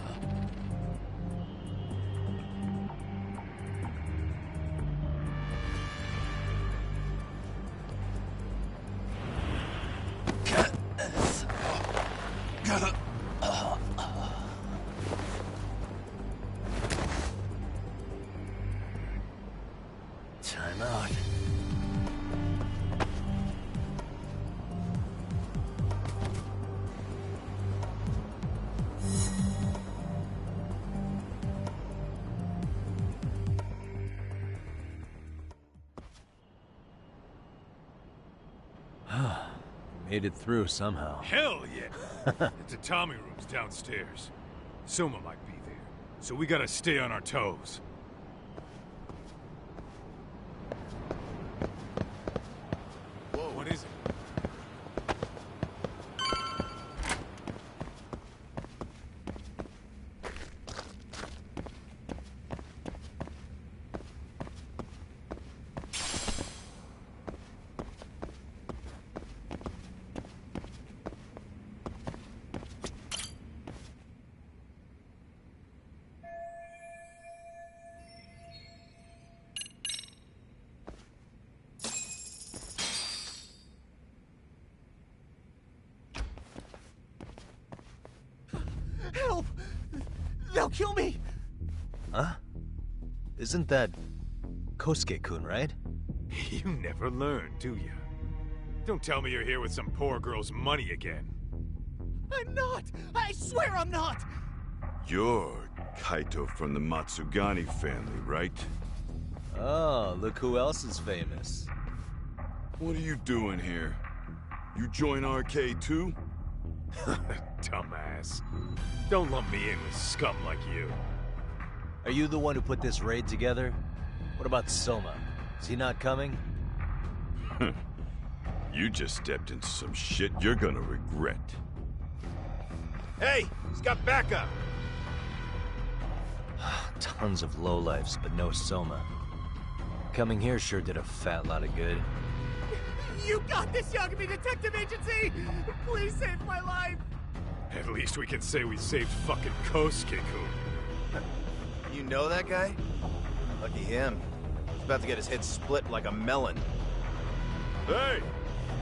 Time out. Made it through somehow. Hell yeah! The tatami room's downstairs. Soma might be there, so we gotta stay on our toes. Whoa, what is it? Help! They'll kill me! Huh? Isn't that Kosuke-kun, right? You never learn, do you? Don't tell me you're here with some poor girl's money again. I'm not! I swear I'm not! You're Kaito from the Matsugani family, right? Oh, look who else is famous. What are you doing here? You join RK too? Dumbass. Don't lump me in with scum like you. Are you the one who put this raid together? What about Soma? Is he not coming? You just stepped into some shit you're gonna regret. Hey! He's got backup! Tons of lowlifes, but no Soma. Coming here sure did a fat lot of good. You got this, Yagami Detective Agency! Please save my life! At least we can say we saved fucking Kosuke-kun. You know that guy? Lucky him. He's about to get his head split like a melon. Hey!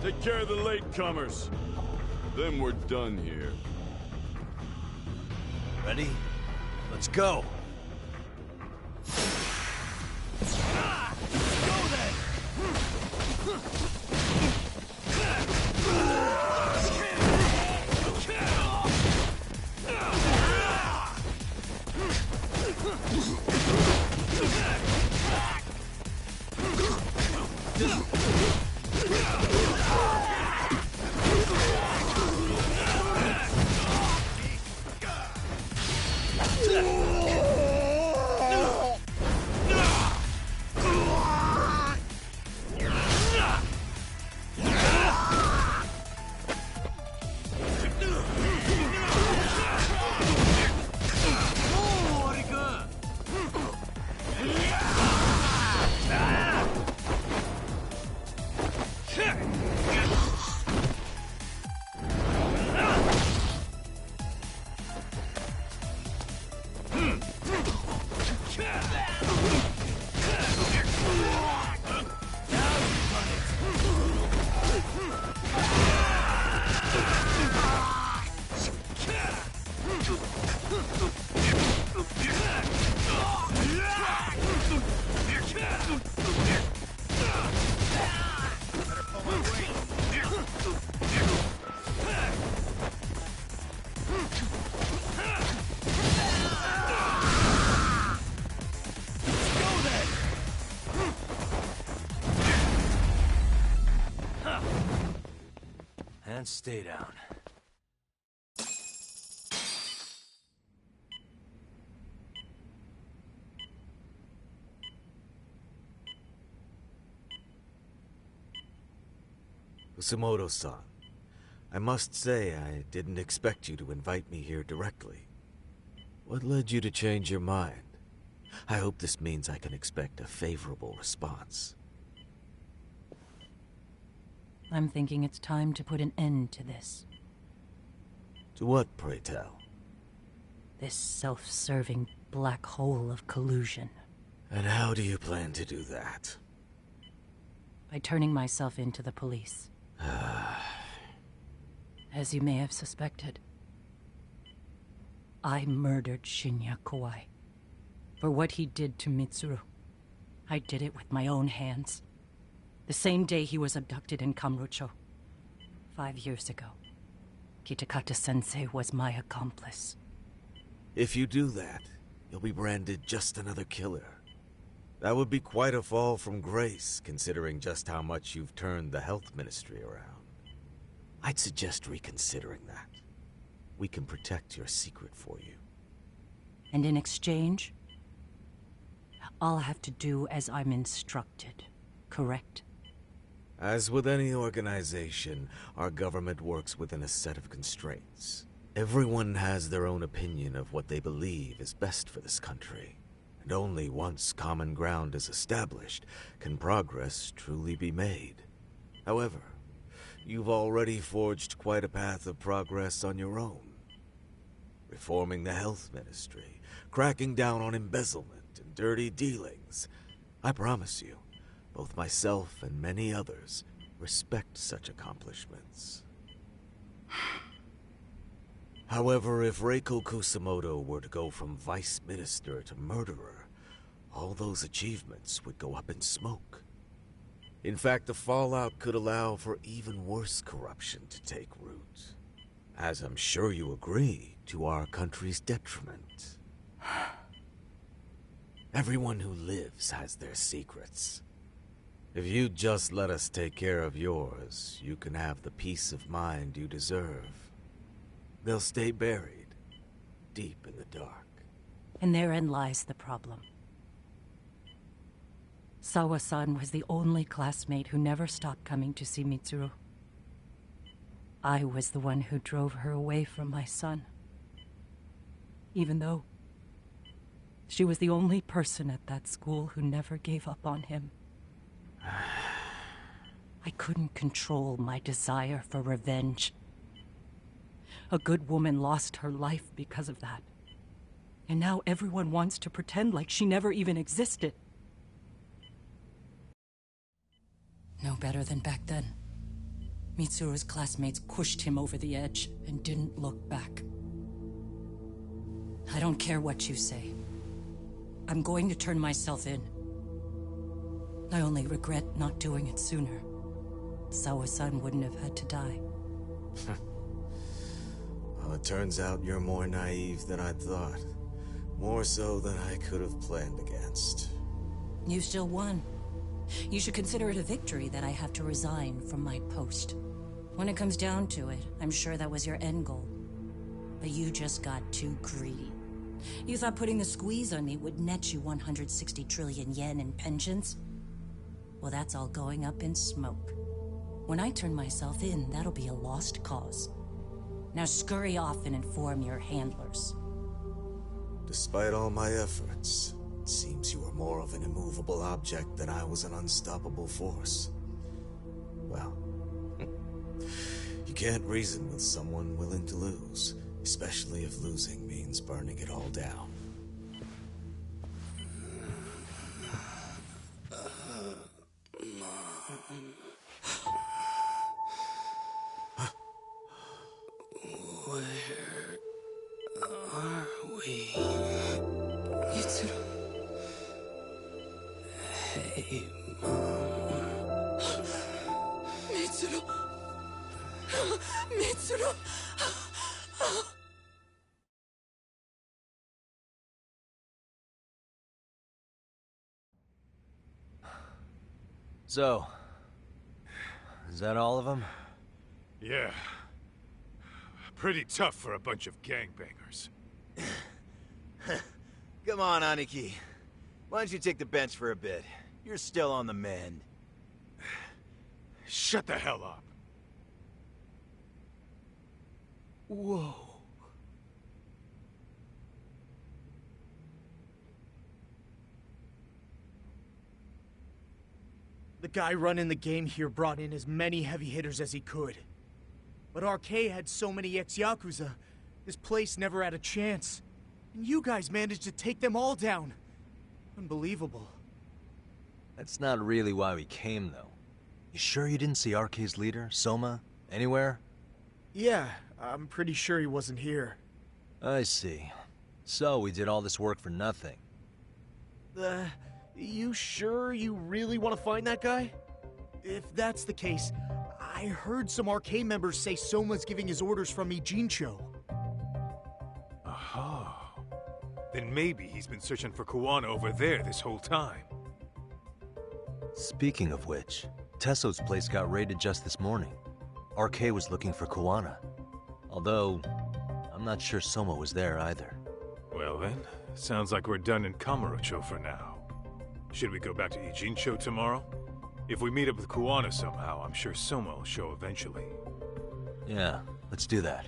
Take care of the latecomers. Then we're done here. Ready? Let's go! Go then! And stay down. Kusumoto-san, I must say I didn't expect you to invite me here directly. What led you to change your mind? I hope this means I can expect a favorable response. I'm thinking it's time to put an end to this. To what, pray tell? This self-serving black hole of collusion. And how do you plan to do that? By turning myself into the police. As you may have suspected, I murdered Shinya Kawai. For what he did to Mitsuru. I did it with my own hands. The same day he was abducted in Kamurocho. 5 years ago. Kitakata-sensei was my accomplice. If you do that, you'll be branded just another killer. That would be quite a fall from grace, considering just how much you've turned the health ministry around. I'd suggest reconsidering that. We can protect your secret for you. And in exchange, I'll have to do as I'm instructed, correct? As with any organization, our government works within a set of constraints. Everyone has their own opinion of what they believe is best for this country. And only once common ground is established can progress truly be made. However, you've already forged quite a path of progress on your own. Reforming the health ministry, cracking down on embezzlement and dirty dealings. I promise you, both myself and many others respect such accomplishments. However, if Reiko Kusamoto were to go from vice minister to murderer, all those achievements would go up in smoke. In fact, the fallout could allow for even worse corruption to take root. As I'm sure you agree, to our country's detriment. Everyone who lives has their secrets. If you'd just let us take care of yours, you can have the peace of mind you deserve. They'll stay buried, deep in the dark. And therein lies the problem. Sawa-san was the only classmate who never stopped coming to see Mitsuru. I was the one who drove her away from my son. Even though she was the only person at that school who never gave up on him. I couldn't control my desire for revenge. A good woman lost her life because of that. And now everyone wants to pretend like she never even existed. No better than back then. Mitsuru's classmates pushed him over the edge and didn't look back. I don't care what you say. I'm going to turn myself in. I only regret not doing it sooner. Sawa-san wouldn't have had to die. Well, it turns out you're more naive than I thought. More so than I could have planned against. You still won. You should consider it a victory that I have to resign from my post. When it comes down to it, I'm sure that was your end goal. But you just got too greedy. You thought putting the squeeze on me would net you 160 trillion yen in pensions? Well, that's all going up in smoke. When I turn myself in, that'll be a lost cause. Now scurry off and inform your handlers. Despite all my efforts, it seems you are more of an immovable object than I was an unstoppable force. Well, you can't reason with someone willing to lose, especially if losing means burning it all down. Where are we? Mitsuru. Hey, Mom. Mitsuru. Mitsuru. So, is that all of them? Yeah. Pretty tough for a bunch of gangbangers. Come on, Aniki. Why don't you take the bench for a bit? You're still on the mend. Shut the hell up. Whoa. The guy running the game here brought in as many heavy hitters as he could. But RK had so many ex-Yakuza, this place never had a chance. And you guys managed to take them all down. Unbelievable. That's not really why we came, though. You sure you didn't see RK's leader, Soma, anywhere? Yeah, I'm pretty sure he wasn't here. I see. So we did all this work for nothing. You sure you really want to find that guy? If that's the case, I heard some RK members say Soma's giving his orders from Ijincho. Aha. Then maybe he's been searching for Kuwana over there this whole time. Speaking of which, Tesso's place got raided just this morning. RK was looking for Kuwana. Although, I'm not sure Soma was there either. Well then, sounds like we're done in Kamurocho for now. Should we go back to Ijincho tomorrow? If we meet up with Kuwana somehow, I'm sure Soma will show eventually. Yeah, let's do that.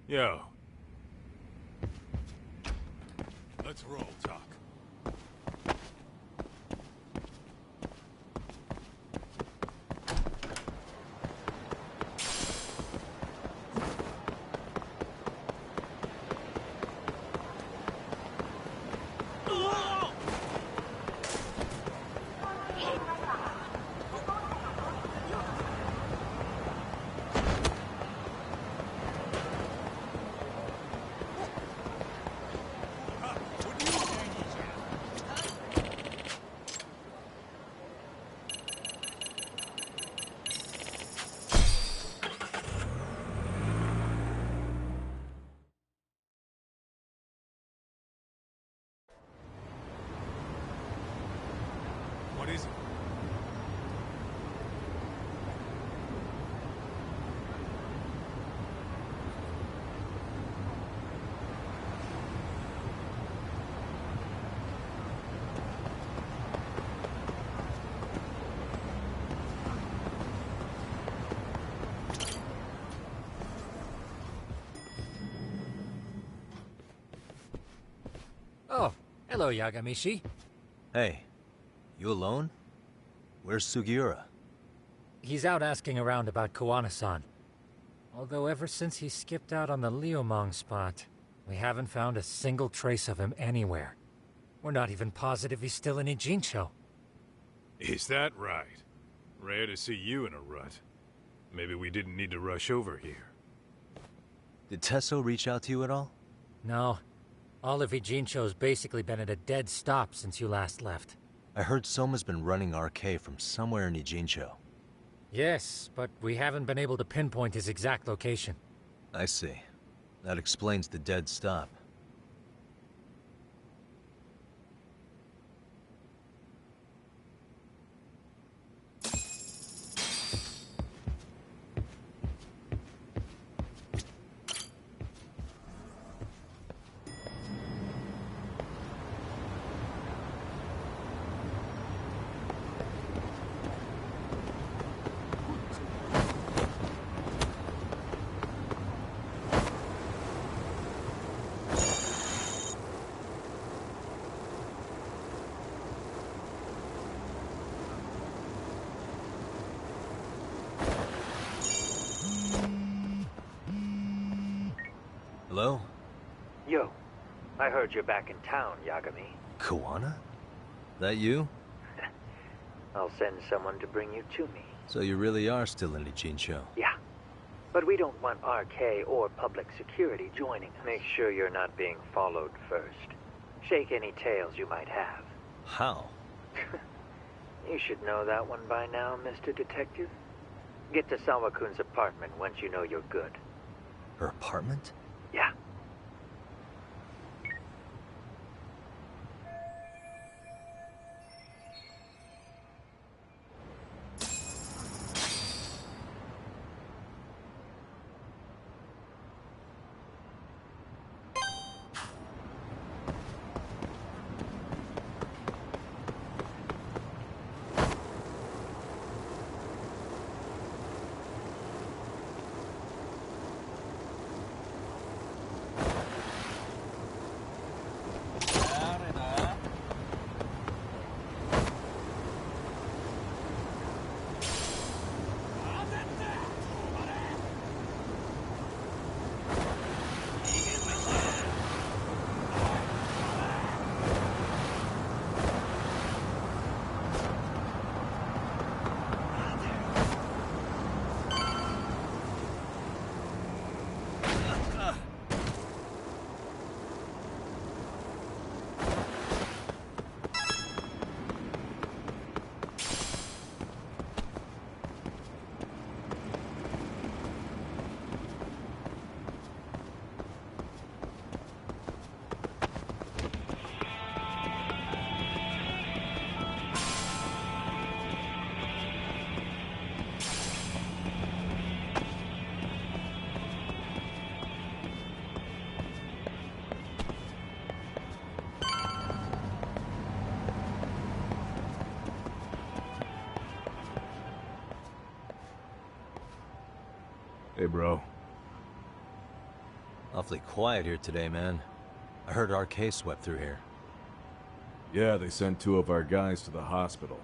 Yo. Let's roll, Talk. What is it? Oh, hello, Yagamishi. Hey, you alone? Where's Sugiura? He's out asking around about Kuwana-san. Although ever since he skipped out on the Liumang spot, we haven't found a single trace of him anywhere. We're not even positive he's still in Ijincho. Is that right? Rare to see you in a rut. Maybe we didn't need to rush over here. Did Tesso reach out to you at all? No. All of Ijincho's basically been at a dead stop since you last left. I heard Soma's been running RK from somewhere in Ijincho. Yes, but we haven't been able to pinpoint his exact location. I see. That explains the dead stop. Hello? Yo, I heard you're back in town, Yagami. Kuwana? That you? I'll send someone to bring you to me. So you really are still in Ijincho? Yeah. But we don't want RK or public security joining us. Make sure you're not being followed first. Shake any tails you might have. How? You should know that one by now, Mr. Detective. Get to Sawakun's apartment once you know you're good. Her apartment? Yeah. Hey, bro. awfully quiet here today, man. I heard RK swept through here. Yeah, they sent 2 of our guys to the hospital.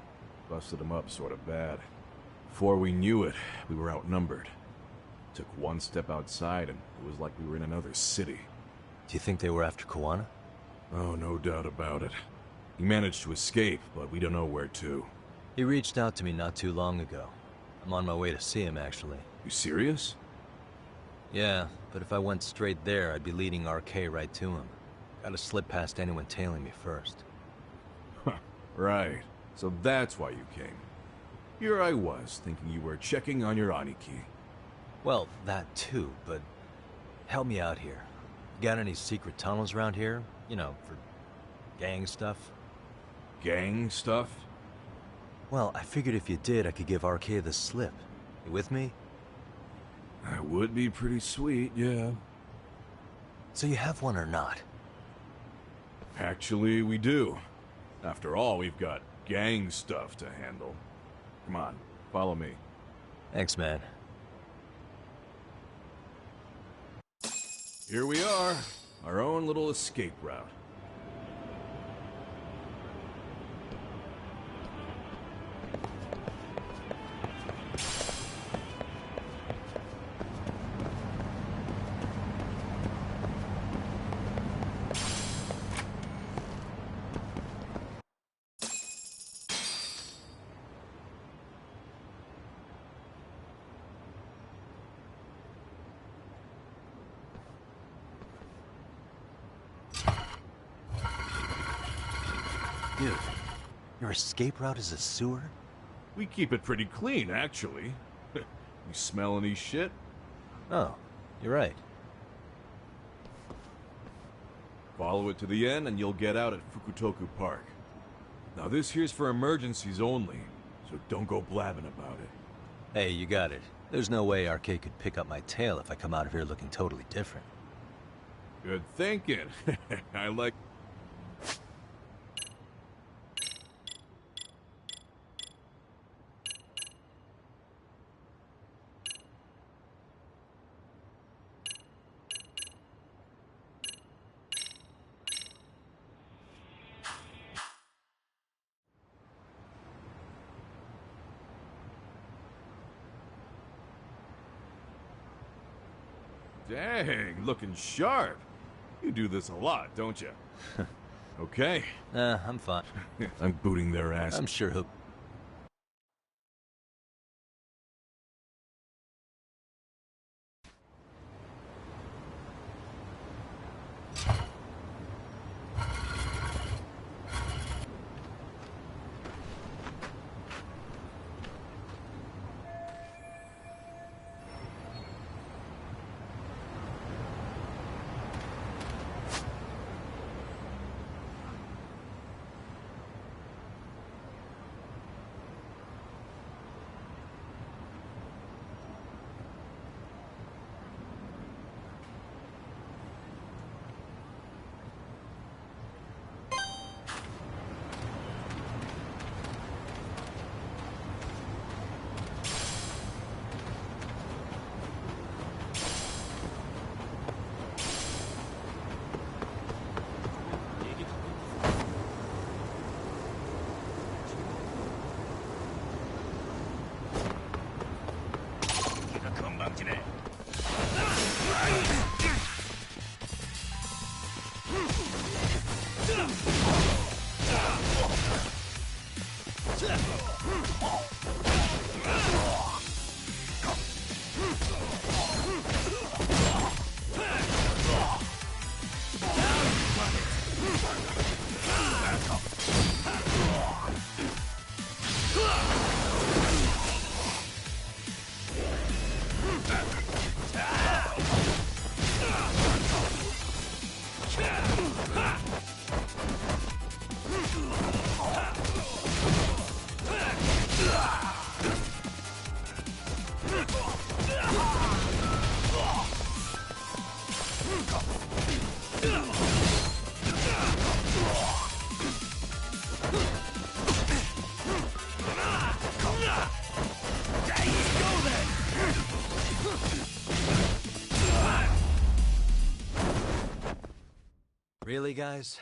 Busted them up sort of bad. Before we knew it, we were outnumbered. Took one step outside and it was like we were in another city. Do you think they were after Kuwana? Oh, no doubt about it. He managed to escape, but we don't know where to. He reached out to me not too long ago. I'm on my way to see him, actually. You serious? Yeah, but if I went straight there, I'd be leading RK right to him. Gotta slip past anyone tailing me first. Right. So that's why you came. Here I was, thinking you were checking on your Aniki. Well, that too, but help me out here. Got any secret tunnels around here? You know, for gang stuff? Gang stuff? Well, I figured if you did, I could give RK the slip. You with me? That would be pretty sweet, yeah. So you have one or not? Actually, we do. After all, we've got gang stuff to handle. Come on, follow me. Thanks, man. Here we are, our own little escape route. Dude, your escape route is a sewer? We keep it pretty clean, actually. You smell any shit? Oh, you're right. Follow it to the end and you'll get out at Fukutoku Park. Now this here's for emergencies only, so don't go blabbing about it. Hey, you got it. There's no way RK could pick up my tail if I come out of here looking totally different. Good thinking. I like... Dang, looking sharp. You do this a lot, don't you? Okay. I'm fine. I'm booting their ass. I'm sure he'll... Really, guys?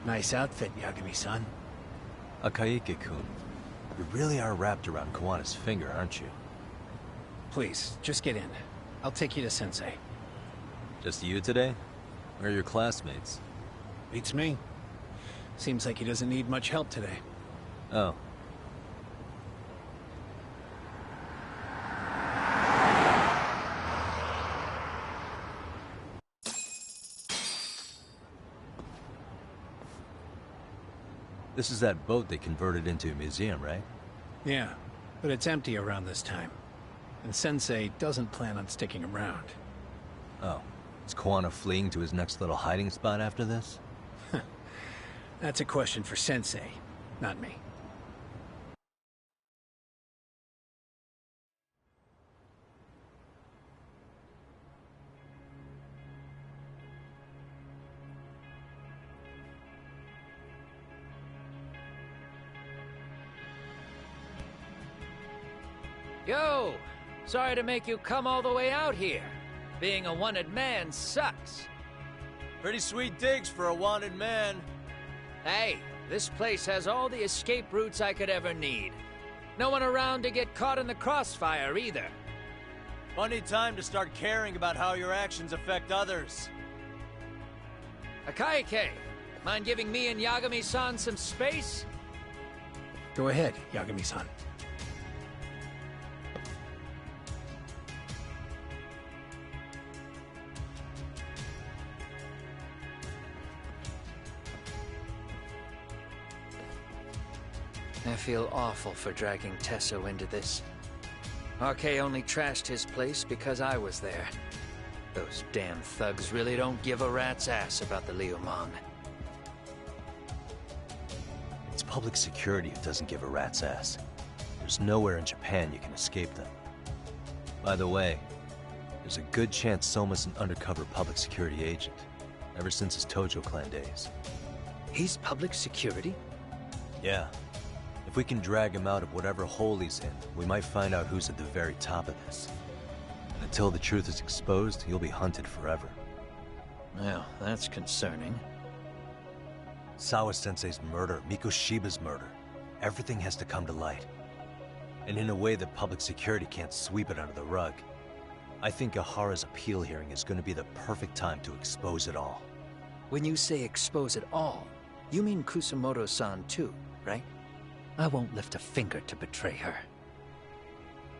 Nice outfit, Yagami-san. Akaike-kun, you really are wrapped around Kawana's finger, aren't you? Please, just get in. I'll take you to Sensei. Just you today? Where are your classmates? Beats me. Seems like he doesn't need much help today. Oh. This is that boat they converted into a museum, right? Yeah, but it's empty around this time. And Sensei doesn't plan on sticking around. Oh. Is Kawana fleeing to his next little hiding spot after this? That's a question for Sensei, not me. Yo! Sorry to make you come all the way out here. Being a wanted man sucks. Pretty sweet digs for a wanted man. Hey, this place has all the escape routes I could ever need. No one around to get caught in the crossfire either. Funny time to start caring about how your actions affect others. Akaike, mind giving me and Yagami-san some space? Go ahead, Yagami-san. I feel awful for dragging Tesso into this. RK only trashed his place because I was there. Those damn thugs really don't give a rat's ass about the Liumang. It's public security who doesn't give a rat's ass. There's nowhere in Japan you can escape them. By the way, there's a good chance Soma's an undercover public security agent, ever since his Tojo clan days. He's public security? Yeah. If we can drag him out of whatever hole he's in, we might find out who's at the very top of this. Until the truth is exposed, he'll be hunted forever. Well, that's concerning. Sawa-sensei's murder, Mikoshiba's murder. Everything has to come to light. And in a way that public security can't sweep it under the rug. I think Ahara's appeal hearing is going to be the perfect time to expose it all. When you say expose it all, you mean Kusumoto-san too, right? I won't lift a finger to betray her.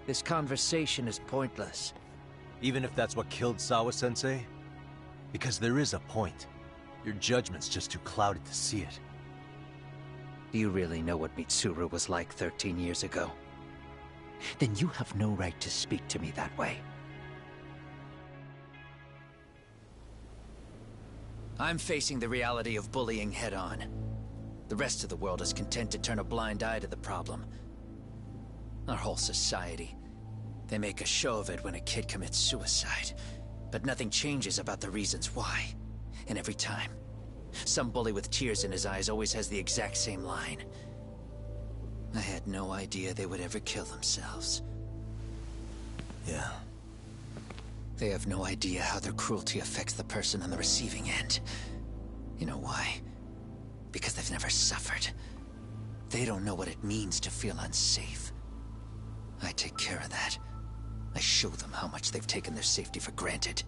This conversation is pointless. Even if that's what killed Sawa-sensei? Because there is a point. Your judgment's just too clouded to see it. Do you really know what Mitsuru was like 13 years ago? Then you have no right to speak to me that way. I'm facing the reality of bullying head-on. The rest of the world is content to turn a blind eye to the problem. Our whole society. They make a show of it when a kid commits suicide. But nothing changes about the reasons why. And every time, Some bully with tears in his eyes always has the exact same line. I had no idea they would ever kill themselves. Yeah. They have no idea how their cruelty affects the person on the receiving end. You know why? Because they've never suffered. They don't know what it means to feel unsafe. I take care of that. I show them how much they've taken their safety for granted.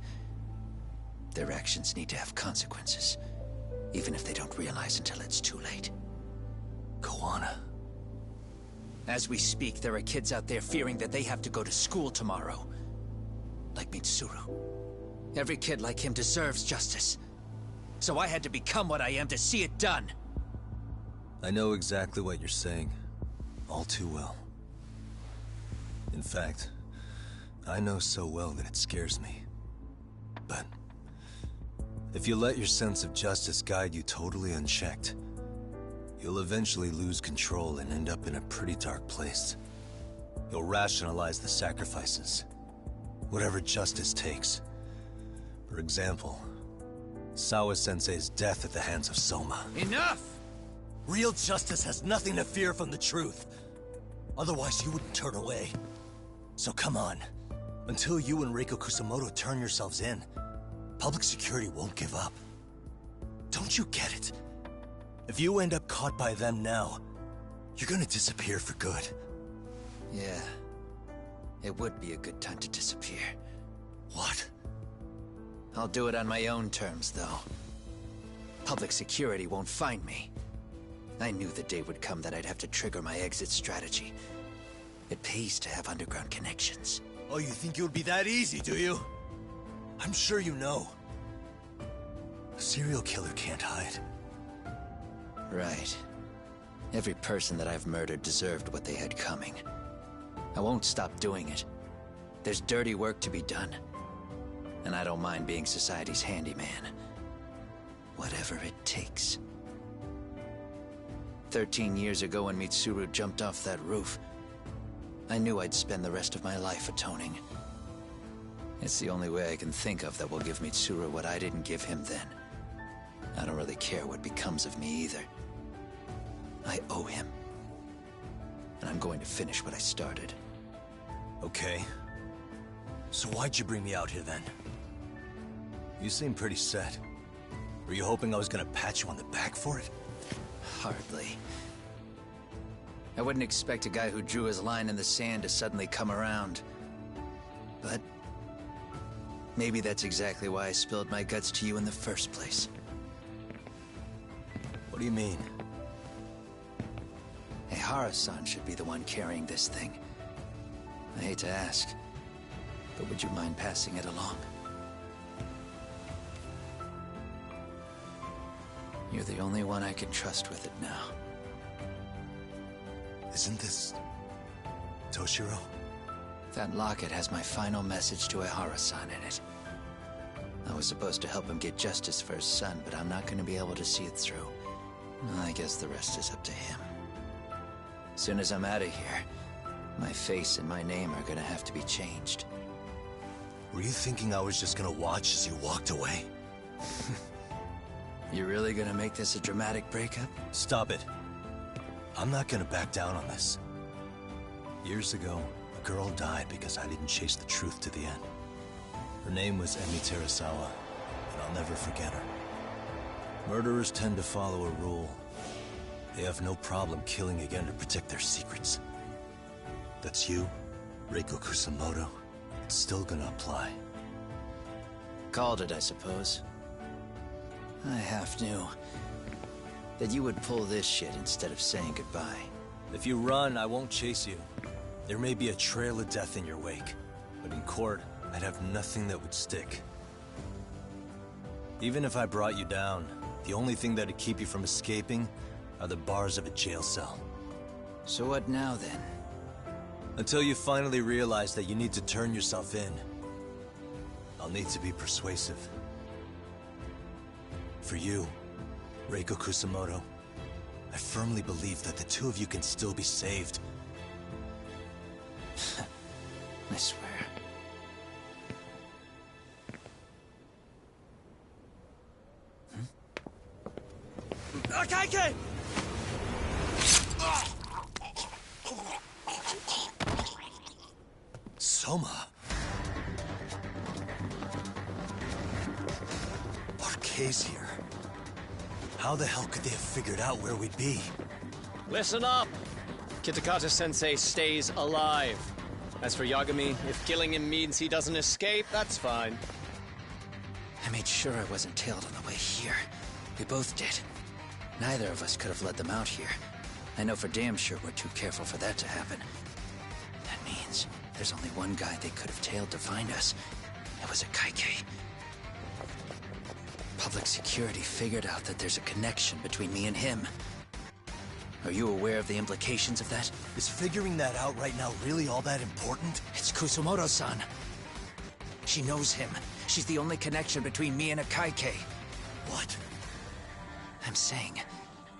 Their actions need to have consequences, even if they don't realize until it's too late. Koana. As we speak, there are kids out there fearing that they have to go to school tomorrow. Like Mitsuru. Every kid like him deserves justice. So I had to become what I am to see it done. I know exactly what you're saying. All too well. In fact, I know so well that it scares me. But if you let your sense of justice guide you totally unchecked, you'll eventually lose control and end up in a pretty dark place. You'll rationalize the sacrifices, whatever justice takes. For example, Sawa-sensei's death at the hands of Soma. Enough! Real justice has nothing to fear from the truth. Otherwise, you wouldn't turn away. So come on. Until you and Reiko Kusamoto turn yourselves in, public security won't give up. Don't you get it? If you end up caught by them now, you're gonna disappear for good. Yeah. It would be a good time to disappear. What? I'll do it on my own terms, though. Public security won't find me. I knew the day would come that I'd have to trigger my exit strategy. It pays to have underground connections. Oh, you think it would be that easy, do you? I'm sure you know. A serial killer can't hide. Right. Every person that I've murdered deserved what they had coming. I won't stop doing it. There's dirty work to be done. And I don't mind being society's handyman. Whatever it takes. 13 years ago when Mitsuru jumped off that roof, I knew I'd spend the rest of my life atoning. It's the only way I can think of that will give Mitsuru what I didn't give him then. I don't really care what becomes of me either. I owe him. And I'm going to finish what I started. Okay. So why'd you bring me out here then? You seem pretty set. Were you hoping I was gonna pat you on the back for it? Hardly. I wouldn't expect a guy who drew his line in the sand to suddenly come around. But maybe that's exactly why I spilled my guts to you in the first place. What do you mean? Ehara-san should be the one carrying this thing. I hate to ask, but would you mind passing it along? You're the only one I can trust with it now. Isn't this Toshiro? That locket has my final message to Ehara-san in it. I was supposed to help him get justice for his son, but I'm not going to be able to see it through. I guess the rest is up to him. Soon as I'm out of here, my face and my name are going to have to be changed. Were you thinking I was just gonna watch as you walked away? You really gonna make this a dramatic breakup? Stop it. I'm not gonna back down on this. Years ago, a girl died because I didn't chase the truth to the end. Her name was Emi Terasawa, and I'll never forget her. Murderers tend to follow a rule. They have no problem killing again to protect their secrets. That's you, Reiko Kusamoto. It's still gonna apply. Called it, I suppose. I half knew that you would pull this shit instead of saying goodbye. If you run, I won't chase you. There may be a trail of death in your wake, but in court, I'd have nothing that would stick. Even if I brought you down, the only thing that'd keep you from escaping are the bars of a jail cell. So what now, then? Until you finally realize that you need to turn yourself in, I'll need to be persuasive. For you, Reiko Kusamoto, I firmly believe that the two of you can still be saved. I swear. Kaike! Soma. RK's here. How the hell could they have figured out where we'd be? Listen up! Kitakata-sensei stays alive. As for Yagami, if killing him means he doesn't escape, that's fine. I made sure I wasn't tailed on the way here. We both did. Neither of us could have led them out here. I know for damn sure we're too careful for that to happen. That means there's only one guy they could have tailed to find us. It was a Kaike. Public security figured out that there's a connection between me and him. Are you aware of the implications of that? Is figuring that out right now really all that important? It's Kusumoto-san. She knows him. She's the only connection between me and a Kaike. What? I'm saying,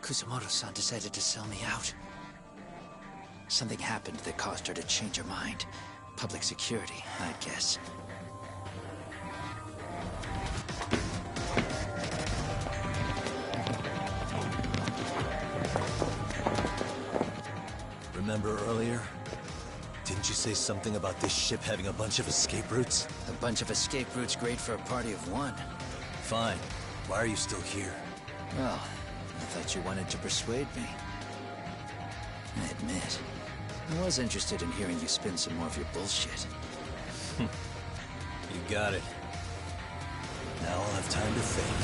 Kusumoto-san decided to sell me out. Something happened that caused her to change her mind. Public security, I'd guess. Remember earlier? Didn't you say something about this ship having a bunch of escape routes? A bunch of escape routes great for a party of one. Fine. Why are you still here? Well, I thought you wanted to persuade me. I admit, I was interested in hearing you spin some more of your bullshit. You got it. Now I'll have time to think.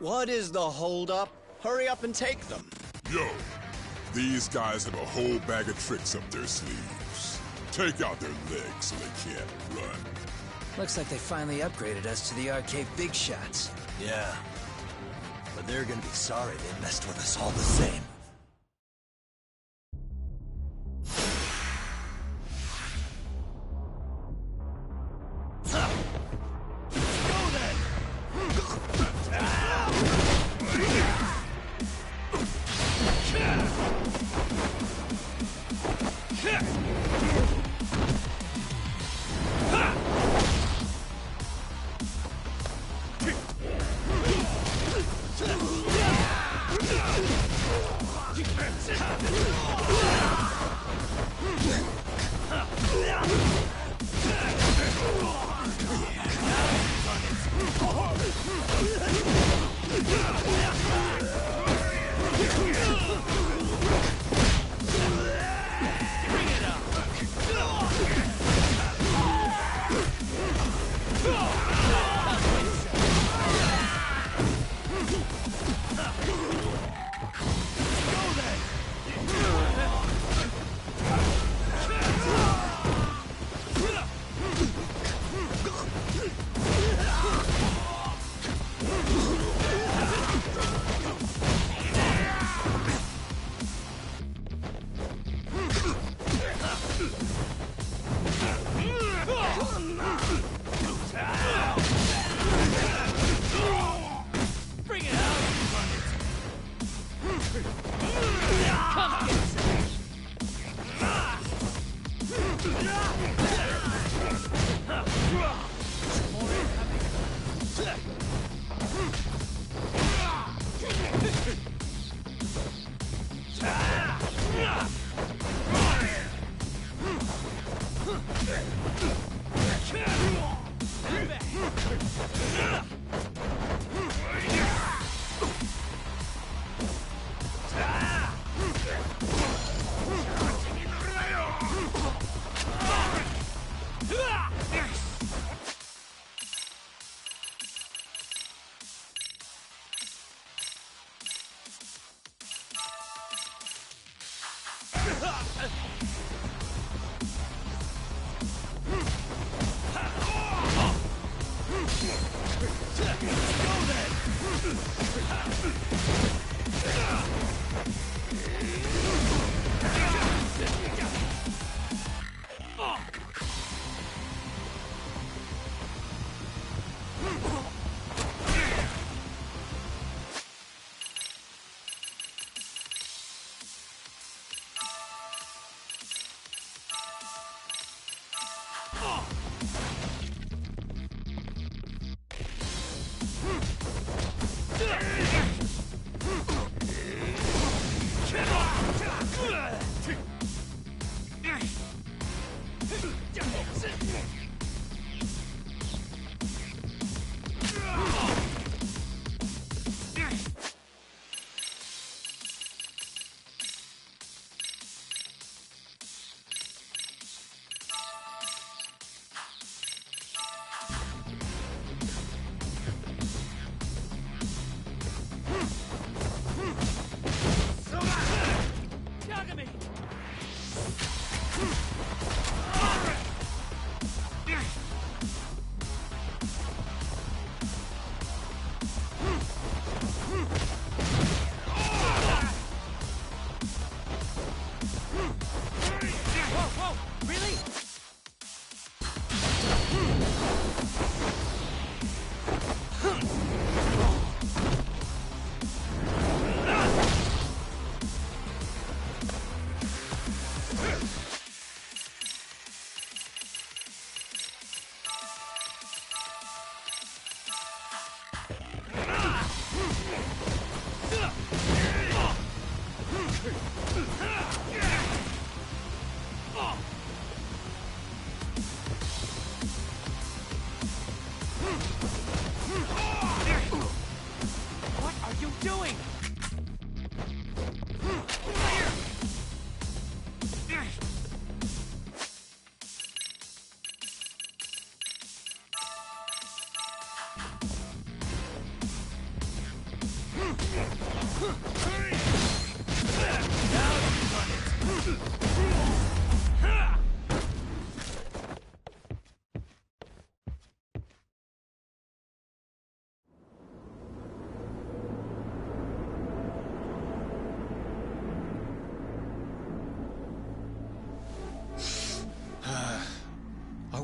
What is the holdup? Hurry up and take them. Yo, these guys have a whole bag of tricks up their sleeves. Take out their legs so they can't run. Looks like they finally upgraded us to the arcade big shots. Yeah. But they're gonna be sorry they messed with us all the same.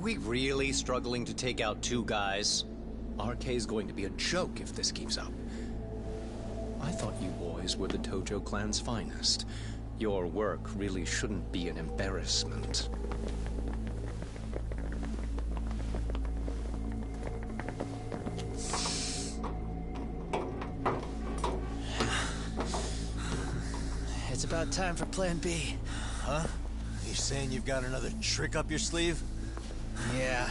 we really struggling to take out 2 guys? RK's going to be a joke if this keeps up. I thought you boys were the Tojo clan's finest. Your work really shouldn't be an embarrassment. It's about time for Plan B. Huh? You saying you've got another trick up your sleeve? Yeah,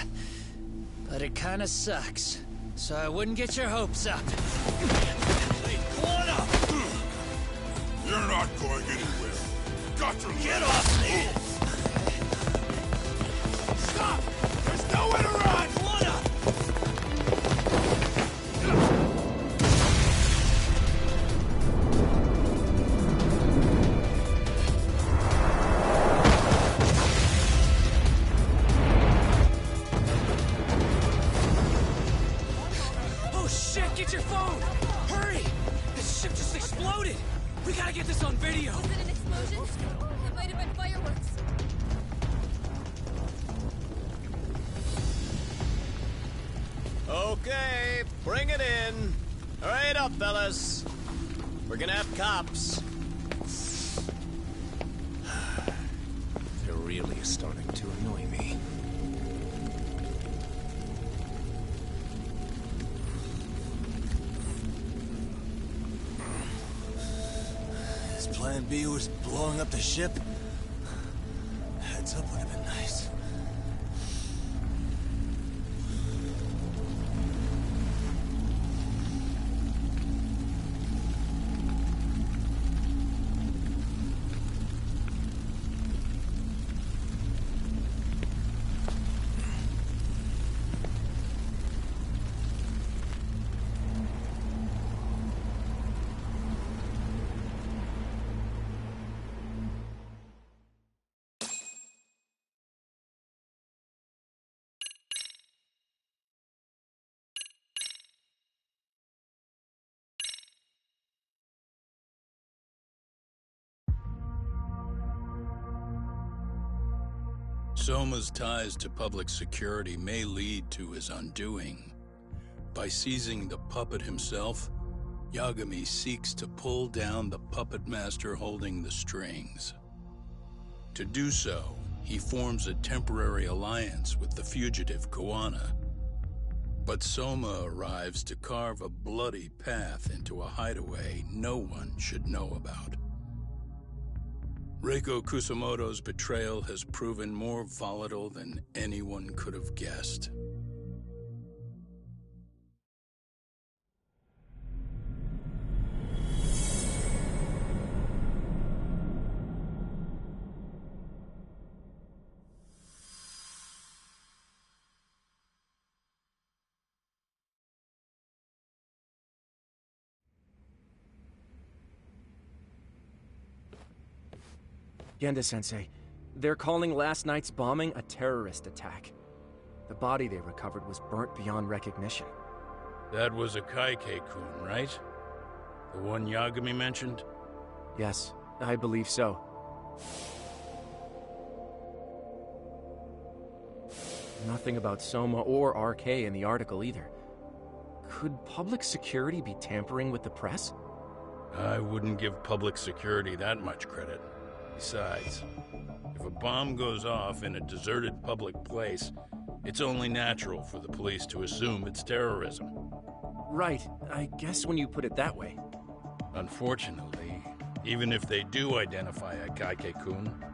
but it kinda sucks. So I wouldn't get your hopes up. You're not going anywhere. Got to Get off me! Stop! There's nowhere to run! Oh shit, get your phone! Hurry! This ship just exploded! We gotta get this on video! Was it an explosion? It might have been fireworks. Okay, bring it in. Hurry it up, fellas. We're gonna have cops. They're really starting to annoy me. His plan B was blowing up the ship? Heads up would have been nice. Soma's ties to public security may lead to his undoing. By seizing the puppet himself, Yagami seeks to pull down the puppet master holding the strings. To do so, he forms a temporary alliance with the fugitive Kuwana. But Soma arrives to carve a bloody path into a hideaway no one should know about. Reiko Kusamoto's betrayal has proven more volatile than anyone could have guessed. Genda-sensei, they're calling last night's bombing a terrorist attack. The body they recovered was burnt beyond recognition. That was a Kaike-kun, right? The one Yagami mentioned? Yes, I believe so. Nothing about Soma or RK in the article either. Could public security be tampering with the press? I wouldn't give public security that much credit. Besides, if a bomb goes off in a deserted public place, it's only natural for the police to assume it's terrorism. Right, I guess when you put it that way. Unfortunately, even if they do identify a Kaike-kun,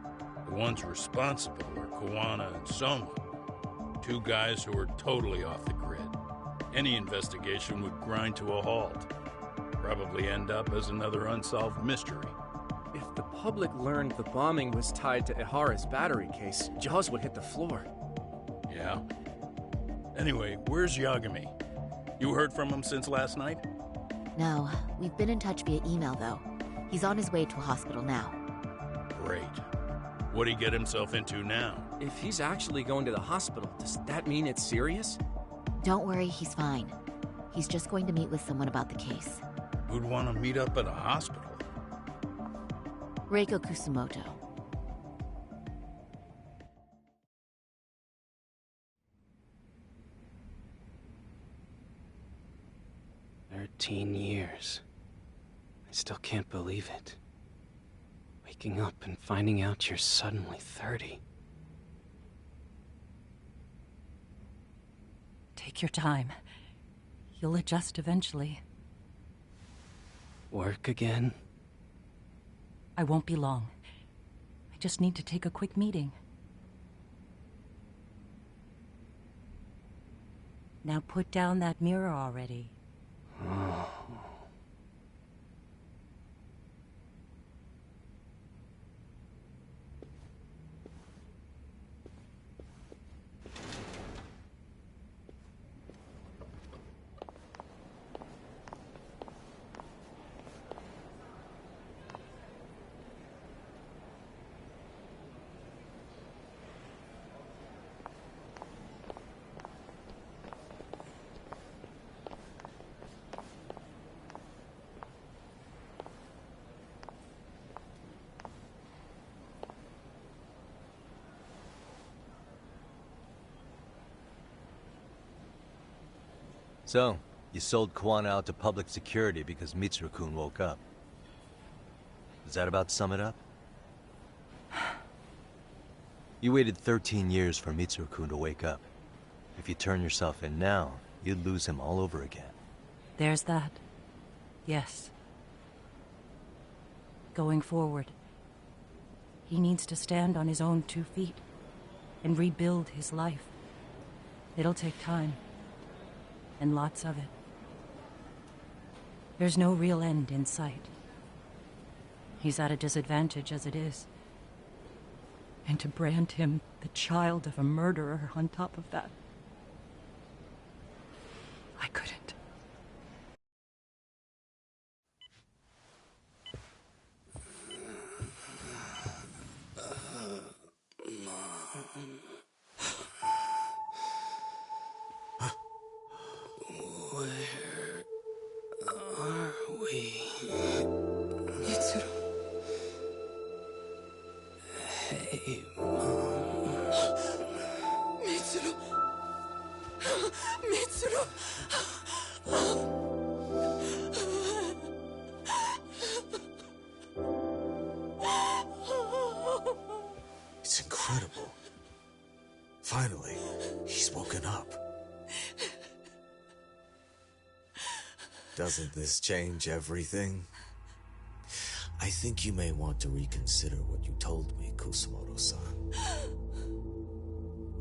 the ones responsible are Kuwana and Soma, 2 guys who are totally off the grid. Any investigation would grind to a halt. Probably end up as another unsolved mystery. If the public learned the bombing was tied to Ihara's battery case, jaws would hit the floor. Yeah? Anyway, where's Yagami? You heard from him since last night? No, we've been in touch via email, though. He's on his way to a hospital now. Great. What'd he get himself into now? If he's actually going to the hospital, does that mean it's serious? Don't worry, he's fine. He's just going to meet with someone about the case. Who'd want to meet up at a hospital? Reiko Kusamoto. 13 years. I still can't believe it. Waking up and finding out you're suddenly 30. Take your time. You'll adjust eventually. Work again? I won't be long. I just need to take a quick meeting. Now put down that mirror already. Oh. So, you sold Kuwana out to public security because Mitsuru-kun woke up. Does that about sum it up? You waited 13 years for Mitsuru-kun to wake up. If you turn yourself in now, you'd lose him all over again. There's that. Yes. Going forward, he needs to stand on his own 2 feet and rebuild his life. It'll take time. And lots of it. There's no real end in sight. He's at a disadvantage as it is. And to brand him the child of a murderer on top of that, I couldn't. Where are we? Mitsuru. Hey, Mom. Mitsuru. Mitsuru. It's incredible. Finally, he's woken up. Doesn't this change everything? I think you may want to reconsider what you told me, Kusumoto-san.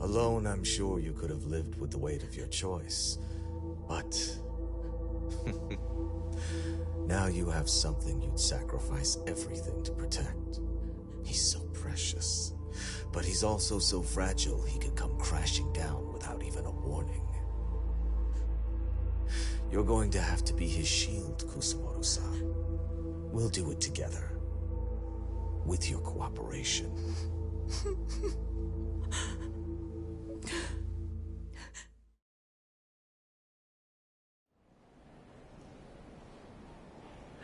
Alone, I'm sure you could have lived with the weight of your choice. But... now you have something you'd sacrifice everything to protect. He's so precious. But he's also so fragile he could come crashing down without even a warning. You're going to have to be his shield, Kusumoto-san. We'll do it together. With your cooperation.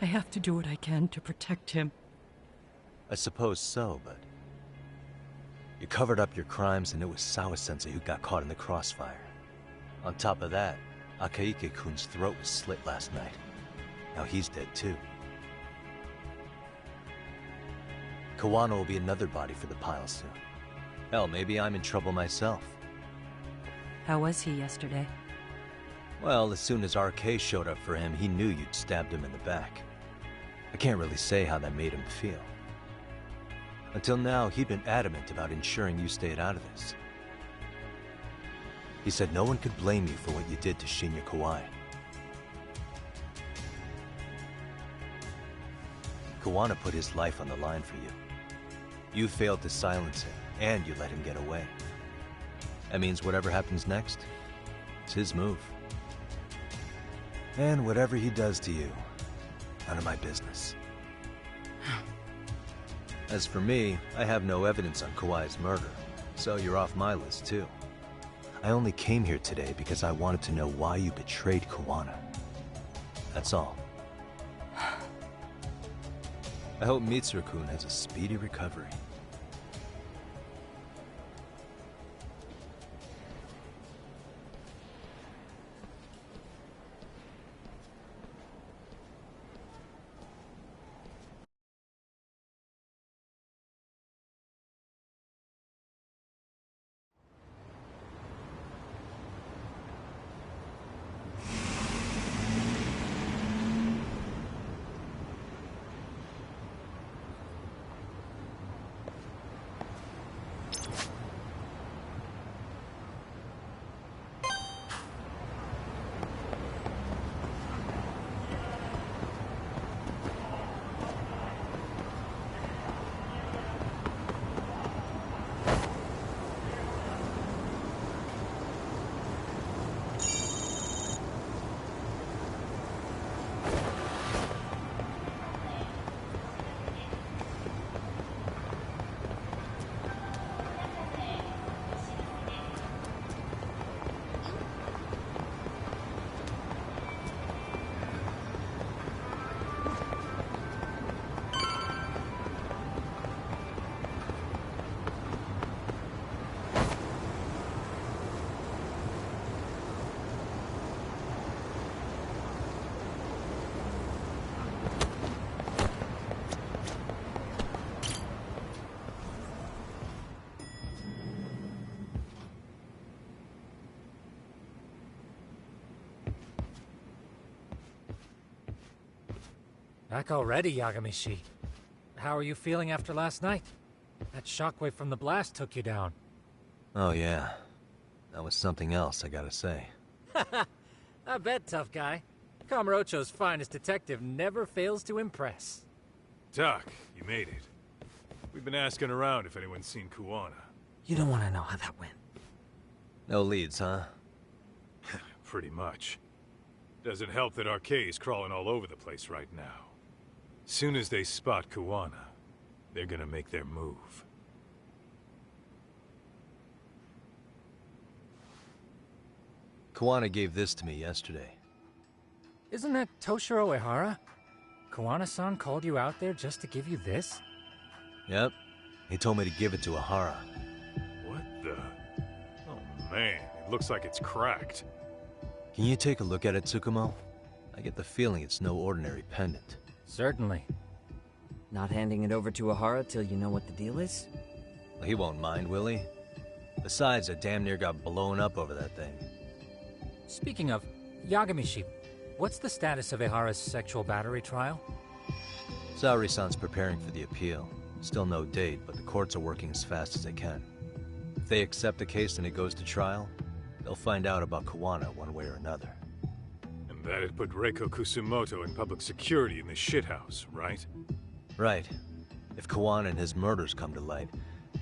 I have to do what I can to protect him. I suppose so, but... you covered up your crimes and it was Sawa-sensei who got caught in the crossfire. On top of that, Akaike-kun's throat was slit last night. Now he's dead too. Kuwana will be another body for the pile soon. Hell, maybe I'm in trouble myself. How was he yesterday? Well, as soon as RK showed up for him, he knew you'd stabbed him in the back. I can't really say how that made him feel. Until now, he'd been adamant about ensuring you stayed out of this. He said no one could blame you for what you did to Shinya Kawai. Kuwana put his life on the line for you. You failed to silence him, and you let him get away. That means whatever happens next, it's his move. And whatever he does to you, none of my business. As for me, I have no evidence on Kawai's murder, so you're off my list too. I only came here today because I wanted to know why you betrayed Kuwana. That's all. I hope Mitsuru-kun has a speedy recovery. Back already, Yagamishi. How are you feeling after last night? That shockwave from the blast took you down. Oh yeah. That was something else, I gotta say. I bet, tough guy. Kamurocho's finest detective never fails to impress. Doc, you made it. We've been asking around if anyone's seen Kuwana. You don't want to know how that went. No leads, huh? Pretty much. Doesn't help that RK's crawling all over the place right now. Soon as they spot Kuwana, they're gonna make their move. Kuwana gave this to me yesterday. Isn't that Toshiro Ehara? Kuwana-san called you out there just to give you this? Yep. He told me to give it to Ehara. What the? Oh man, it looks like it's cracked. Can you take a look at it, Tsukumo? I get the feeling it's no ordinary pendant. Certainly. Not handing it over to Ehara till you know what the deal is? Well, he won't mind, will he? Besides, I damn near got blown up over that thing. Speaking of, Yagamishi, what's the status of Ehara's sexual battery trial? Saori-san's preparing for the appeal. Still no date, but the courts are working as fast as they can. If they accept the case and it goes to trial, they'll find out about Kuwana one way or another. And that'd put Reiko Kusumoto in public security in the shithouse, right? Right. If Kuwana and his murders come to light,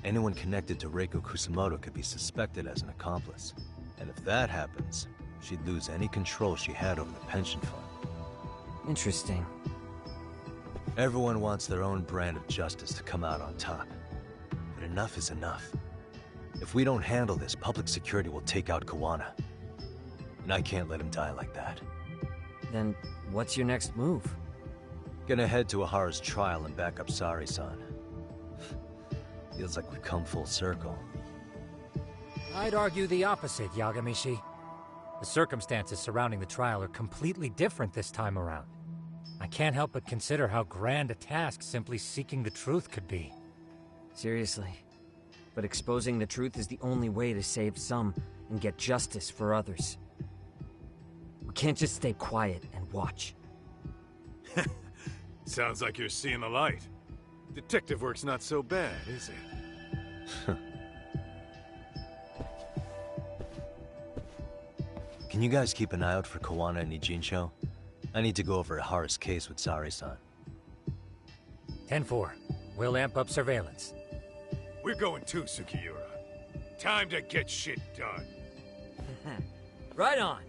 anyone connected to Reiko Kusumoto could be suspected as an accomplice. And if that happens, she'd lose any control she had over the pension fund. Interesting. Everyone wants their own brand of justice to come out on top. But enough is enough. If we don't handle this, public security will take out Kuwana. And I can't let him die like that. Then what's your next move? Gonna head to Ehara's trial and back up Saori-san. Feels like we've come full circle. I'd argue the opposite, Yagamishi. The circumstances surrounding the trial are completely different this time around. I can't help but consider how grand a task simply seeking the truth could be. Seriously. But exposing the truth is the only way to save some and get justice for others. We can't just stay quiet and watch. Sounds like you're seeing the light. Detective work's not so bad, is it? Can you guys keep an eye out for Kuwana and Ijincho? I need to go over Ehara's case with Saori-san. 10-4. We'll amp up surveillance. We're going too, Sukiura. Time to get shit done. Right on.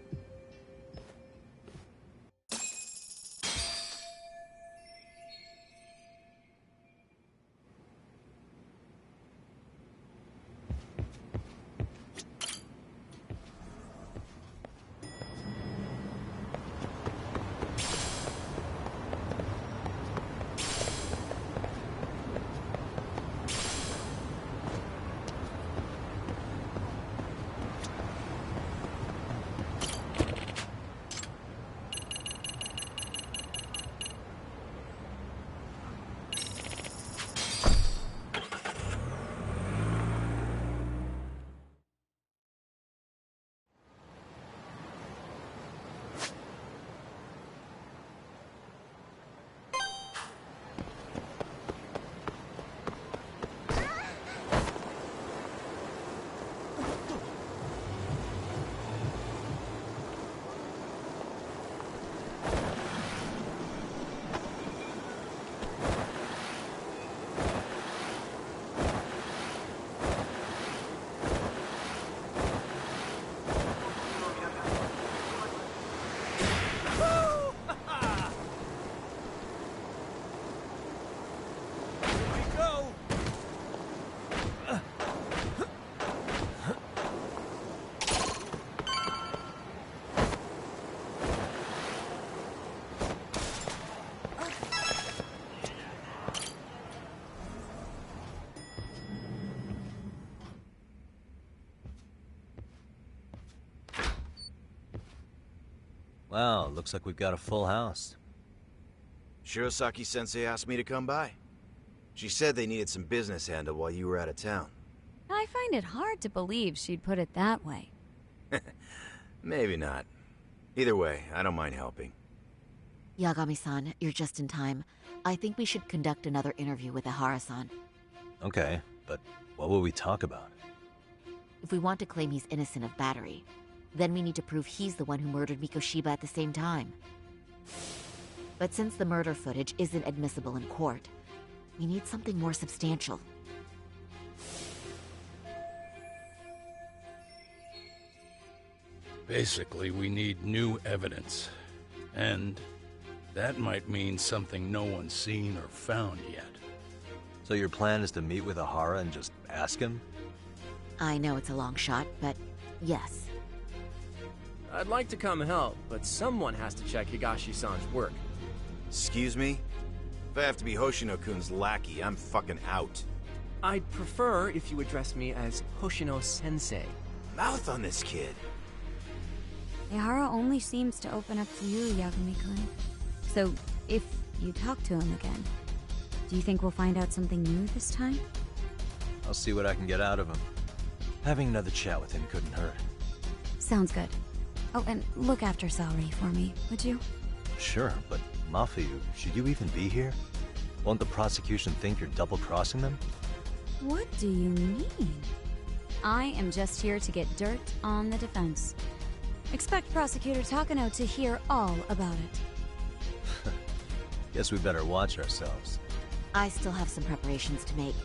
Wow, looks like we've got a full house. Shirosaki-sensei asked me to come by. She said they needed some business handled while you were out of town. I find it hard to believe she'd put it that way. Maybe not. Either way, I don't mind helping. Yagami-san, you're just in time. I think we should conduct another interview with Ihara-san. Okay, but what will we talk about? If we want to claim he's innocent of battery, then we need to prove he's the one who murdered Mikoshiba at the same time. But since the murder footage isn't admissible in court, we need something more substantial. Basically, we need new evidence. And that might mean something no one's seen or found yet. So your plan is to meet with Ihara and just ask him? I know it's a long shot, but yes. I'd like to come help, but someone has to check Higashi-san's work. Excuse me? If I have to be Hoshino-kun's lackey, I'm fucking out. I'd prefer if you address me as Hoshino-sensei. Mouth on this kid. Ihara only seems to open up to you, Yagami-kun. So, if you talk to him again, do you think we'll find out something new this time? I'll see what I can get out of him. Having another chat with him couldn't hurt. Sounds good. Oh, and look after Saori for me, would you? Sure, but Mafuyu, should you even be here? Won't the prosecution think you're double-crossing them? What do you mean? I am just here to get dirt on the defense. Expect Prosecutor Takano to hear all about it. Guess we better watch ourselves. I still have some preparations to make.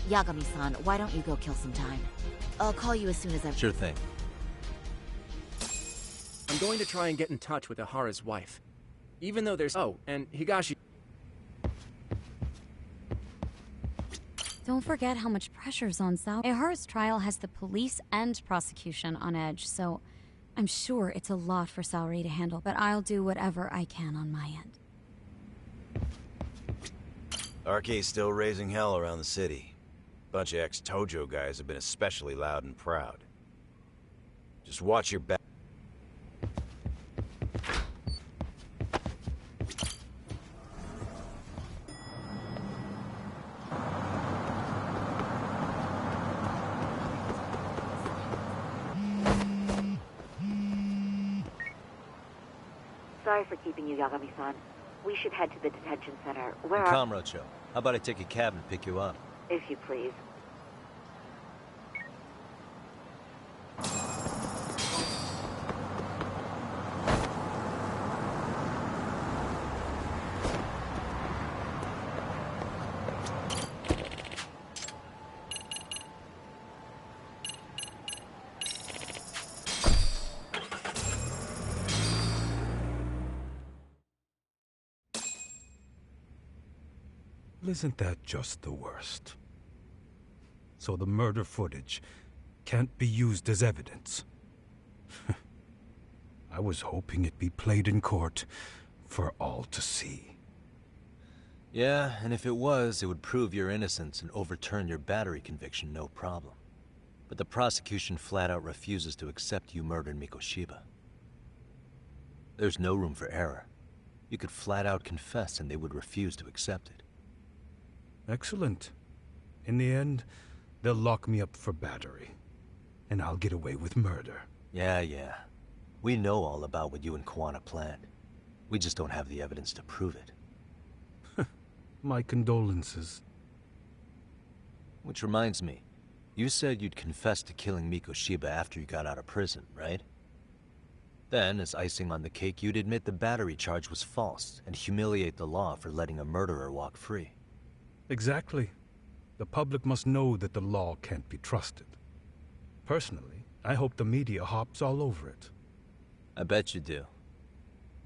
Yagami-san, why don't you go kill some time? I'll call you as soon as I've... Sure thing. I'm going to try and get in touch with Ihara's wife. Even though there's... Oh, and Higashi... Don't forget how much pressure's on Saori. Ihara's trial has the police and prosecution on edge, so I'm sure it's a lot for Saori to handle, but I'll do whatever I can on my end. RK's still raising hell around the city. Bunch of ex-Tojo guys have been especially loud and proud. Just watch your back. Sorry for keeping you, Yagami-san. We should head to the detention center. Where are... Kamurocho, how about I take a cab and pick you up? If you please. Isn't that just the worst? So the murder footage can't be used as evidence. I was hoping it'd be played in court for all to see. Yeah, and if it was, it would prove your innocence and overturn your battery conviction, no problem. But the prosecution flat out refuses to accept you murdered Mikoshiba. There's no room for error. You could flat out confess and they would refuse to accept it. Excellent. In the end, they'll lock me up for battery. And I'll get away with murder. Yeah. We know all about what you and Kuwana planned. We just don't have the evidence to prove it. My condolences. Which reminds me, you said you'd confess to killing Mikoshiba after you got out of prison, right? Then, as icing on the cake, you'd admit the battery charge was false and humiliate the law for letting a murderer walk free. Exactly. The public must know that the law can't be trusted. Personally, I hope the media hops all over it. I bet you do.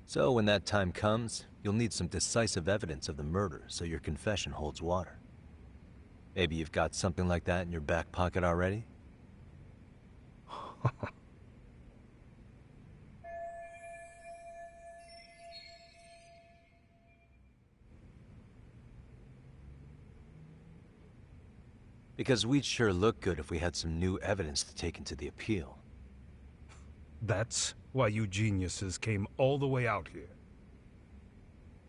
So when that time comes, you'll need some decisive evidence of the murder so your confession holds water. Maybe you've got something like that in your back pocket already? Because we'd sure look good if we had some new evidence to take into the appeal. That's why you geniuses came all the way out here.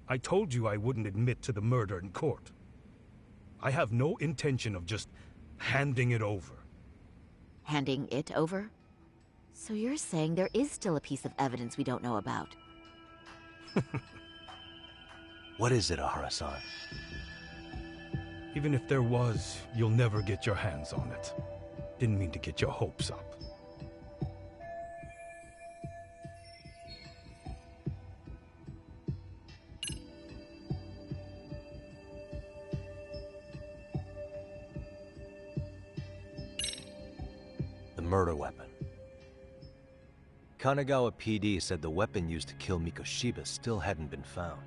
I told you I wouldn't admit to the murder in court. I have no intention of just handing it over. Handing it over? So you're saying there is still a piece of evidence we don't know about? What is it, Ahara-san? Even if there was, you'll never get your hands on it. Didn't mean to get your hopes up. The murder weapon. Kanagawa PD said the weapon used to kill Mikoshiba still hadn't been found.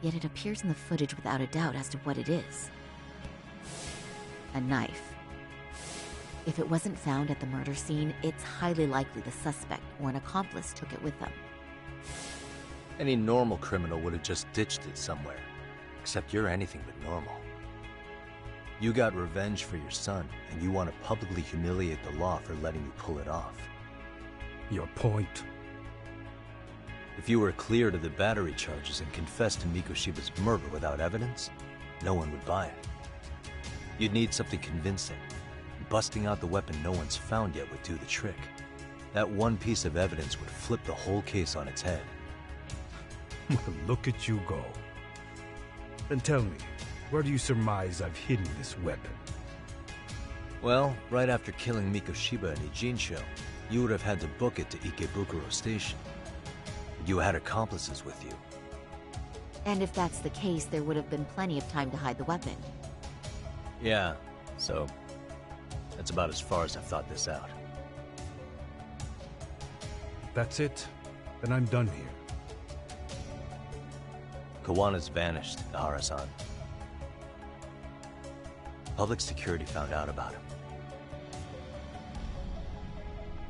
Yet it appears in the footage without a doubt as to what it is. A knife. If it wasn't found at the murder scene, it's highly likely the suspect or an accomplice took it with them. Any normal criminal would have just ditched it somewhere. Except you're anything but normal. You got revenge for your son, and you want to publicly humiliate the law for letting you pull it off. Your point? If you were cleared of the battery charges and confessed to Mikoshiba's murder without evidence, no one would buy it. You'd need something convincing. Busting out the weapon no one's found yet would do the trick. That one piece of evidence would flip the whole case on its head. Look at you go. Then tell me, where do you surmise I've hidden this weapon? Well, right after killing Mikoshiba in Ijinsho, you would have had to book it to Ikebukuro Station. You had accomplices with you. And if that's the case, there would have been plenty of time to hide the weapon. Yeah, so that's about as far as I've thought this out. That's it? Then I'm done here. Kawana's vanished, Ahara-san. Public security found out about him.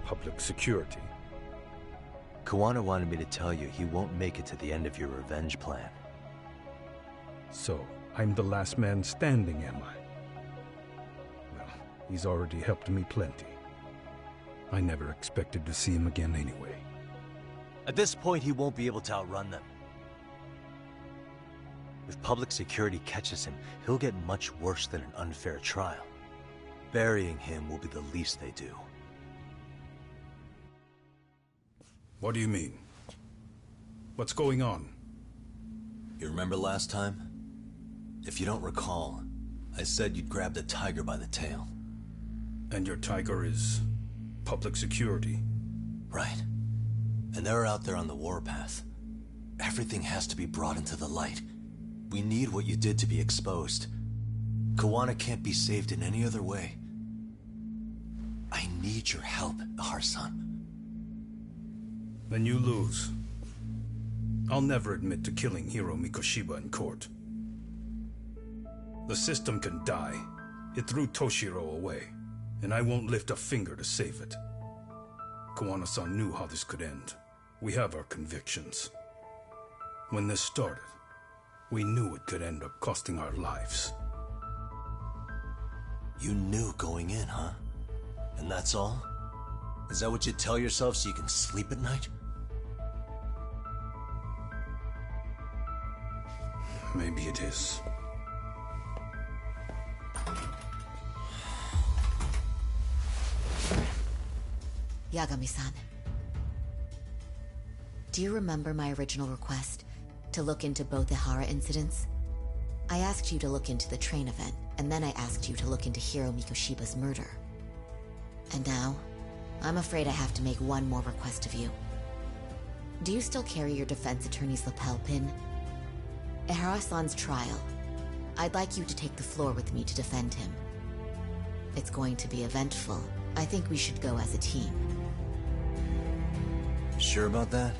Public security? Kawana wanted me to tell you he won't make it to the end of your revenge plan. So, I'm the last man standing, am I? Well, he's already helped me plenty. I never expected to see him again anyway. At this point, he won't be able to outrun them. If public security catches him, he'll get much worse than an unfair trial. Burying him will be the least they do. What do you mean? What's going on? You remember last time? If you don't recall, I said you'd grab the tiger by the tail. And your tiger is public security? Right. And they're out there on the warpath. Everything has to be brought into the light. We need what you did to be exposed. Kawana can't be saved in any other way. I need your help, Ahara-san. Then you lose. I'll never admit to killing Hiro Mikoshiba in court. The system can die. It threw Toshiro away, and I won't lift a finger to save it. Kawana-san knew how this could end. We have our convictions. When this started, we knew it could end up costing our lives. You knew going in, huh? And that's all? Is that what you tell yourself so you can sleep at night? Maybe it is. Yagami-san. Do you remember my original request to look into both the Hara incidents? I asked you to look into the train event, and then I asked you to look into Hiro Mikoshiba's murder. And now, I'm afraid I have to make one more request of you. Do you still carry your defense attorney's lapel pin? At Ahara-san's trial, I'd like you to take the floor with me to defend him. It's going to be eventful. I think we should go as a team. Sure about that?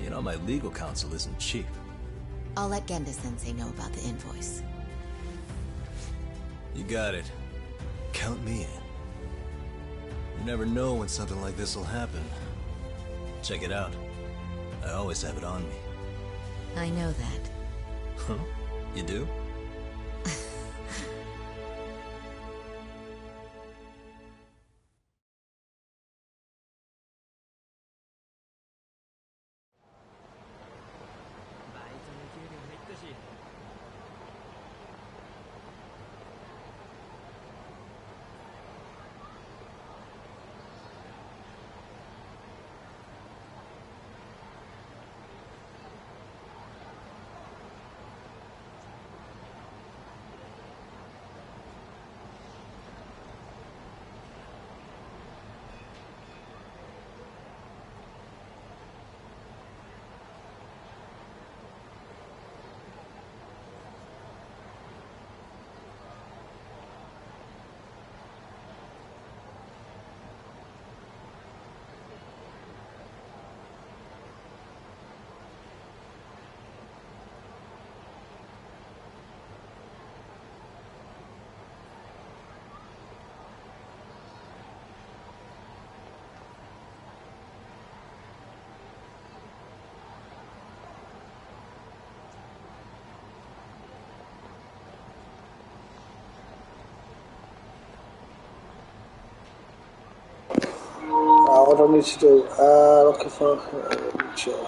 You know, my legal counsel isn't cheap. I'll let Genda-sensei know about the invoice. You got it. Count me in. You never know when something like this will happen. Check it out. I always have it on me. I know that. Huh? You do? what do I need to do? Looking for chill.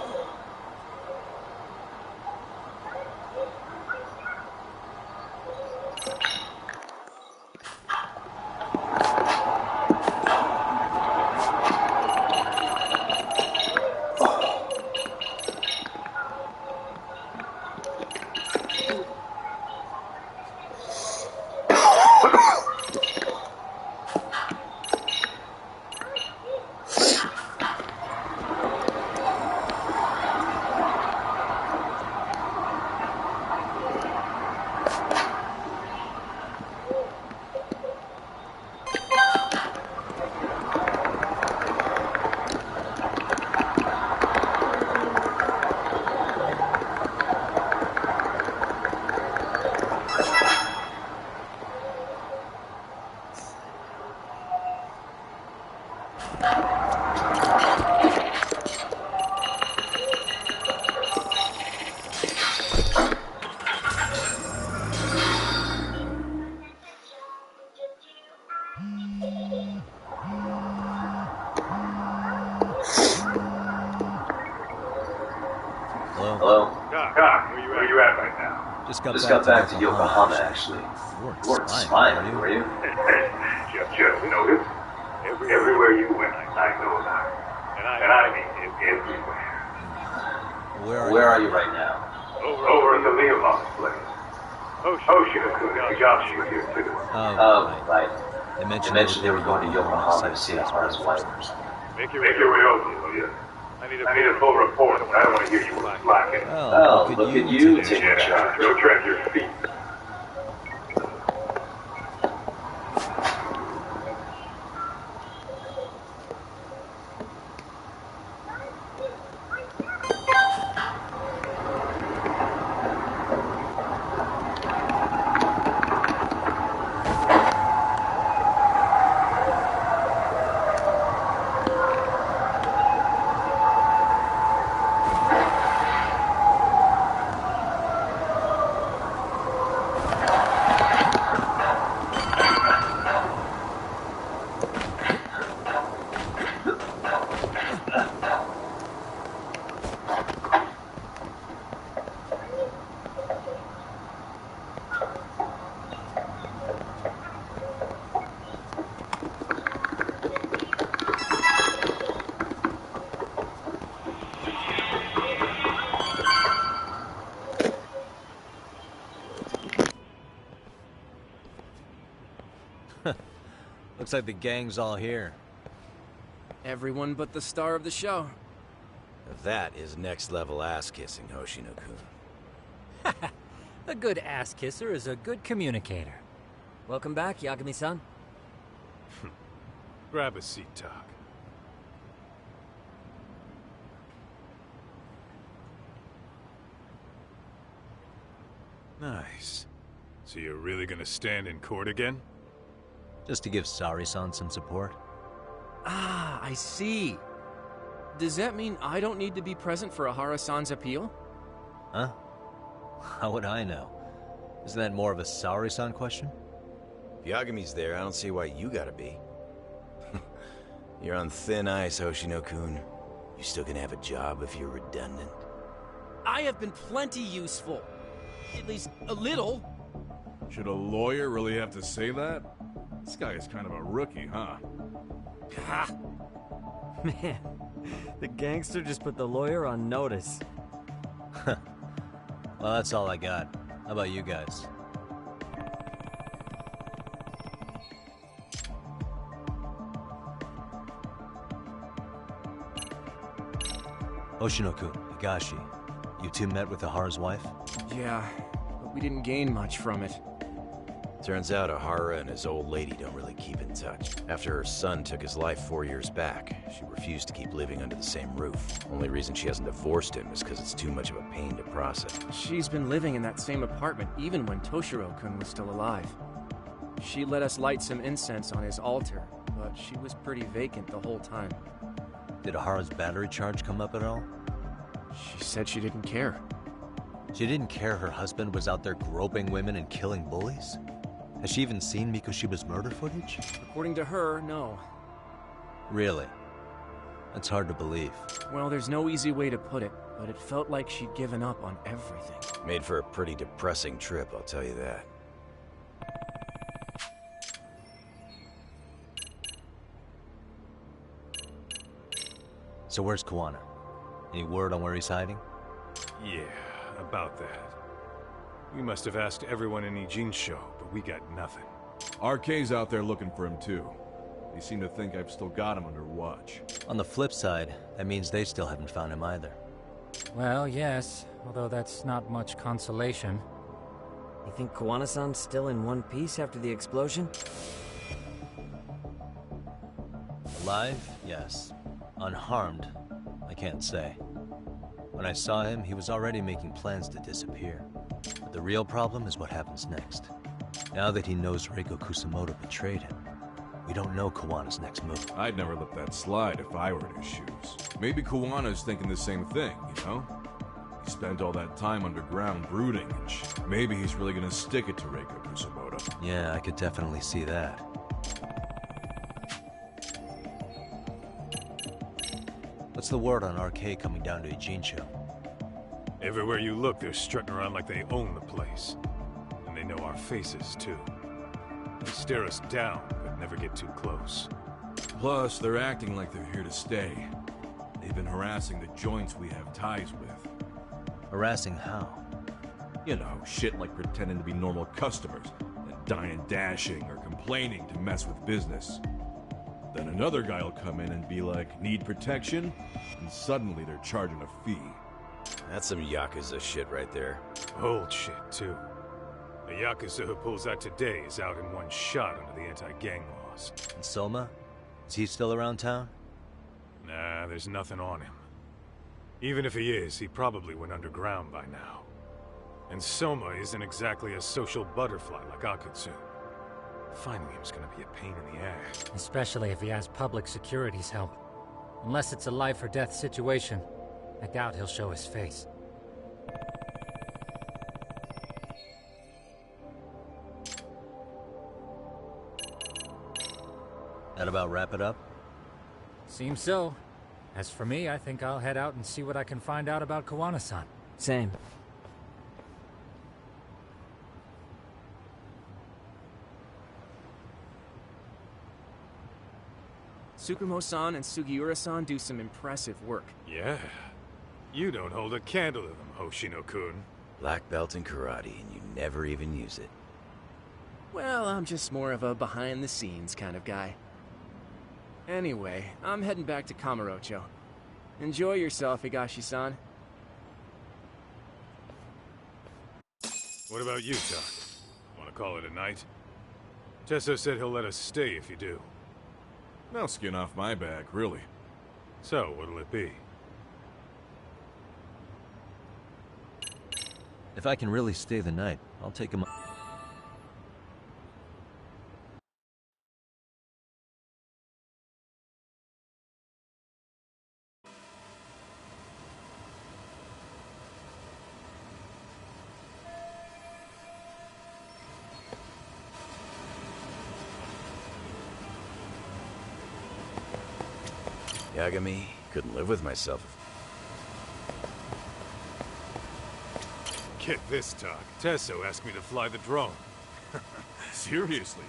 Hello? Doc, where are you at right now? Just got back to Yokohama, actually. You weren't spying, were you? Just noticed. Everywhere you went, I know about it. And I mean everywhere. Where are you right now? Over at the Leomong's place. Oshina got you here too. Oh, right. They mentioned they were going to Yokohama to see his wife. Make your way over, will you? I need a full report. I don't want to hear you slacking. Oh, look at you taking charge. Go tread your feet. Looks like the gang's all here. Everyone but the star of the show. That is next level ass kissing, Hoshino-kun. A good ass kisser is a good communicator. Welcome back, Yagami-san. Grab a seat, Doc. Nice. So you're really gonna stand in court again? Just to give Sari-san some support. Ah, I see. Does that mean I don't need to be present for Ahara-san's appeal? Huh? How would I know? Isn't that more of a Sari-san question? If Yagami's there, I don't see why you gotta be. You're on thin ice, Hoshino-kun. You still gonna have a job if you're redundant? I have been plenty useful. At least a little. Should a lawyer really have to say that? This guy is kind of a rookie, huh? Man, the gangster just put the lawyer on notice. Well, that's all I got. How about you guys? Hoshino-kun, Higashi, you two met with Ahara's wife? Yeah, but we didn't gain much from it. Turns out Ahara and his old lady don't really keep in touch. After her son took his life 4 years back, she refused to keep living under the same roof. Only reason she hasn't divorced him is because it's too much of a pain to process. She's been living in that same apartment even when Toshiro-kun was still alive. She let us light some incense on his altar, but she was pretty vacant the whole time. Did Ahara's battery charge come up at all? She said she didn't care. She didn't care her husband was out there groping women and killing bullies? Has she even seen Mikoshiba's murder footage? According to her, no. Really? That's hard to believe. Well, there's no easy way to put it, but it felt like she'd given up on everything. Made for a pretty depressing trip, I'll tell you that. So where's Kuwana? Any word on where he's hiding? Yeah, about that. We must have asked everyone in Ijincho, but we got nothing. RK's out there looking for him too. They seem to think I've still got him under watch. On the flip side, that means they still haven't found him either. Well, yes, although that's not much consolation. You think Kuwana-san's still in one piece after the explosion? Alive? Yes. Unharmed? I can't say. When I saw him, he was already making plans to disappear. But the real problem is what happens next. Now that he knows Reiko Kusamoto betrayed him, we don't know Kawana's next move. I'd never let that slide if I were in his shoes. Maybe Kawana's thinking the same thing, you know? He spent all that time underground brooding, and maybe he's really gonna stick it to Reiko Kusamoto. Yeah, I could definitely see that. What's the word on RK coming down to Ijincho? Everywhere you look, they're strutting around like they own the place. And they know our faces, too. They stare us down, but never get too close. Plus, they're acting like they're here to stay. They've been harassing the joints we have ties with. Harassing how? You know, shit like pretending to be normal customers, and dying dashing or complaining to mess with business. Then another guy will come in and be like, need protection? And suddenly they're charging a fee. That's some Yakuza shit right there. Old shit, too. The Yakuza who pulls that today is out in one shot under the anti-gang laws. And Soma? Is he still around town? Nah, there's nothing on him. Even if he is, he probably went underground by now. And Soma isn't exactly a social butterfly like Akutsu. Finding him's gonna be a pain in the ass. Especially if he has public security's help. Unless it's a life or death situation, I doubt he'll show his face. That about wrap it up? Seems so. As for me, I think I'll head out and see what I can find out about Kuwana-san. Same. Tsukumo-san and Sugiura-san do some impressive work. Yeah. You don't hold a candle to them, Hoshino-kun. Black belt in karate, and you never even use it. Well, I'm just more of a behind-the-scenes kind of guy. Anyway, I'm heading back to Kamurocho. Enjoy yourself, Higashi-san. What about you, Tak? Want to call it a night? Tesso said he'll let us stay if you do. No skin off my back, really. So, what'll it be? If I can really stay the night, I'll take him. Yagami, couldn't live with myself. Get this, Tak. Tesso asked me to fly the drone. Seriously?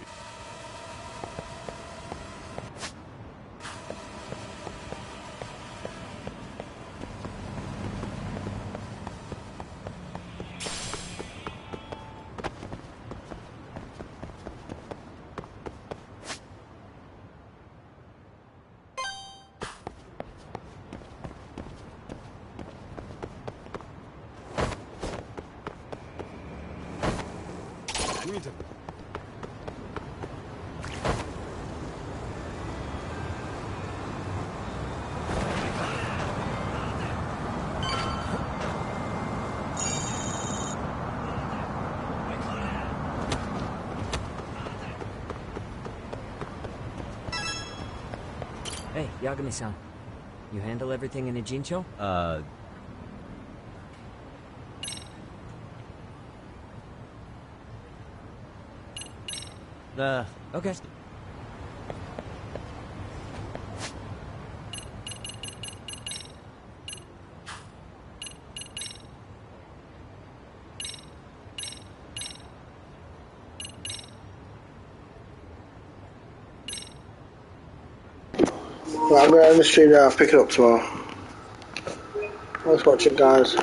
Hey, Yagami-san. You handle everything in Ijincho? Okay. Right, I'm going to end the stream now. I'll pick it up tomorrow. Thanks for watching, guys.